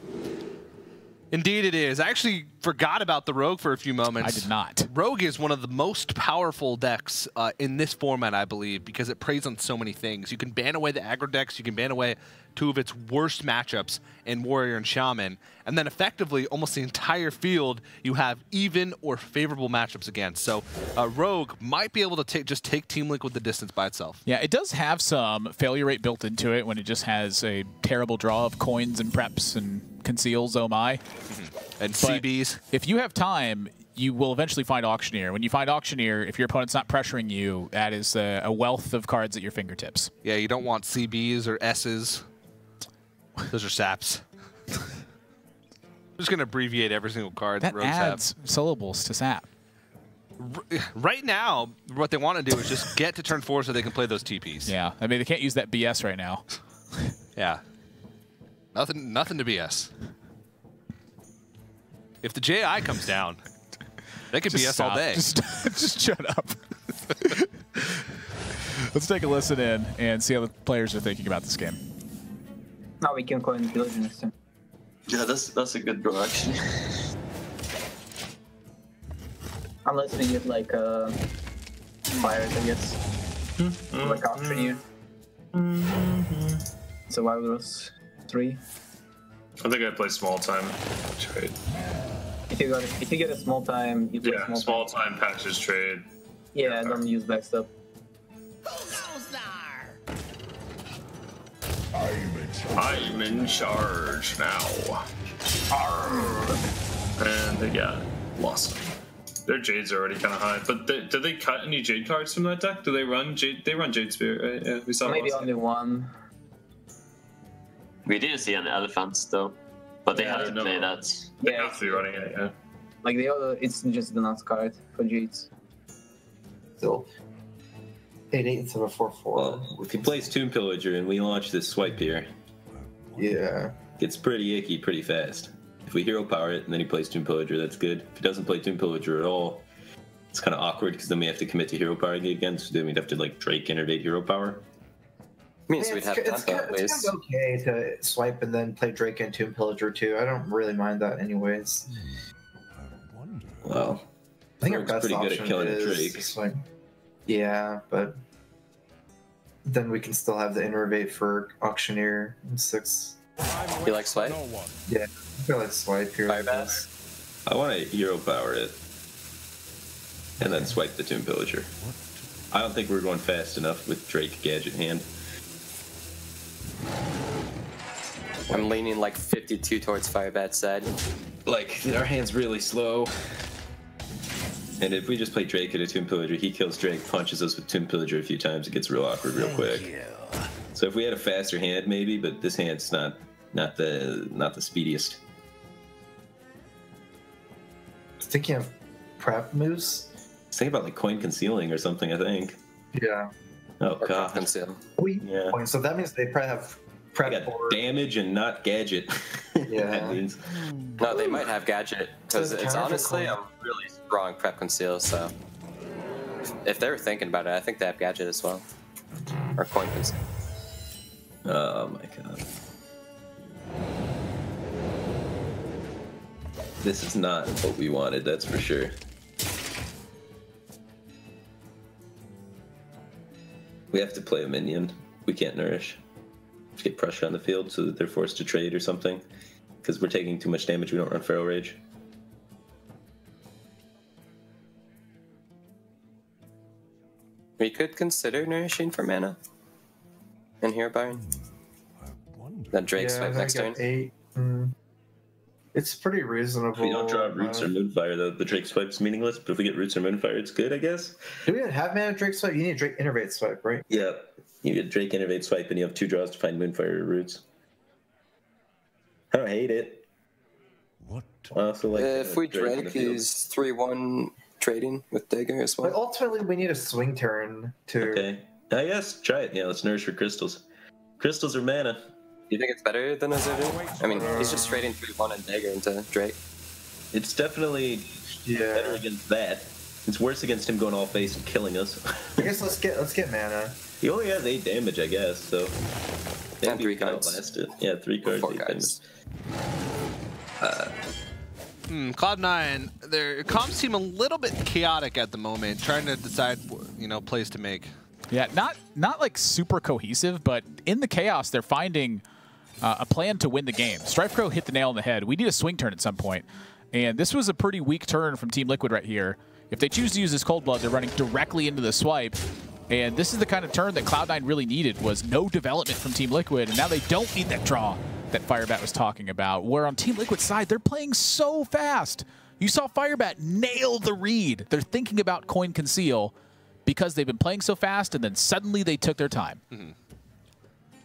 A: Indeed it is. I actually forgot about the Rogue for a few moments.
B: I did not.
A: Rogue is one of the most powerful decks in this format, I believe, because it preys on so many things. You can ban away the aggro decks, you can ban away two of its worst matchups in Warrior and Shaman, and then effectively almost the entire field you have even or favorable matchups against. So Rogue might be able to just take Team Link with the distance by itself.
B: Yeah, it does have some failure rate built into it when it just has a terrible draw of coins and preps and conceals, oh my.
A: And
B: But
A: CBs.
B: if you have time, you will eventually find Auctioneer. When you find Auctioneer, if your opponent's not pressuring you, that is a wealth of cards at your fingertips.
A: Yeah, you don't want CBs or S's. Those are saps. I'm just going to abbreviate every single card
B: That
A: Rogues have.
B: adds syllables to SAP.
A: Right now, what they want to do is just get to turn 4 so they can play those TPs.
B: Yeah, I mean, they can't use that BS right now.
A: Yeah. Nothing to BS. If the JI comes down, they can
B: Just
A: BS
B: stop.
A: all day.
B: Just shut up. Let's take a listen in and see how the players are thinking about this game.
I: Now we can call in Village next time.
F: Yeah, that's a good draw actually.
I: Unless we get like fires, I guess. Like Auctioneer. Survivors 3.
G: I think I play small time trade.
I: If you get a small time, you play
G: Yeah, small time patches trade.
I: Yeah, don't use backstop.
G: I'm in charge now. And they got lost. Their Jade's already kind of high, but did they cut any Jade cards from that deck? Do they run Jade? They run Jade Spirit, right? Yeah, we saw.
I: Maybe only one.
F: We didn't see any elephants though, but they had to play that.
G: They have to be running it, yeah.
I: Like the other, it's just the nuts card for Jades.
C: Still 8/8 instead of 4/4.
M: Well, if he plays Tomb Pillager and we launch this swipe here,
C: yeah,
M: gets pretty icky pretty fast. If we hero power it and then he plays Tomb Pillager, that's good. If he doesn't play Tomb Pillager at all, it's kind of awkward because then we have to commit to hero powering it again. So then we'd have to like Drake innervate hero power.
E: Means we'd have
C: it's
E: tempo at least.
C: kind of okay to swipe and then play Drake and Tomb Pillager too. I don't really mind that anyways.
M: Well,
C: I think our
M: Rogue's
C: best
M: pretty good
C: option
M: at killing a
C: is
M: Drake.
C: just like, yeah, but then we can still have the innervate for Auctioneer in 6.
E: You like swipe?
C: Yeah, I feel like swipe here.
M: I want to hero power it and then swipe the Tomb Pillager. I don't think we're going fast enough with Drake Gadget hand.
E: I'm leaning like 52 towards Firebat's side.
M: Like, our hand's really slow. And if we just play Drake at a Tomb Pillager, he kills Drake, punches us with Tomb Pillager a few times, it gets real awkward real quick. So if we had a faster hand, maybe, but this hand's not the speediest.
C: Thinking of prep moves.
M: Think about like coin concealing or something, I think.
C: Yeah.
M: Oh god.
E: Conceal.
M: Yeah.
C: So that means they probably have prep
M: They got damage and not gadget.
C: Yeah.
M: That means.
E: No, they might have gadget because
C: Does it
E: it's
C: counter for
E: honestly
C: coin?
E: a really strong prep conceal. So if they were thinking about it, I think they have gadget as well, or coin conceal.
M: Oh my god. This is not what we wanted, that's for sure. We have to play a minion. We can't nourish. Just get pressure on the field so that they're forced to trade or something. Because we're taking too much damage, we don't run Feral Rage.
E: We could consider nourishing for mana in Hero Byron. That Drake
C: Yeah,
E: swipe
C: I
E: next
C: got
E: turn.
C: 8. It's pretty reasonable.
M: If we don't draw Roots or Moonfire, though, the Drake swipe's meaningless. But if we get Roots or Moonfire, it's good, I guess.
C: Do we even have mana Drake swipe? You need a Drake innervate swipe, right?
M: Yep. You get Drake Innervate Swipe and you have 2 draws to find Moonfire or Roots. I don't hate it.
H: What?
M: I also like
E: If we
M: Drake in the
E: Drake,
M: field.
E: he's 3-1 trading with Dagger as
C: But
E: well.
C: ultimately, we need a swing turn to.
M: Okay. I guess. Try it. Yeah, let's nourish for crystals. Crystals are mana.
E: Do you think it's better than Azure? I mean, he's just trading 3-1 and Dagger into Drake.
M: It's definitely better against that. It's worse against him going all face and killing us.
C: I guess let's get mana.
M: He only has 8 damage, I guess, so maybe
E: And 3
M: we can
E: cards.
M: outlast it. Yeah, 3 cards,
E: 4
M: 8
E: cards.
M: damage.
A: Cloud9, their comms seem a little bit chaotic at the moment, trying to decide, plays to make.
B: Yeah, not like super cohesive, but in the chaos, they're finding a plan to win the game. Strife Crow hit the nail on the head. We need a swing turn at some point. And this was a pretty weak turn from Team Liquid right here. If they choose to use this Cold Blood, they're running directly into the swipe. And this is the kind of turn that Cloud9 really needed, was no development from Team Liquid. And now they don't need that draw that Firebat was talking about. Where on Team Liquid's side, they're playing so fast. You saw Firebat nail the read. They're thinking about coin conceal because they've been playing so fast, and then suddenly they took their time.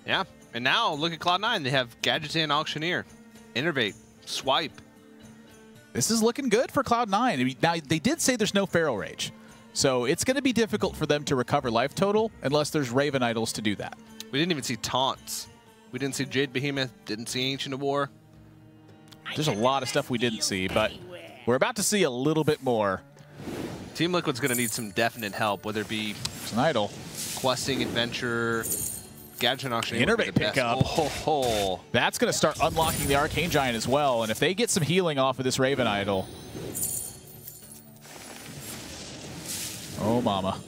A: Yeah, and now look at Cloud9. They have Gadget and Auctioneer, Innervate, Swipe.
B: This is looking good for Cloud9. I mean, now, they did say there's no Feral Rage, so it's going to be difficult for them to recover life total unless there's Raven Idols to do that.
A: We didn't even see Taunts. We didn't see Jade Behemoth, didn't see Ancient of War.
B: There's a lot of stuff we didn't see, but we're about to see a little bit more.
A: Team Liquid's going to need some definite help, whether it be
B: an idol,
A: questing, adventure, Gadget and Auctioneer.
B: Innervate pickup. That's going to start unlocking the Arcane Giant as well, and if they get some healing off of this Raven Idol. Oh, mama.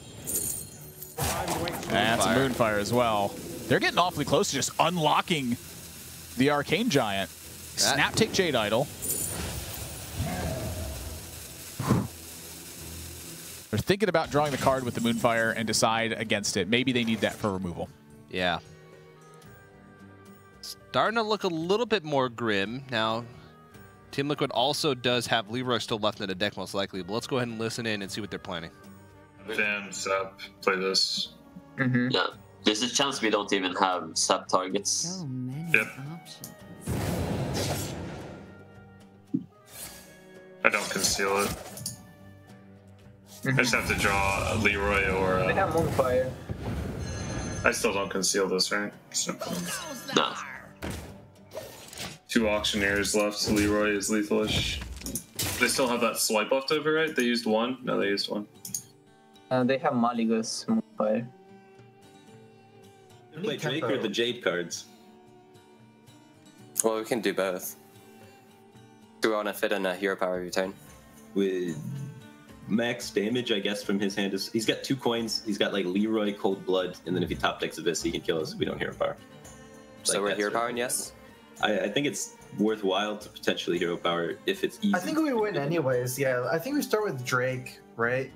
B: That's a Moonfire as well. They're getting awfully close to just unlocking the Arcane Giant. Snap take Jade Idol. They're thinking about drawing the card with the Moonfire and decide against it. Maybe they need that for removal.
A: Yeah. Starting to look a little bit more grim. Now, Team Liquid also does have Leroy still left in the deck most likely, but let's go ahead and listen in and see what they're planning.
G: Damn, Sap, play this.
F: Yeah, there's a chance we don't even have Sap targets.
J: So many options.
G: I don't conceal it. I just have to draw a Leroy or
I: They have Moonfire.
G: I still don't conceal this, right? So,
F: No.
G: 2 Auctioneers left. Leroy is lethalish. They still have that swipe left over, right? They used 1? No, they used 1.
I: They have Maligus Moonfire.
M: Play Drake or the Jade cards?
E: Well, we can do both. Do we want to fit in a hero power every turn?
M: With max damage, I guess, from his hand is he's got 2 coins. He's got like Leroy, Cold Blood, and then if he top decks a Vis, he can kill us if we don't hero power.
E: So
M: Like,
E: we're
M: that's
E: hero
M: sort of-
E: powering, yes?
M: I think it's worthwhile to potentially hero power if it's easy.
C: I think we win anyways. Yeah, I think we start with Drake, right?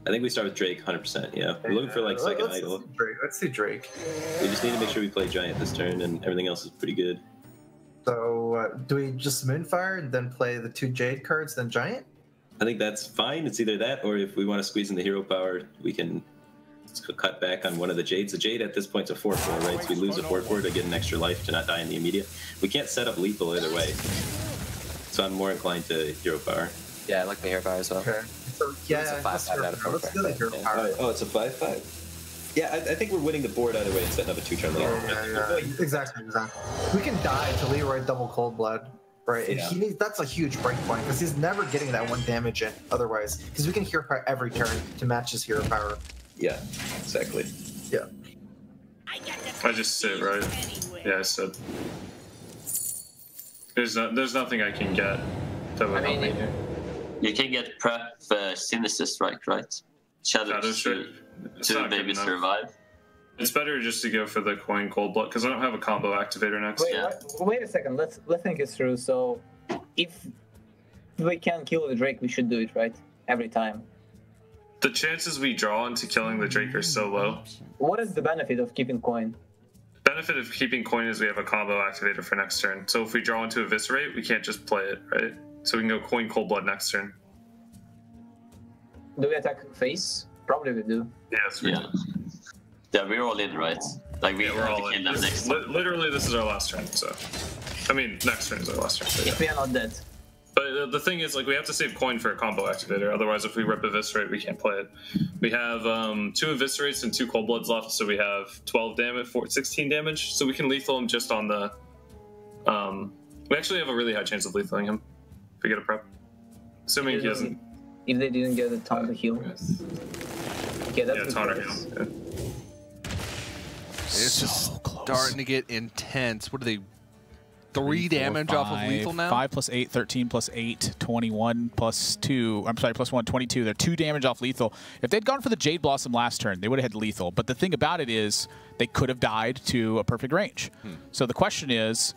M: I think we start with Drake 100%. Yeah, we're looking for like second idol.
C: Let's do Drake.
M: We just need to make sure we play Giant this turn, and everything else is pretty good.
C: So do we just Moonfire and then play the 2 Jade cards, then Giant?
M: I think that's fine. It's either that, or if we want to squeeze in the hero power, we can cut back on one of the Jades. The Jade at this point is a 4/4, right? So we lose a 4/4 to get an extra life to not die in the immediate. We can't set up lethal either way. So I'm more inclined to hero power.
E: Yeah, I like the hero power as well.
C: Okay. So yeah,
E: It's a 5/5 out of 4.
C: let's do the hero power.
M: Oh, it's a 5/5. Yeah, I think we're winning the board either way and setting up a 2-turn lead.
C: Yeah. Exactly. We can die to Leroy double Cold Blood, right? And
M: Yeah.
C: that's a huge break point because he's never getting that 1 damage in otherwise. Because we can hero power every turn to match his hero power.
M: Yeah, exactly.
C: Yeah.
G: I just sit, right? Yeah, I sit. There's nothing I can get that would help me here.
F: You can get prep Sinister Strike, right? Shadow
G: Strike. It's
F: to
G: not good
F: maybe
G: enough.
F: survive.
G: It's better just to go for the coin Cold Blood because I don't have a combo activator next.
I: Wait a second. Let's think it through. So, if we can kill the Drake, we should do it, right? Every time.
G: The chances we draw into killing the Drake are so low.
I: What is the benefit of keeping coin?
G: Benefit of keeping coin is we have a combo activator for next turn. So if we draw into Eviscerate, we can't just play it, right? So we can go coin Cold Blood next turn.
I: Do we attack face? Probably we do.
G: Yes, we do.
F: Yeah, we're all in, right? Like we're all
G: all
F: in
G: in.
F: them next turn.
G: Literally, this is our last turn. So, I mean, next turn is our last turn. So, yeah.
I: If we are not dead.
G: But the thing is, like, we have to save coin for a combo activator. Otherwise, if we rip Eviscerate, we can't play it. We have 2 Eviscerates and 2 Cold Bloods left, so we have 12 damage, 16 damage. So we can lethal him just on the... we actually have a really high chance of lethaling him if we get a prep. Assuming he doesn't...
I: If they didn't get a ton to heal. Okay, that's good
G: Taunt or
I: for us.
G: heal. Yeah.
A: It's just starting to get intense. What are they? 3 damage off of lethal now?
B: 5 plus 8, 13 plus 8, 21 plus 2. I'm sorry, plus 1, 22. They're 2 damage off lethal. If they'd gone for the Jade Blossom last turn, they would have had lethal. But the thing about it is they could have died to a perfect range. So the question is,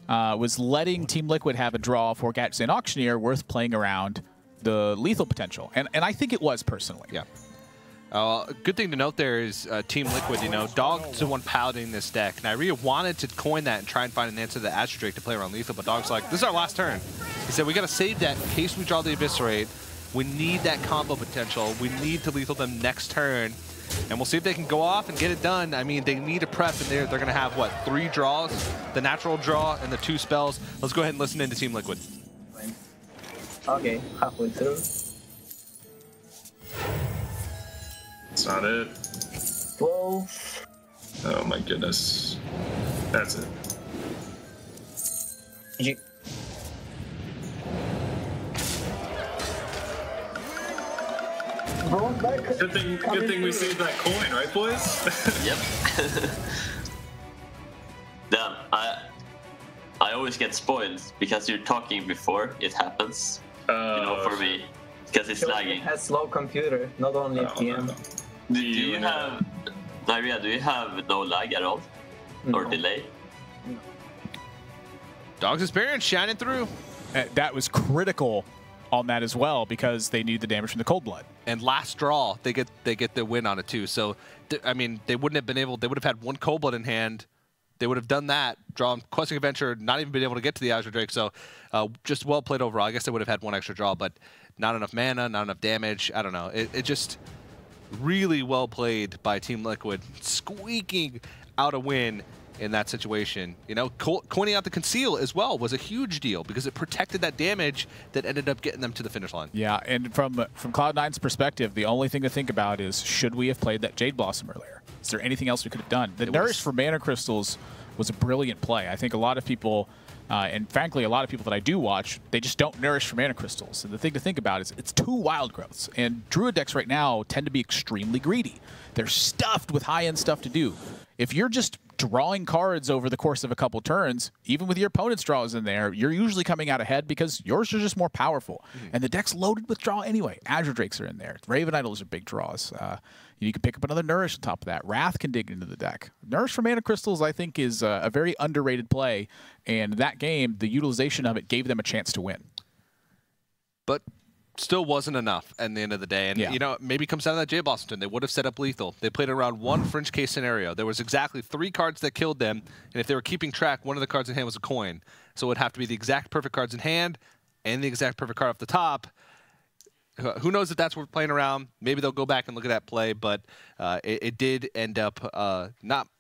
B: was letting Team Liquid have a draw for Gadgets and Auctioneer worth playing around the lethal potential? And I think it was, personally.
A: Yeah. A good thing to note there is Team Liquid, you know, Dog's the one piloting this deck. And I really wanted to coin that and try and find an answer to the Astro Drake to play around lethal, but Dog's like, this is our last turn. He said, we got to save that in case we draw the Eviscerate. We need that combo potential. We need to lethal them next turn. And we'll see if they can go off and get it done. I mean, they need a prep, and they're going to have, what, 3 draws? The natural draw and the 2 spells. Let's go ahead and listen into Team Liquid.
I: Okay, halfway through.
G: That's not it.
I: 12.
G: Oh my goodness. That's it.
I: GG.
G: Good thing we saved that coin, right, boys?
F: Yep. Damn, I always get spoiled because you're talking before it happens. You know, for me, because it's lagging.
I: It has slow computer, not only FTM.
F: Do you have, Naria? Do you have no lag at all, or delay?
A: Dog's experience shining through.
B: That was critical on that as well, because they need the damage from the Cold Blood.
A: And last draw, they get the win on it too. So, I mean, they wouldn't have been able. They would have had 1 Cold Blood in hand. They would have done that, drawn Questing Adventure, not even been able to get to the Azure Drake. So, just well played overall. I guess they would have had 1 extra draw, but not enough mana, not enough damage. I don't know. It just really well played by Team Liquid, squeaking out a win in that situation. You know, coining out the Conceal as well was a huge deal because it protected that damage that ended up getting them to the finish line.
B: Yeah, and from Cloud9's perspective, the only thing to think about is, should we have played that Jade Blossom earlier? Is there anything else we could have done? The Nourish for Mana Crystals was a brilliant play. I think a lot of people, and frankly, a lot of people that I do watch, they just don't Nourish for Mana Crystals. And the thing to think about is it's 2 Wild Growths, and Druid decks right now tend to be extremely greedy. They're stuffed with high-end stuff to do. If you're just drawing cards over the course of a couple turns, even with your opponent's draws in there, you're usually coming out ahead because yours are just more powerful. And the deck's loaded with draw anyway. Azure Drakes are in there. Raven Idols are big draws. You can pick up another Nourish on top of that. Wrath can dig into the deck. Nourish for Mana Crystals, I think, is a very underrated play. And that game, the utilization of it gave them a chance to win.
A: But still wasn't enough at the end of the day. And, you know, maybe it comes down to that Jade Blossom. They would have set up lethal. They played around 1 fringe case scenario. There was exactly 3 cards that killed them. And if they were keeping track, one of the cards in hand was a coin. So it would have to be the exact perfect cards in hand and the exact perfect card off the top. Who knows if that's worth playing around. Maybe they'll go back and look at that play, but it did end up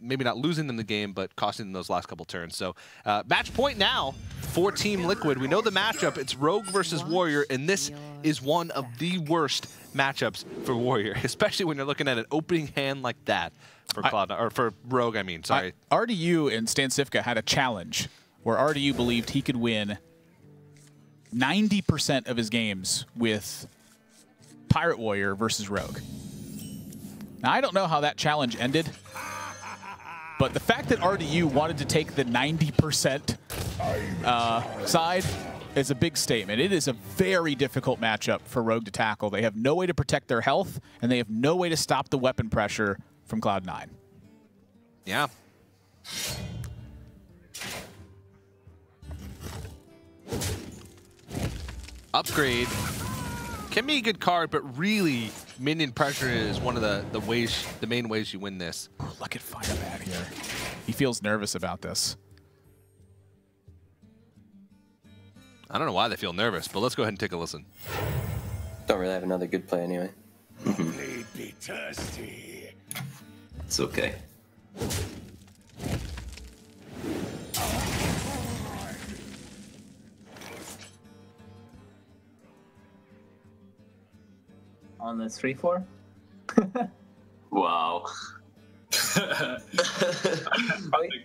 A: maybe not losing them the game, but costing them those last couple turns. So match point now for Team Liquid. We know the matchup. It's Rogue versus Warrior, and this is one of the worst matchups for Warrior, especially when you're looking at an opening hand like that for Cloud9, or for Rogue, I mean, sorry.
B: RDU and Stan Sifka had a challenge where RDU believed he could win 90% of his games with Pirate Warrior versus Rogue. Now, I don't know how that challenge ended, but the fact that RDU wanted to take the 90% side is a big statement. It is a very difficult matchup for Rogue to tackle. They have no way to protect their health, and they have no way to stop the weapon pressure from Cloud9.
A: Yeah. Upgrade can be a good card, but really, minion pressure is one of the main ways you win this.
B: Look at Firebat here. He feels nervous about this.
A: I don't know why they feel nervous, but let's go ahead and take a listen.
E: Don't really have another good play anyway.
H: Be thirsty.
D: It's okay.
I: On the 3-4.
F: Wow.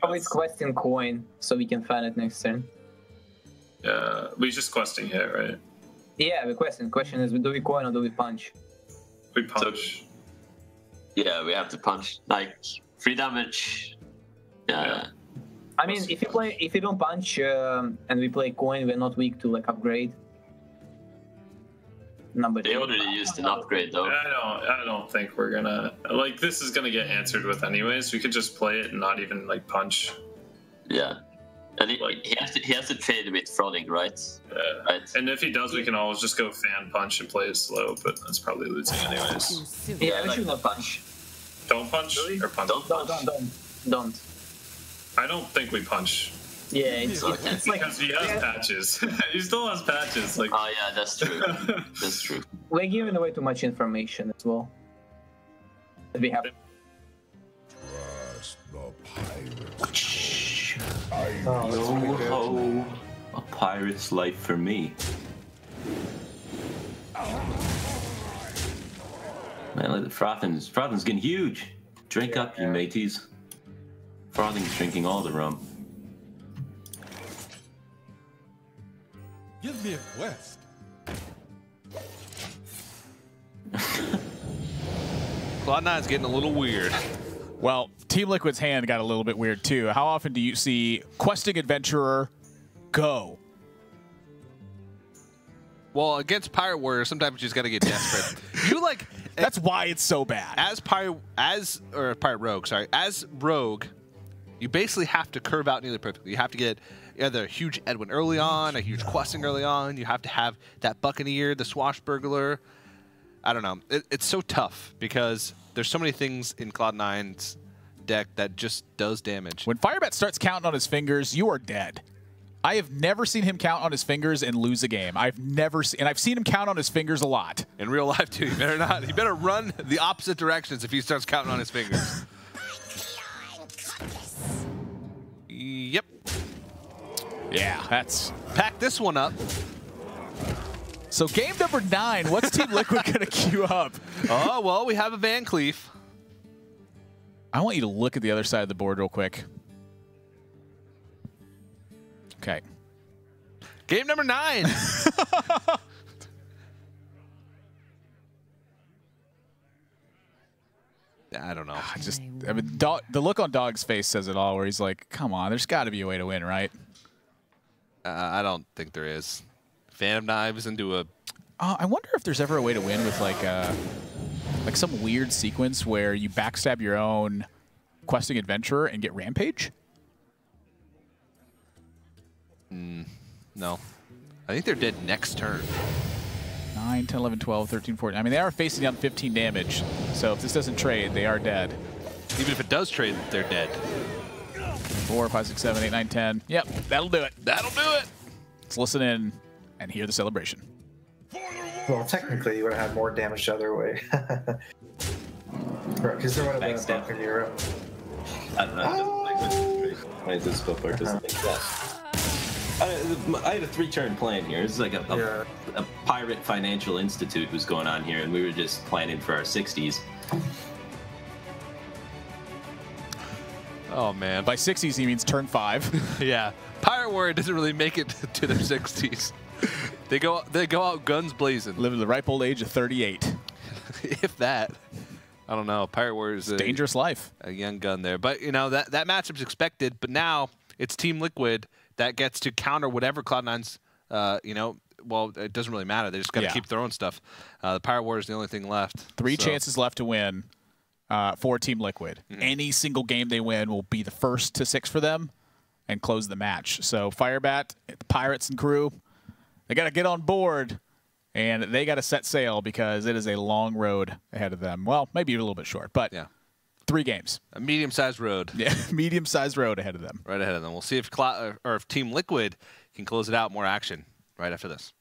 I: Always question coin so we can fan it next turn.
G: Yeah, we just questing hit, right?
I: Yeah, the question. Question is, do we coin or do we punch?
G: We punch.
F: Yeah, we have to punch. Like, 3 damage. Yeah.
I: I mean, if you don't punch and we play coin, we're not weak to like upgrade. Number
F: They already used an upgrade though.
G: I don't think we're gonna like this is gonna get answered with anyways. We could just play it and not even like punch.
F: Yeah. And he has to trade with Frothing, right? Right.
G: And if he does, we can always just go fan punch and play it slow, but that's probably losing anyways.
I: Yeah, we should not punch.
G: Don't punch? Or punch?
I: Don't.
G: I don't think we punch.
I: Yeah, it's like
G: because he has patches. He still has patches. Like.
F: Oh yeah, that's true. That's true.
I: We're giving away too much information as well. We have.
H: Trust the pirates.
D: Yo-ho, a pirate's life for me. Man, look at Frothin's getting huge. Drink up, you mateys. Frothing's drinking all the rum.
K: Give me a quest.
A: Cloud9's getting a little weird.
B: Well, Team Liquid's hand got a little bit weird too. How often do you see questing adventurer go?
A: Well, against Pirate Warrior, sometimes you just got to get desperate. You like
B: that's why it's so bad.
A: As Pirate Rogue, sorry, as Rogue, you basically have to curve out nearly perfectly. You have to get either a huge Edwin early on, a huge questing early on. You have to have that Buccaneer, the Swashbuckler. I don't know. It's so tough because there's so many things in Cloud9's deck that just does damage.
B: When Firebat starts counting on his fingers, you are dead. I have never seen him count on his fingers and lose a game. I've never seen, and I've seen him count on his fingers a lot.
A: In real life, too. You better not. You better run the opposite directions if he starts counting on his fingers. Yep.
B: Yeah, that's...
A: Pack this one up.
B: So game number 9, what's Team Liquid going to queue up?
A: Oh, well, we have a Van Cleef.
B: I want you to look at the other side of the board real quick. Okay.
A: Game number 9. I don't know.
B: I mean, the look on Dog's face says it all, where he's like, come on, there's got to be a way to win, right?
A: I don't think there is. Fan of Knives into a...
B: I wonder if there's ever a way to win with like some weird sequence where you backstab your own questing adventurer and get Rampage?
A: No. I think they're dead next turn.
B: 9, 10, 11, 12, 13, 14. I mean, they are facing down 15 damage, so if this doesn't trade, they are dead.
A: Even if it does trade, they're dead.
B: 4, 5, 6, 7, 8, 9, 10. Yep, that'll do it.
A: That'll do it.
B: Let's listen in and hear the celebration.
C: Well, technically, you would have had more damage the other way. Because there would have been a Buccaneer.
M: I don't know. My disco part doesn't make sense. I had a 3-turn plan here. This is like a pirate financial institute was going on here, and we were just planning for our 60s.
A: Oh, man.
B: By 60s, he means turn 5.
A: Yeah. Pirate Warrior doesn't really make it to their 60s. They go out guns blazing.
B: Live in the ripe old age of 38.
A: If that. I don't know. Pirate Warrior's a
B: dangerous life.
A: A young gun there. But, you know, that matchup's expected. But now it's Team Liquid that gets to counter whatever Cloud9's, you know, well, it doesn't really matter. They just got to keep throwing stuff. The Pirate Warrior's the only thing left.
B: 3 chances left to win for Team Liquid. Any single game they win will be the first to 6 for them and close the match. So Firebat, the Pirates and crew, they got to get on board, and they got to set sail because it is a long road ahead of them. Well, maybe a little bit short, but 3 games.
A: A medium-sized road.
B: Yeah, medium-sized road ahead of them.
A: Right ahead of them. We'll see if if Team Liquid can close it out. More action right after this.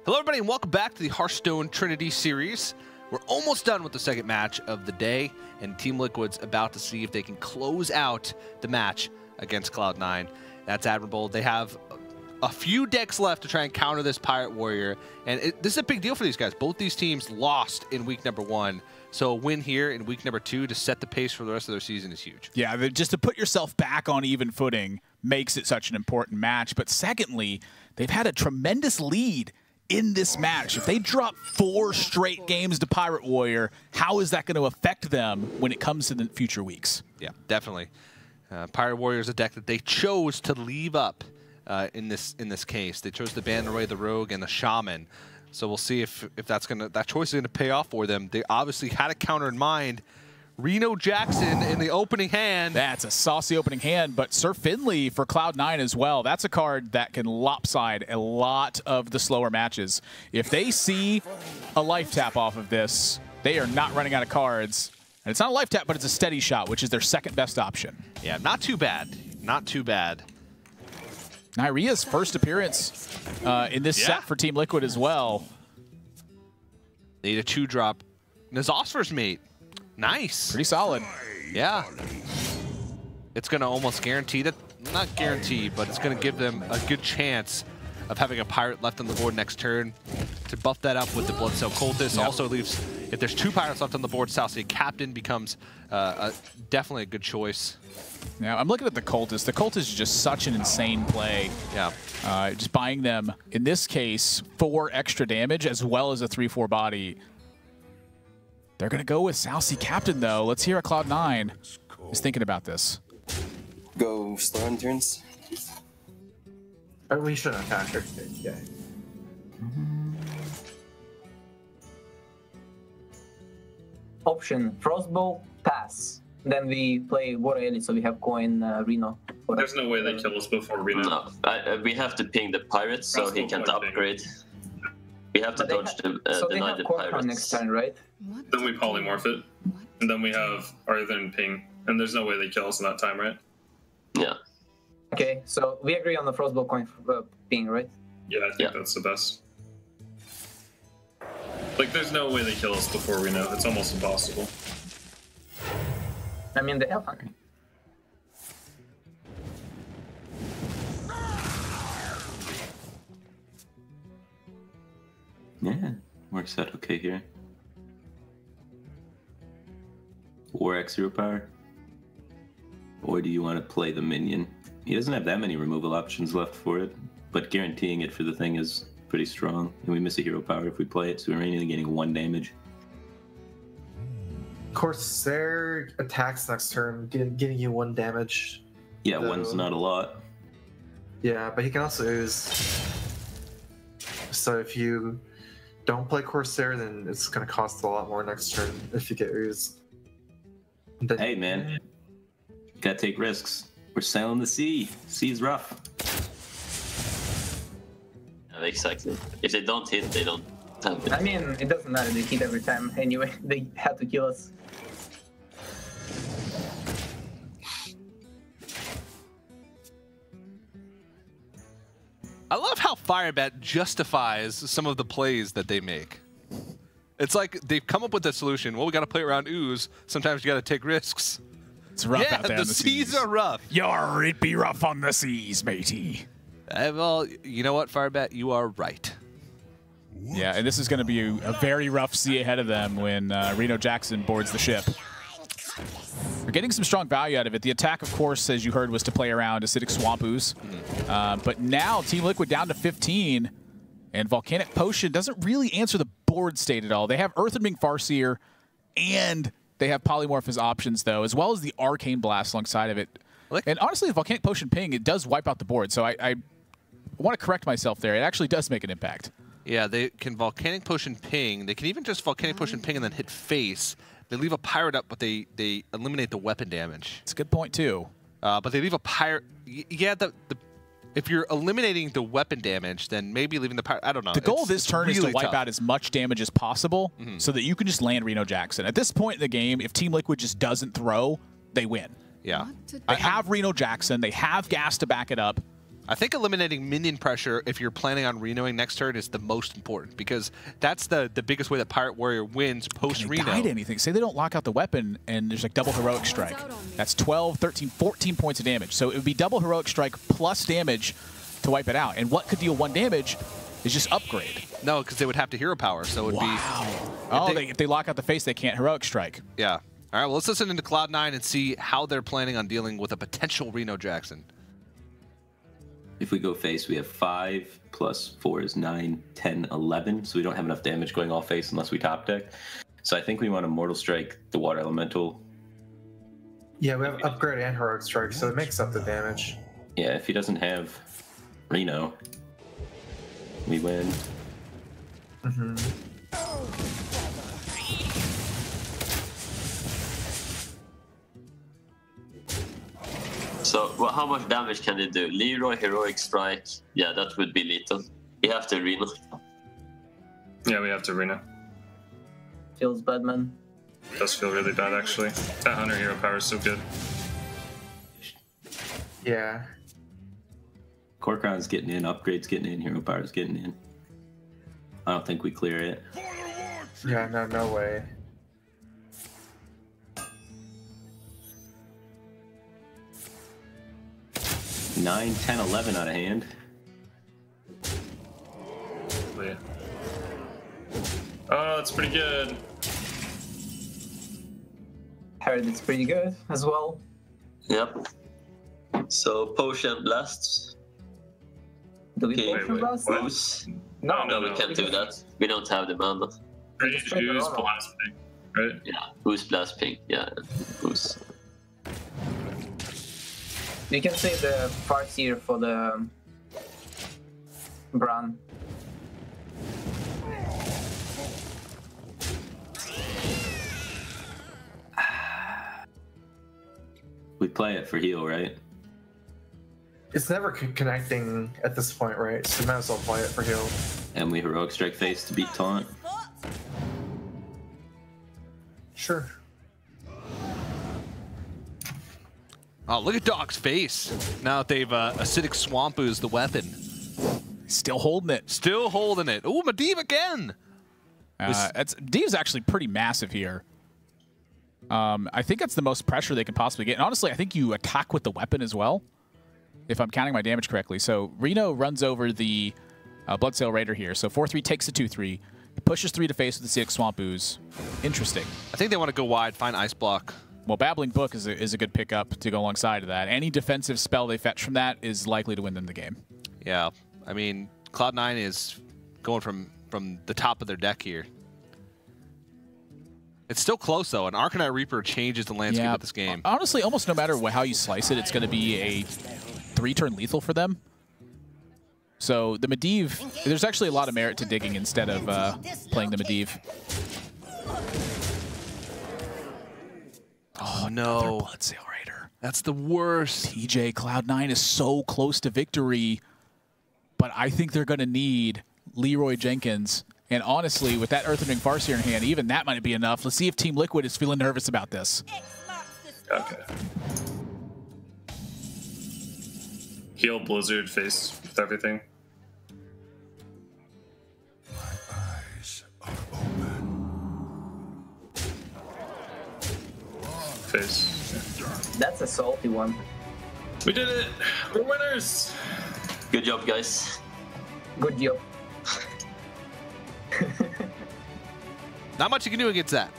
A: Hello, everybody, and welcome back to the Hearthstone Trinity Series. We're almost done with the second match of the day, and Team Liquid's about to see if they can close out the match against Cloud9. That's admirable. They have a few decks left to try and counter this Pirate Warrior, and this is a big deal for these guys. Both these teams lost in week number 1, so a win here in week number 2 to set the pace for the rest of their season is huge.
B: Yeah, just to put yourself back on even footing makes it such an important match. But secondly, they've had a tremendous lead in this match. If they drop 4 straight games to Pirate Warrior, how is that going to affect them when it comes to the future weeks?
A: Yeah, definitely. Pirate Warrior is a deck that they chose to leave up in this case. They chose to ban away the Rogue and the Shaman. So we'll see if that choice is gonna pay off for them. They obviously had a counter in mind. Reno Jackson in the opening hand.
B: That's a saucy opening hand, but Sir Finley for Cloud9 as well. That's a card that can lopside a lot of the slower matches. If they see a life tap off of this, they are not running out of cards. And it's not a life tap, but it's a steady shot, which is their second best option.
A: Yeah, not too bad. Not too bad.
B: Nyria's first appearance in this set for Team Liquid as well.
A: They need a 2-drop. Nazosfer's mate. Nice.
B: Pretty solid.
A: Yeah. It's going to almost guarantee that, not guarantee, but it's going to give them a good chance of having a pirate left on the board next turn. To buff that up with the Blood Cell Cultist also leaves, if there's 2 pirates left on the board, South Sea Captain becomes definitely a good choice.
B: Now, I'm looking at the Cultist. The Cultist is just such an insane play.
A: Yeah.
B: Just buying them, in this case, 4 extra damage as well as a 3/4 body. They're going to go with South Sea Captain, though. Let's hear what Cloud9 is thinking about this.
E: Go slow on turns.
C: Or we shouldn't attack her. Yeah.
I: Option, Frostbolt, pass. Then we play Water Elite, so we have coin Reno.
G: There's no way they kill us before Reno.
F: No, we have to ping the pirates so he can't upgrade. We have to dodge the
I: so they
F: deny
I: have
F: the
I: core
F: pirates.
I: next turn, right?
G: Then we polymorph it, and then we have our then ping, and there's no way they kill us in that time, right?
F: Yeah.
I: Okay, so we agree on the Frostbolt coin ping, right?
G: Yeah, I think that's the best. Like, there's no way they kill us before we know. It's almost impossible.
I: I mean, they have hunting.
D: Yeah, works out okay here. 4x 0 power. Or do you want to play the minion? He doesn't have that many removal options left for it, but guaranteeing it for the thing is pretty strong. And we miss a hero power if we play it, so we're only getting 1 damage.
C: Corsair attacks next turn, giving you 1 damage.
D: Yeah, 1's not a lot.
C: Yeah, but he can also ooze. So if you don't play Corsair, then it's going to cost a lot more next turn if you get ooze. Then,
D: hey, man. Gotta take risks. We're sailing the sea. Sea's rough.
F: Yeah, exactly. If they don't hit, they don't have it.
I: I mean, it doesn't matter, they hit every time anyway. They have to kill us.
A: I love how Firebat justifies some of the plays that they make. It's like they've come up with a solution. Well, we got to play around ooze. Sometimes you got to take risks.
B: It's rough out there
A: the
B: on the
A: seas are rough.
B: Yar, it be rough on the seas, matey.
A: Well, you know what, Firebat? You are right.
B: Yeah, and this is going to be a very rough sea ahead of them when Reno Jackson boards the ship. They're getting some strong value out of it. The attack, of course, as you heard, was to play around Acidic Swamp Ooze. But now Team Liquid down to 15, and Volcanic Potion doesn't really answer the board state at all. They have Earthbending Farseer, and they have Polymorph as options, though, as well as the Arcane Blast alongside of it. And honestly, the Volcanic Potion ping, it does wipe out the board, so I want to correct myself there. It actually does make an impact.
A: Yeah, they can Volcanic Potion ping. They can even just Volcanic Potion ping and then hit face. They leave a pirate up, but they eliminate the weapon damage.
B: It's a good point, too.
A: But they leave a pirate. Yeah, if you're eliminating the weapon damage, then maybe leaving the pirate. I don't know.
B: The goal of this turn is to wipe
A: tough.
B: out as much damage as possible so that you can just land Reno Jackson. At this point in the game, if Team Liquid just doesn't throw, they win.
A: Yeah.
B: They have Reno Jackson. They have gas to back it up.
A: I think eliminating minion pressure, if you're planning on Renoing next turn, is the most important, because that's the biggest way that Pirate Warrior wins post-Reno.
B: Die to anything. Say they don't lock out the weapon, and there's like double Heroic Strike. That's 12, 13, 14 points of damage. So it would be double Heroic Strike plus damage to wipe it out. And what could deal 1 damage is just Upgrade.
A: No, because they would have to Hero Power, so it would be...
B: Oh, if they lock out the face, they can't Heroic Strike.
A: Yeah. All right, well, let's listen into Cloud9 and see how they're planning on dealing with a potential Reno Jackson.
D: If we go face, we have 5 plus 4 is 9, 10, 11. So we don't have enough damage going all face unless we top deck. So I think we want to Mortal Strike the Water Elemental.
C: Yeah, we have Upgrade and Heroic Strike, so it makes up the damage.
D: Yeah, if he doesn't have Reno, we win.
C: Mm-hmm.
F: So, well, how much damage can they do? Leroy, Heroic Strike. Yeah, that would be lethal. We have to Reno.
G: Yeah, we have to Reno.
I: Feels bad, man.
G: Does feel really bad, actually. That Hunter Hero Power is so good.
C: Yeah.
D: Corcoran's getting in, Upgrade's getting in, Hero Power's getting in. I don't think we clear it.
C: Yeah, no way.
D: Nine, 10, 11 out of hand.
G: Yeah. Oh, that's pretty good.
I: Heard it's pretty good as well.
F: Yep. So, Potion Blast.
I: Do we
F: Okay,
I: Potion Blast?
F: Boost.
G: No,
F: No, we can't do that. We don't have the mana.
G: Rage use Blast Ping, right?
F: Yeah, Boost Blast Ping. Yeah, Boost.
I: You can save the Farseer for the Bran.
D: We play it for heal, right?
C: It's never connecting at this point, right? So you might as well play it for heal.
D: And we Heroic Strike face to beat Taunt.
C: Sure.
A: Oh, look at Dog's face. Now that they've Acidic Swamp Ooze the weapon.
B: Still holding it.
A: Still holding it. Ooh, Medivh again.
B: Medivh's actually pretty massive here. I think that's the most pressure they can possibly get. And honestly, I think you attack with the weapon as well, if I'm counting my damage correctly. So Reno runs over the Bloodsail Raider here. So 4-3 takes a 2-3. It pushes 3 to face with the Acidic Swamp Ooze. Interesting.
A: I think they want to go wide, find Ice Block.
B: Well, Babbling Book is a good pickup to go alongside of that. Any defensive spell they fetch from that is likely to win them the game.
A: Yeah, I mean, Cloud9 is going from the top of their deck here. It's still close, though. An Arcanite Reaper changes the landscape of this game.
B: Honestly, almost no matter how you slice it, it's going to be a 3-turn lethal for them. So the Medivh, there's actually a lot of merit to digging instead of playing the Medivh.
A: Oh, no.
B: Bloodsail Raider.
A: That's the worst.
B: TJ, Cloud9 is so close to victory, but I think they're going to need Leroy Jenkins. And honestly, with that Earthring Farseer in hand, even that might be enough. Let's see if Team Liquid is feeling nervous about this.
G: Okay. Heal Blizzard face with everything. Face.
I: That's a salty one.
G: We did it! We're winners!
F: Good job, guys.
I: Good job.
A: Not much you can do against that.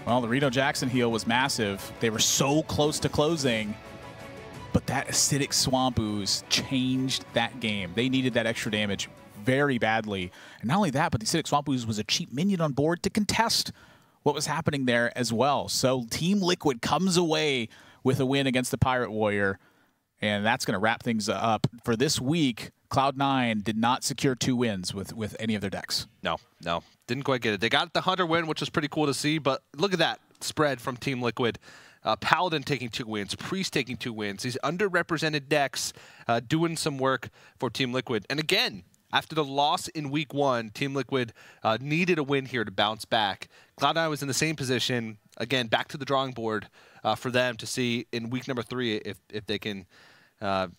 B: Well, the Reno Jackson heal was massive. They were so close to closing, but that Acidic Swamp Ooze changed that game. They needed that extra damage very badly. And not only that, but the Acidic Swamp Ooze was a cheap minion on board to contest what was happening there as well. So Team Liquid comes away with a win against the Pirate Warrior, and that's going to wrap things up. For this week, Cloud9 did not secure 2 wins with any of their decks.
A: No. Didn't quite get it. They got the Hunter win, which was pretty cool to see, but look at that spread from Team Liquid. Paladin taking 2 wins, Priest taking 2 wins. These underrepresented decks doing some work for Team Liquid. And again, after the loss in Week 1, Team Liquid needed a win here to bounce back. Cloud9 was in the same position. Again, back to the drawing board for them to see in week number 3 if they can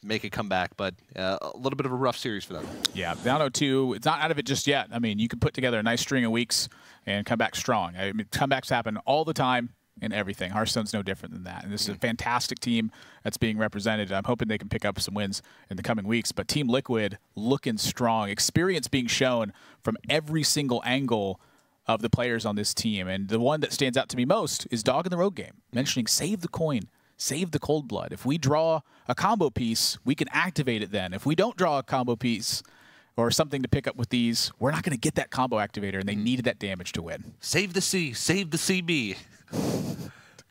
A: make a comeback, but a little bit of a rough series for them.
B: Yeah, down 0-2. It's not out of it just yet. I mean, you could put together a nice string of weeks and come back strong. I mean, comebacks happen all the time in everything. Hearthstone's no different than that. And this is a fantastic team that's being represented. I'm hoping they can pick up some wins in the coming weeks. But Team Liquid looking strong. Experience being shown from every single angle of the players on this team. And the one that stands out to me most is Dog in the Rogue game, mentioning save the coin, save the cold blood. If we draw a combo piece, we can activate it then. If we don't draw a combo piece or something to pick up with these, we're not going to get that combo activator, and they needed that damage to win.
A: Save the C, save the CB.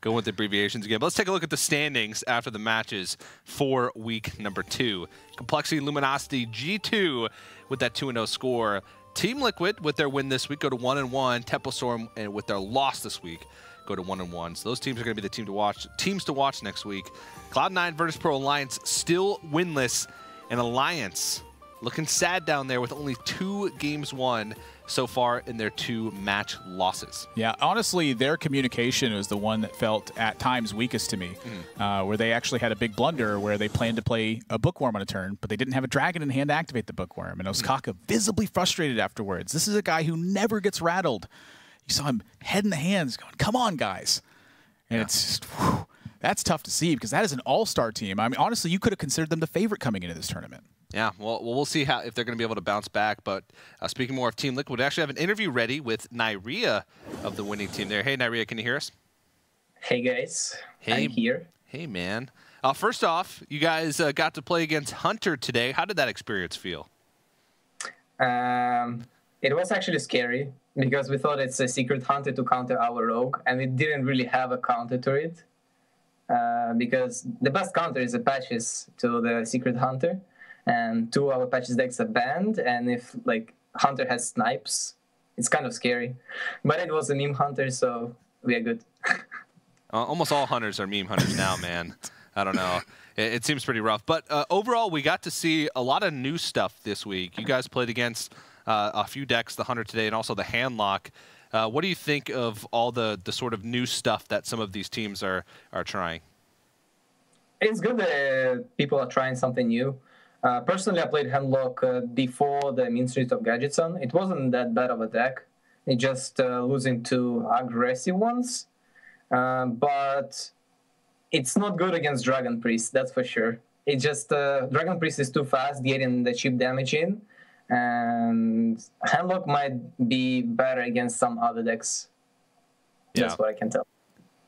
A: Go with the abbreviations again. But let's take a look at the standings after the matches for week number 2. Complexity Luminosity G2 with that 2-0 score. Team Liquid with their win this week go to 1-1. Temple Storm and with their loss this week go to 1-1. So those teams are going to be the teams to watch next week. Cloud9 Virtus Pro Alliance still winless, and Alliance looking sad down there with only 2 games won so far in their 2 match losses.
B: Yeah, honestly, their communication was the one that felt at times weakest to me, where they actually had a big blunder where they planned to play a Bookworm on a turn, but they didn't have a dragon in hand to activate the Bookworm, and Osaka visibly frustrated afterwards. This is a guy who never gets rattled. You saw him head in the hands going, come on, guys. And it's just, whew, that's tough to see because that is an all-star team. I mean, honestly, you could have considered them the favorite coming into this tournament.
A: Yeah, well, we'll see if they're going to be able to bounce back. But speaking more of Team Liquid, we actually have an interview ready with Nyria of the winning team there. Hey, Nyria, can you hear us?
I: Hey, guys.
A: Hey,
I: I'm here.
A: Hey, man. First off, you guys got to play against Hunter today. How did that experience feel?
I: It was actually scary because we thought it's a secret hunter to counter our rogue, and we didn't really have a counter to it because the best counter is the patches to the secret hunter. And 2 of our patches decks are banned, and if like Hunter has snipes, it's kind of scary. But it was a meme hunter, so we are good.
A: Almost all hunters are meme hunters now, man. I don't know. It seems pretty rough. But overall, we got to see a lot of new stuff this week. You guys played against a few decks, the Hunter today, and also the Handlock. What do you think of all the sort of new stuff that some of these teams are trying?
I: It's good that people are trying something new. Personally, I played Handlock before the Mean Street of Gadgetson. It wasn't that bad of a deck. It just losing 2 aggressive ones. But it's not good against Dragon Priest, that's for sure. It just, Dragon Priest is too fast getting the cheap damage in. And Handlock might be better against some other decks.
A: Yeah.
I: That's what I can tell.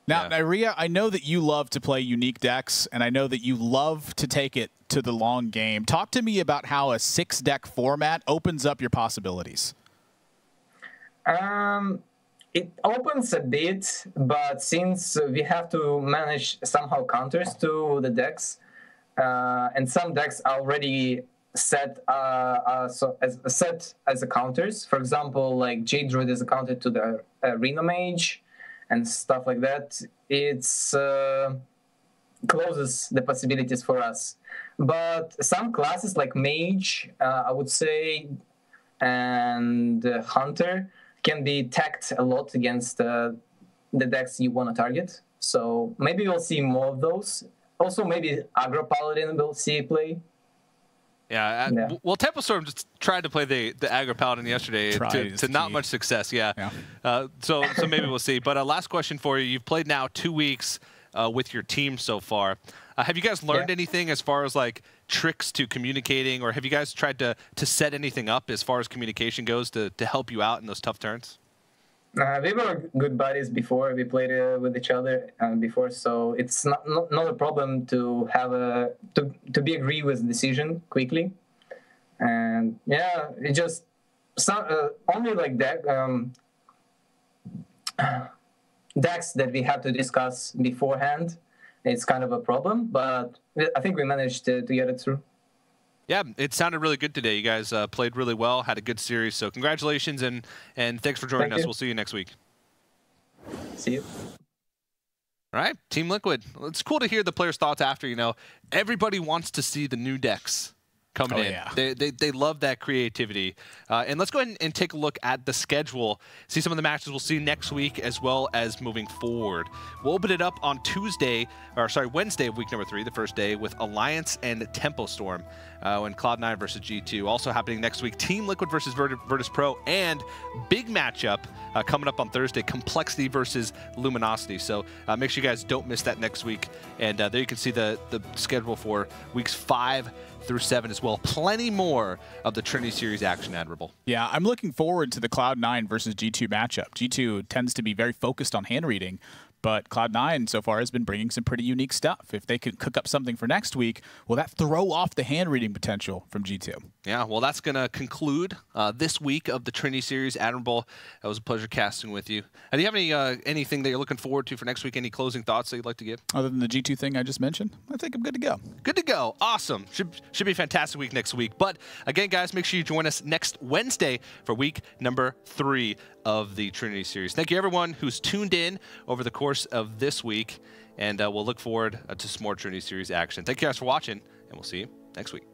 B: Now, Nyria, I know that you love to play unique decks, and I know that you love to take it to the long game. Talk to me about how a 6-deck format opens up your possibilities.
I: It opens a bit, but since we have to manage somehow counters to the decks, and some decks are already set as a counters. For example, like Jade Druid is a counter to the Arena Mage, and stuff like that, it's closes the possibilities for us. But some classes like Mage, I would say, and Hunter can be tacked a lot against the decks you want to target. So maybe we'll see more of those. Also, maybe Aggro Paladin will see play.
A: Yeah. Well, Temple Storm just tried to play the Aggro Paladin yesterday to not much success. Yeah. So maybe we'll see. But last question for you. You've played now 2 weeks with your team so far. Have you guys learned anything as far as like tricks to communicating, or have you guys tried to set anything up as far as communication goes to help you out in those tough turns?
I: We were good buddies before. We played with each other before, so it's not a problem to have to be agree with decision quickly. And yeah, it just only like that decks that we have to discuss beforehand. It's kind of a problem, but I think we managed to get it through.
A: Yeah, it sounded really good today. You guys played really well, had a good series. So congratulations, and thanks for joining us. We'll see you next week.
I: See you.
A: All right, Team Liquid. It's cool to hear the players' thoughts after, everybody wants to see the new decks coming in.
B: Yeah.
A: They love that creativity. And let's go ahead and take a look at the schedule, see some of the matches we'll see next week as well as moving forward. We'll open it up on Wednesday of week number 3, the first day, with Alliance and Tempo Storm and Cloud9 versus G2. Also happening next week, Team Liquid versus Virtus Pro, and big matchup coming up on Thursday, Complexity versus Luminosity. So make sure you guys don't miss that next week. And there you can see the schedule for weeks 5 through 7 as well. Plenty more of the Trinity Series action, Admirable.
B: Yeah, I'm looking forward to the Cloud9 versus G2 matchup. G2 tends to be very focused on hand reading, but Cloud9 so far has been bringing some pretty unique stuff. If they could cook up something for next week, will that throw off the hand reading potential from G2?
A: Yeah, well, that's going to conclude this week of the Trinity Series. Admirable, it was a pleasure casting with you. Do you have anything that you're looking forward to for next week? Any closing thoughts that you'd like to give?
B: Other than the G2 thing I just mentioned, I think I'm good to go.
A: Good to go. Awesome. Should be a fantastic week next week. But again, guys, make sure you join us next Wednesday for week number 3 of the Trinity Series. Thank you, everyone who's tuned in over the course of this week, and we'll look forward to some more Trinity Series action. Thank you guys for watching, and we'll see you next week.